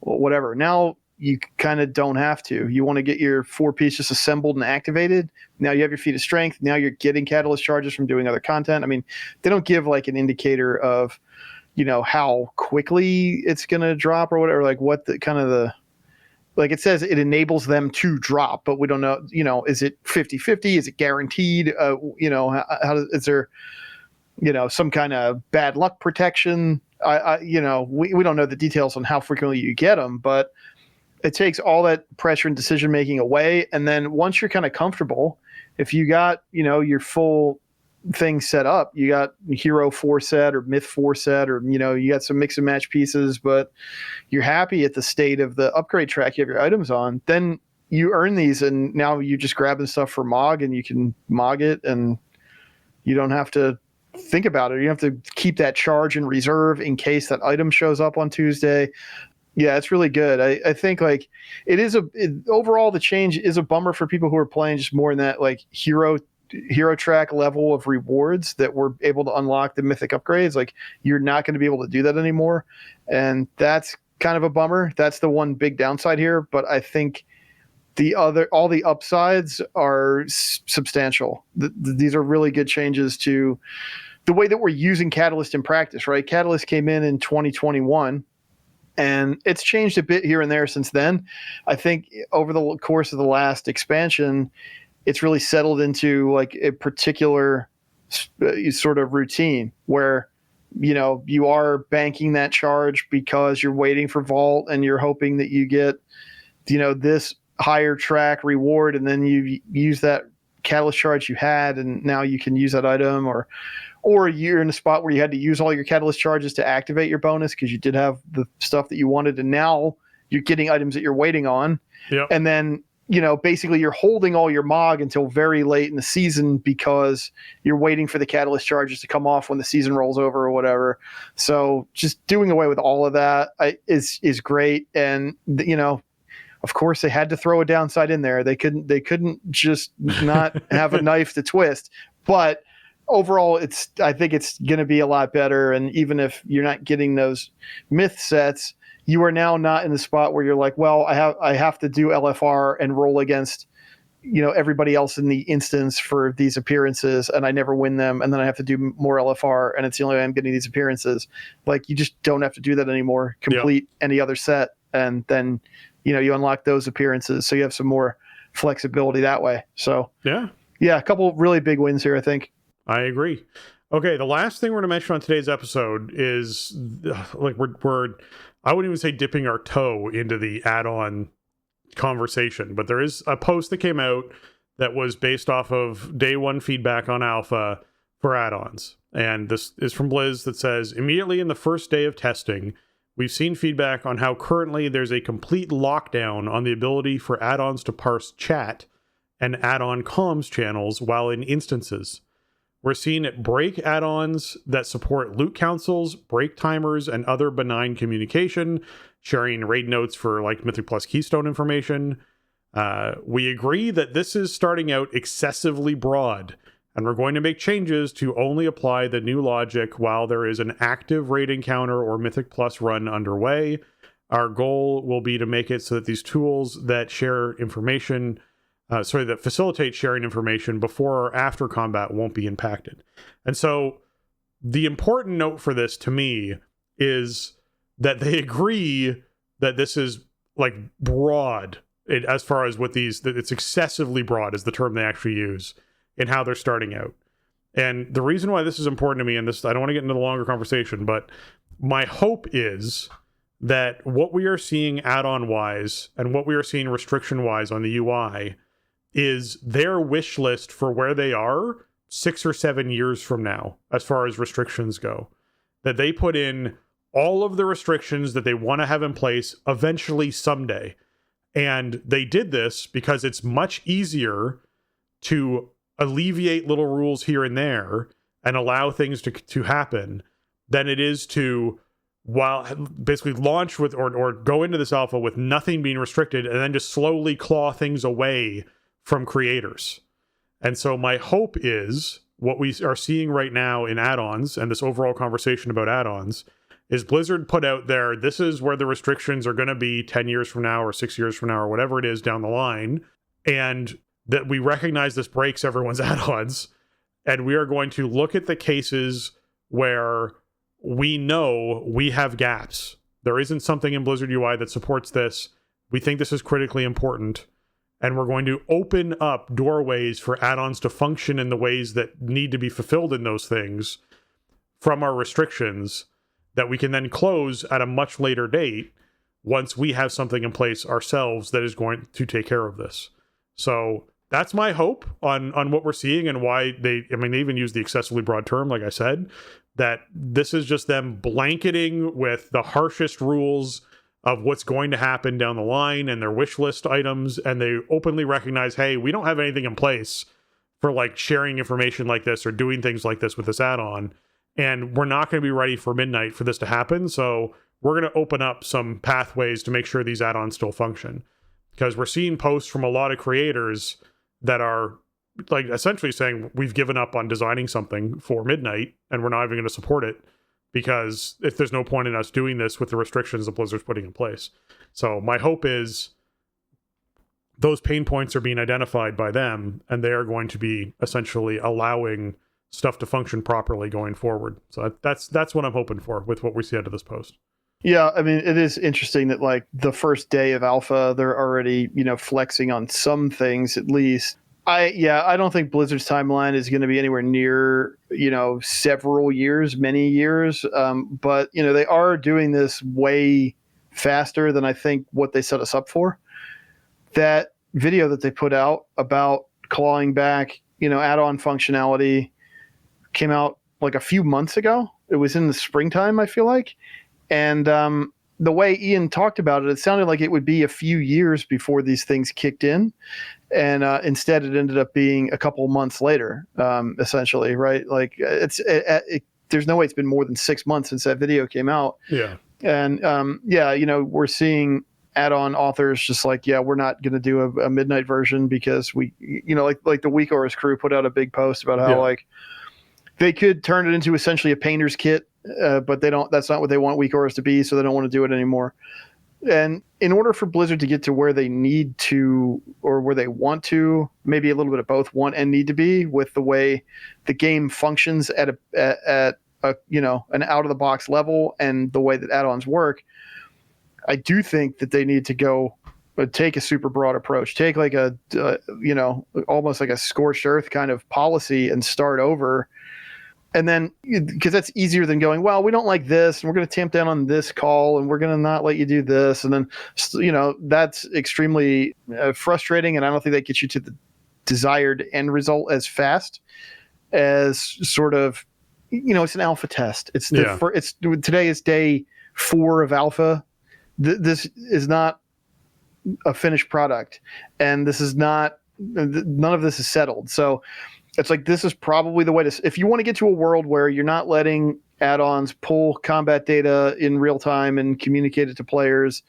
whatever. Now you kind of don't have to. You want to get your 4-piece just assembled and activated. Now you have your feat of strength. Now you're getting catalyst charges from doing other content. I mean, they don't give like an indicator of, how quickly it's going to drop or whatever, like what the kind of like it says it enables them to drop, but we don't know, is it 50-50? Is it guaranteed? Is there, some kind of bad luck protection? We don't know the details on how frequently you get them, but it takes all that pressure and decision making away. And then once you're kind of comfortable, if you got, your full thing set up, you got hero 4 set or myth 4 set, or, you got some mix and match pieces, but you're happy at the state of the upgrade track you have your items on, then you earn these. And now you just grab the stuff for Mog and you can Mog it, and you don't have to think about it. You have to keep that charge in reserve in case that item shows up on Tuesday. Yeah, it's really good. I think like overall the change is a bummer for people who are playing just more in that like hero track level of rewards that we're able to unlock the mythic upgrades. Like you're not going to be able to do that anymore, and that's kind of a bummer. That's the one big downside here. But I think all the upsides are substantial. These are really good changes to the way that we're using Catalyst in practice. Right, Catalyst came in 2021. And it's changed a bit here and there since then. I think over the course of the last expansion, it's really settled into like a particular sort of routine where, you are banking that charge because you're waiting for Vault and you're hoping that you get, this higher track reward. And then you use that catalyst charge you had, and now you can use that item, or you're in a spot where you had to use all your catalyst charges to activate your bonus because you did have the stuff that you wanted, and now you're getting items that you're waiting on. Yep. And then, basically you're holding all your Mog until very late in the season because you're waiting for the catalyst charges to come off when the season rolls over or whatever. So just doing away with all of that is great. And, of course they had to throw a downside in there. They couldn't just not have a knife to twist, but overall, I think it's going to be a lot better. And even if you're not getting those myth sets, you are now not in the spot where you're like, well, I have to do LFR and roll against, everybody else in the instance for these appearances, and I never win them, and then I have to do more LFR, and it's the only way I'm getting these appearances. Like, you just don't have to do that anymore. Complete any other set, and then you unlock those appearances, so you have some more flexibility that way. So yeah, a couple really big wins here, I think. I agree. Okay, the last thing we're going to mention on today's episode is like we're I wouldn't even say dipping our toe into the add-on conversation, but there is a post that came out that was based off of day one feedback on alpha for add-ons. And this is from Blizz that says, immediately in the first day of testing, we've seen feedback on how currently there's a complete lockdown on the ability for add-ons to parse chat and add-on comms channels while in instances. We're seeing it break add-ons that support loot councils, break timers, and other benign communication, sharing raid notes for like Mythic Plus Keystone information. We agree that this is starting out excessively broad, and we're going to make changes to only apply the new logic while there is an active raid encounter or Mythic Plus run underway. Our goal will be to make it so that these tools that share information that facilitate sharing information before or after combat won't be impacted. And so the important note for this to me is that they agree that this is like broad as far as what that it's excessively broad is the term they actually use in how they're starting out. And the reason why this is important to me, and this, I don't want to get into the longer conversation, but my hope is that what we are seeing add-on wise and what we are seeing restriction wise on the UI is their wish list for where they are 6 or 7 years from now, as far as restrictions go. That they put in all of the restrictions that they want to have in place eventually someday. And they did this because it's much easier to alleviate little rules here and there and allow things to happen than it is to while basically launch with or go into this alpha with nothing being restricted, and then just slowly claw things away from creators. And so my hope is what we are seeing right now in add-ons and this overall conversation about add-ons is Blizzard put out there, this is where the restrictions are going to be 10 years from now or 6 years from now or whatever it is down the line. And that we recognize this breaks everyone's add-ons. And we are going to look at the cases where we know we have gaps. There isn't something in Blizzard UI that supports this. We think this is critically important. And we're going to open up doorways for add-ons to function in the ways that need to be fulfilled in those things from our restrictions that we can then close at a much later date once we have something in place ourselves that is going to take care of this. So that's my hope on what we're seeing and why they even use the excessively broad term, like I said, that this is just them blanketing with the harshest rules of what's going to happen down the line and their wish list items. And they openly recognize, hey, we don't have anything in place for like sharing information like this or doing things like this with this add-on. And we're not going to be ready for midnight for this to happen. So we're going to open up some pathways to make sure these add-ons still function. Because we're seeing posts from a lot of creators that are like essentially saying we've given up on designing something for midnight and we're not even going to support it because if there's no point in us doing this with the restrictions that Blizzard's putting in place. So my hope is those pain points are being identified by them and they are going to be essentially allowing stuff to function properly going forward. So that's what I'm hoping for with what we see out of this post. Yeah, I mean, it is interesting that like the first day of alpha, they're already, flexing on some things at least. I don't think Blizzard's timeline is going to be anywhere near, several years, many years. But, they are doing this way faster than I think what they set us up for. That video that they put out about clawing back, add-on functionality came out like a few months ago. It was in the springtime, I feel like. And the way Ian talked about it sounded like it would be a few years before these things kicked in. And instead, it ended up being a couple months later, essentially, right? Like there's no way it's been more than 6 months since that video came out. Yeah. And we're seeing add-on authors just like, we're not going to do a midnight version because we, like the Weak Auras crew put out a big post about how like they could turn it into essentially a painter's kit, but they don't. That's not what they want Weak Auras to be, so they don't want to do it anymore. And in order for Blizzard to get to where they need to, or where they want to, maybe a little bit of both, want and need to be with the way the game functions at a an out of the box level and the way that add-ons work, I do think that they need to go take a super broad approach, take like a almost like a scorched earth kind of policy and start over. And then, because that's easier than going, well, we don't like this, and we're going to tamp down on this call, and we're going to not let you do this. And then, that's extremely frustrating, and I don't think that gets you to the desired end result as fast as sort of, it's an alpha test. It's today is day 4 of alpha. This is not a finished product, and this is not. None of this is settled. So. It's like this is probably the way to. If you want to get to a world where you're not letting add-ons pull combat data in real time and communicate it to players,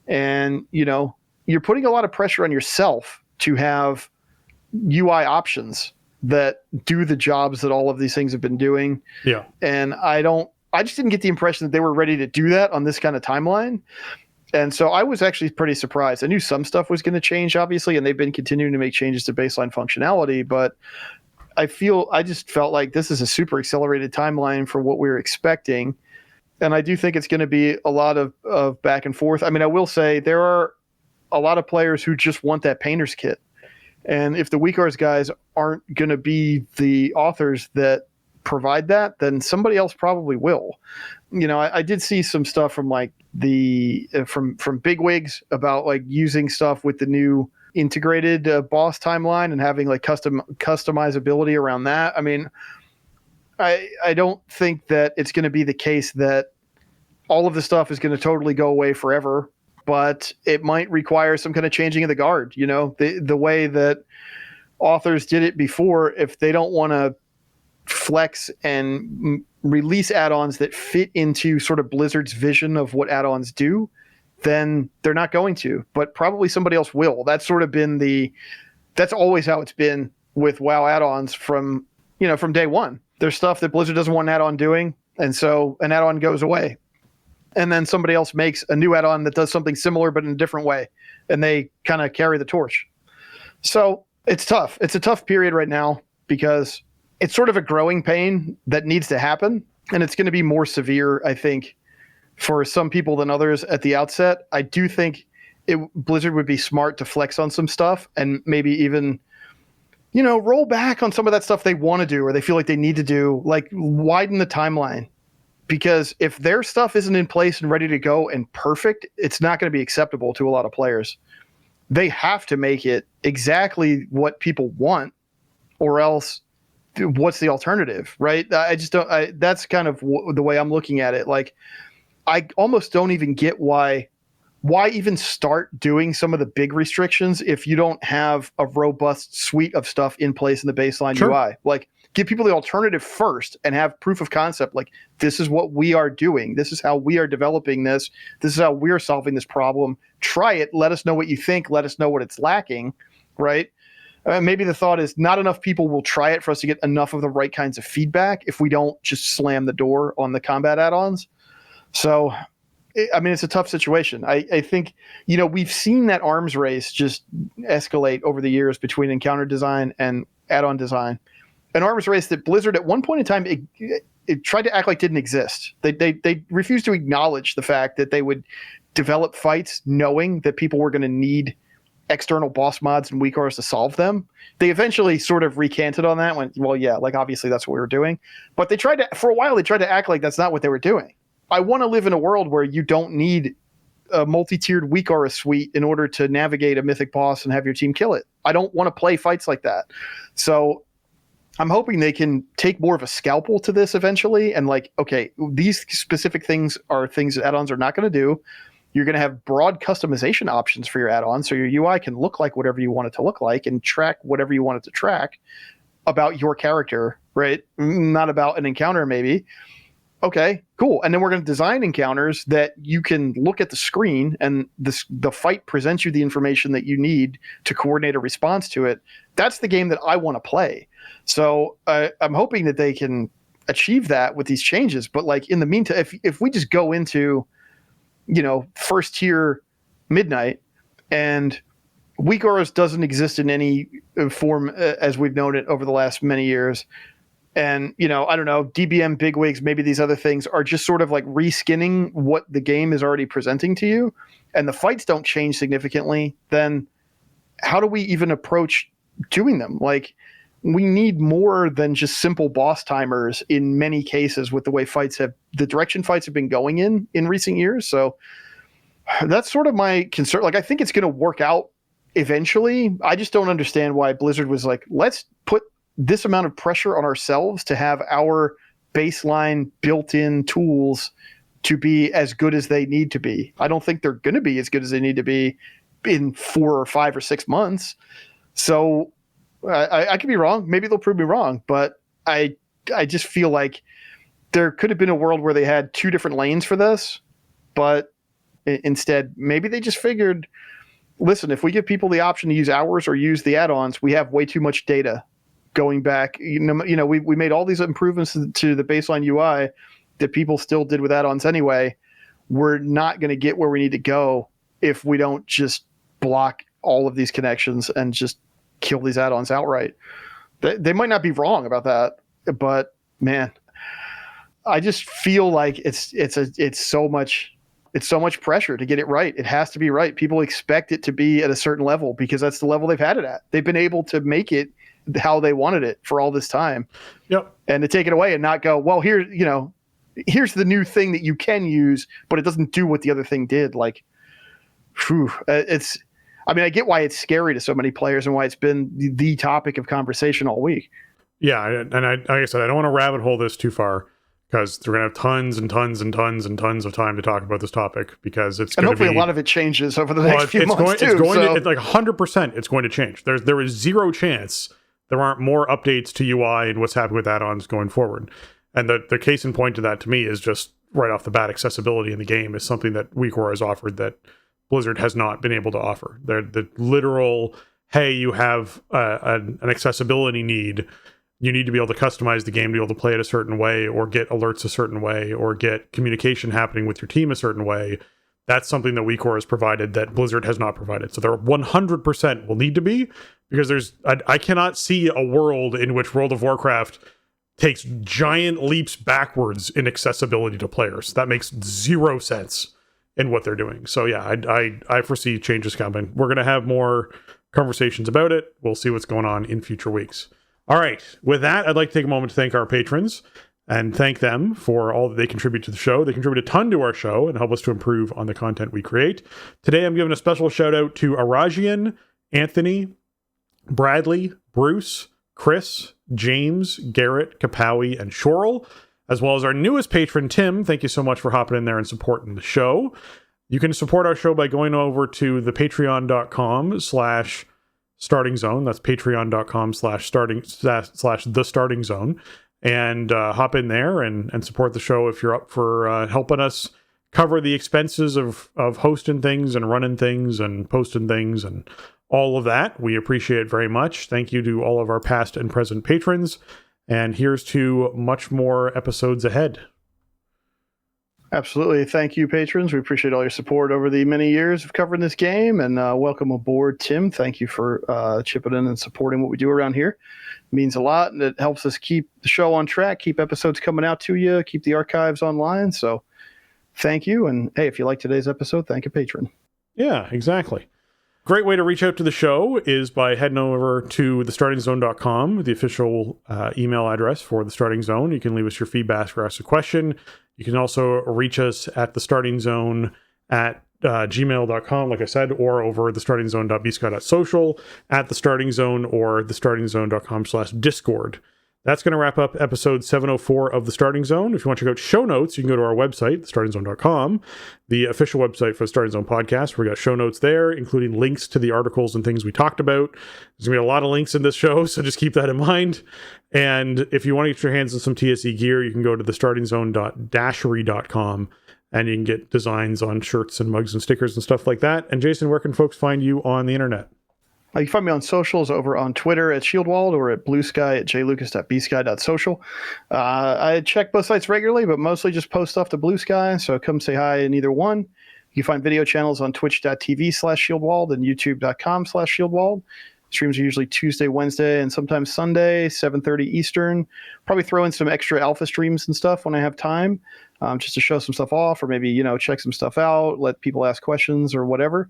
and you're putting a lot of pressure on yourself to have UI options that do the jobs that all of these things have been doing. Yeah, and I just didn't get the impression that they were ready to do that on this kind of timeline. And so I was actually pretty surprised. I knew some stuff was going to change, obviously, and they've been continuing to make changes to baseline functionality. But I just felt like this is a super accelerated timeline for what we were expecting. And I do think it's going to be a lot of back and forth. I mean, I will say there are a lot of players who just want that painter's kit. And if the Weak Auras guys aren't going to be the authors that provide that, then somebody else probably will. I did see some stuff from like from bigwigs about like using stuff with the new integrated boss timeline and having like customizability around that. I mean, I don't think that it's going to be the case that all of the stuff is going to totally go away forever, but it might require some kind of changing of the guard. The way that authors did it before, if they don't want to flex and release add-ons that fit into sort of Blizzard's vision of what add-ons do, then they're not going to. But probably somebody else will. That's sort of been that's always how it's been with WoW add-ons from day one. There's stuff that Blizzard doesn't want an add-on doing, and so an add-on goes away. And then somebody else makes a new add-on that does something similar but in a different way, and they kind of carry the torch. So it's tough. It's a tough period right now because it's sort of a growing pain that needs to happen, and it's going to be more severe, I think, for some people than others at the outset. I do think Blizzard would be smart to flex on some stuff and maybe even roll back on some of that stuff they want to do or they feel like they need to do, like widen the timeline. Because if their stuff isn't in place and ready to go and perfect, it's not going to be acceptable to a lot of players. They have to make it exactly what people want, or else what's the alternative, right? I just don't. That's kind of the way I'm looking at it. Like, I almost don't even get why even start doing some of the big restrictions if you don't have a robust suite of stuff in place in the baseline UI. Like, give people the alternative first and have proof of concept. Like, this is what we are doing. This is how we are developing this. This is how we're solving this problem. Try it. Let us know what you think. Let us know what it's lacking, right? Maybe the thought is not enough people will try it for us to get enough of the right kinds of feedback if we don't just slam the door on the combat add-ons. So, I mean, it's a tough situation. I think, we've seen that arms race just escalate over the years between encounter design and add-on design. An arms race that Blizzard at one point in time it tried to act like didn't exist. They refused to acknowledge the fact that they would develop fights knowing that people were going to need external boss mods and weak auras to solve them. They eventually sort of recanted on that. Went, well, yeah, like obviously that's what we were doing. But for a while they tried to act like that's not what they were doing. I want to live in a world where you don't need a multi-tiered weak aura suite in order to navigate a mythic boss and have your team kill it. I don't want to play fights like that. So I'm hoping they can take more of a scalpel to this eventually and like, okay, these specific things are things that add-ons are not going to do. You're going to have broad customization options for your add-on, so your UI can look like whatever you want it to look like and track whatever you want it to track about your character, right? Not about an encounter maybe. Okay, cool. And then we're going to design encounters that you can look at the screen and the fight presents you the information that you need to coordinate a response to it. That's the game that I want to play. So I'm hoping that they can achieve that with these changes. But like in the meantime, if we just go into, first tier Midnight and weak auras doesn't exist in any form as we've known it over the last many years. And, I don't know, DBM bigwigs, maybe these other things are just sort of like reskinning what the game is already presenting to you, and the fights don't change significantly, then how do we even approach doing them? Like, we need more than just simple boss timers in many cases with the way the direction fights have been going in recent years. So that's sort of my concern. Like, I think it's going to work out eventually. I just don't understand why Blizzard was like, let's put this amount of pressure on ourselves to have our baseline built-in tools to be as good as they need to be. I don't think they're going to be as good as they need to be in 4 or 5 or 6 months. So I could be wrong. Maybe they'll prove me wrong, but I just feel like there could have been a world where they had 2 different lanes for this, but instead, maybe they just figured, listen, if we give people the option to use ours or use the add-ons, we have way too much data going back. We made all these improvements to the baseline UI that people still did with add-ons anyway. We're not going to get where we need to go if we don't just block all of these connections and just kill these add-ons outright. They might not be wrong about that, but man, I just feel like it's so much pressure to get it right. It has to be right. People expect it to be at a certain level because that's the level they've had it at. They've been able to make it how they wanted it for all this time. Yep. And to take it away and not go, well, here's the new thing that you can use, but it doesn't do what the other thing did. Like, I get why it's scary to so many players and why it's been the topic of conversation all week. Yeah. And like I said, I don't want to rabbit hole this too far because we're going to have tons and tons and tons and tons of time to talk about this topic because it's going to be... And hopefully a lot of it changes over the next few months too. It's like 100% it's going to change. There is zero chance there aren't more updates to UI and what's happening with add-ons going forward. And the case in point to that, to me, is just right off the bat, accessibility in the game is something that WeakAura has offered that Blizzard has not been able to offer. The literal, hey, you have an accessibility need. You need to be able to customize the game to be able to play it a certain way, or get alerts a certain way, or get communication happening with your team a certain way. That's something that WeakAura has provided that Blizzard has not provided. So there 100% will need to be, because I cannot see a world in which World of Warcraft takes giant leaps backwards in accessibility to players. That makes zero sense in what they're doing. So yeah, I foresee changes coming. We're going to have more conversations about it. We'll see what's going on in future weeks. All right. With that, I'd like to take a moment to thank our patrons and thank them for all that they contribute to the show. They contribute a ton to our show and help us to improve on the content we create. Today, I'm giving a special shout out to Arajian, Anthony, Bradley, Bruce, Chris, James, Garrett, Kapowie, and Shorel, as well as our newest patron, Tim. Thank you so much for hopping in there and supporting the show. You can support our show by going over to the patreon.com/starting zone. That's patreon.com/the starting zone. And hop in there and support the show if you're up for helping us cover the expenses of hosting things and running things and posting things and all of that. We appreciate it very much. Thank you to all of our past and present patrons. And here's to much more episodes ahead. Absolutely. Thank you, patrons. We appreciate all your support over the many years of covering this game. And welcome aboard, Tim. Thank you for chipping in and supporting what we do around here. It means a lot, and it helps us keep the show on track, keep episodes coming out to you, keep the archives online. So thank you. And hey, if you like today's episode, thank a patron. Yeah, exactly. Great way to reach out to the show is by heading over to thestartingzone.com, the official email address for The Starting Zone. You can leave us your feedback or ask a question. You can also reach us at thestartingzone at gmail.com, like I said, or over thestartingzone.bsky.social, at The Starting Zone, or thestartingzone.com/discord. That's going to wrap up episode 704 of The Starting Zone. If you want to check out show notes, you can go to our website, thestartingzone.com, the official website for the Starting Zone podcast. We got show notes there, including links to the articles and things we talked about. There's going to be a lot of links in this show, so just keep that in mind. And if you want to get your hands on some TSE gear, you can go to thestartingzone.dashery.com, and you can get designs on shirts and mugs and stickers and stuff like that. And Jason, where can folks find you on the internet? You can find me on socials over on Twitter at Shieldwald or at Blue Sky at jlucas.bsky.social. I check both sites regularly, but mostly just post stuff to Blue Sky, so come say hi in either one. You can find video channels on twitch.tv/Shieldwald and youtube.com/Shieldwald. Streams are usually Tuesday, Wednesday, and sometimes Sunday, 7:30 Eastern. Probably throw in some extra alpha streams and stuff when I have time, just to show some stuff off, or maybe, check some stuff out, let people ask questions or whatever.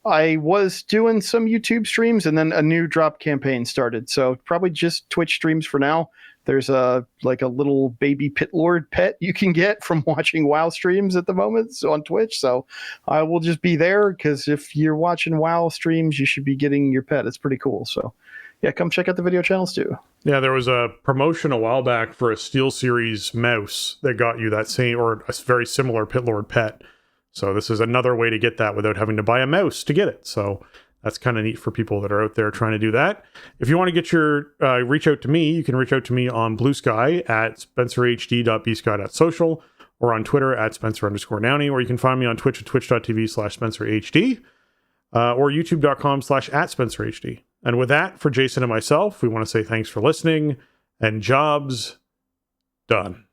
I was doing some YouTube streams, and then a new drop campaign started. So probably just Twitch streams for now. There's a little baby pit lord pet you can get from watching WoW streams at the moment, so on Twitch. So I will just be there, because if you're watching WoW streams, you should be getting your pet. It's pretty cool. So yeah, come check out the video channels too. Yeah, there was a promotion a while back for a SteelSeries mouse that got you that same, or a very similar pit lord pet. So this is another way to get that without having to buy a mouse to get it. So that's kind of neat for people that are out there trying to do that. If you want to get your reach out to me, you can reach out to me on Blue Sky at spencerhd.bsky.social, or on Twitter at Spencer_Downey, or you can find me on Twitch at twitch.tv/SpencerHD, or youtube.com/@SpencerHD. And with that, for Jason and myself, we want to say thanks for listening, and jobs done.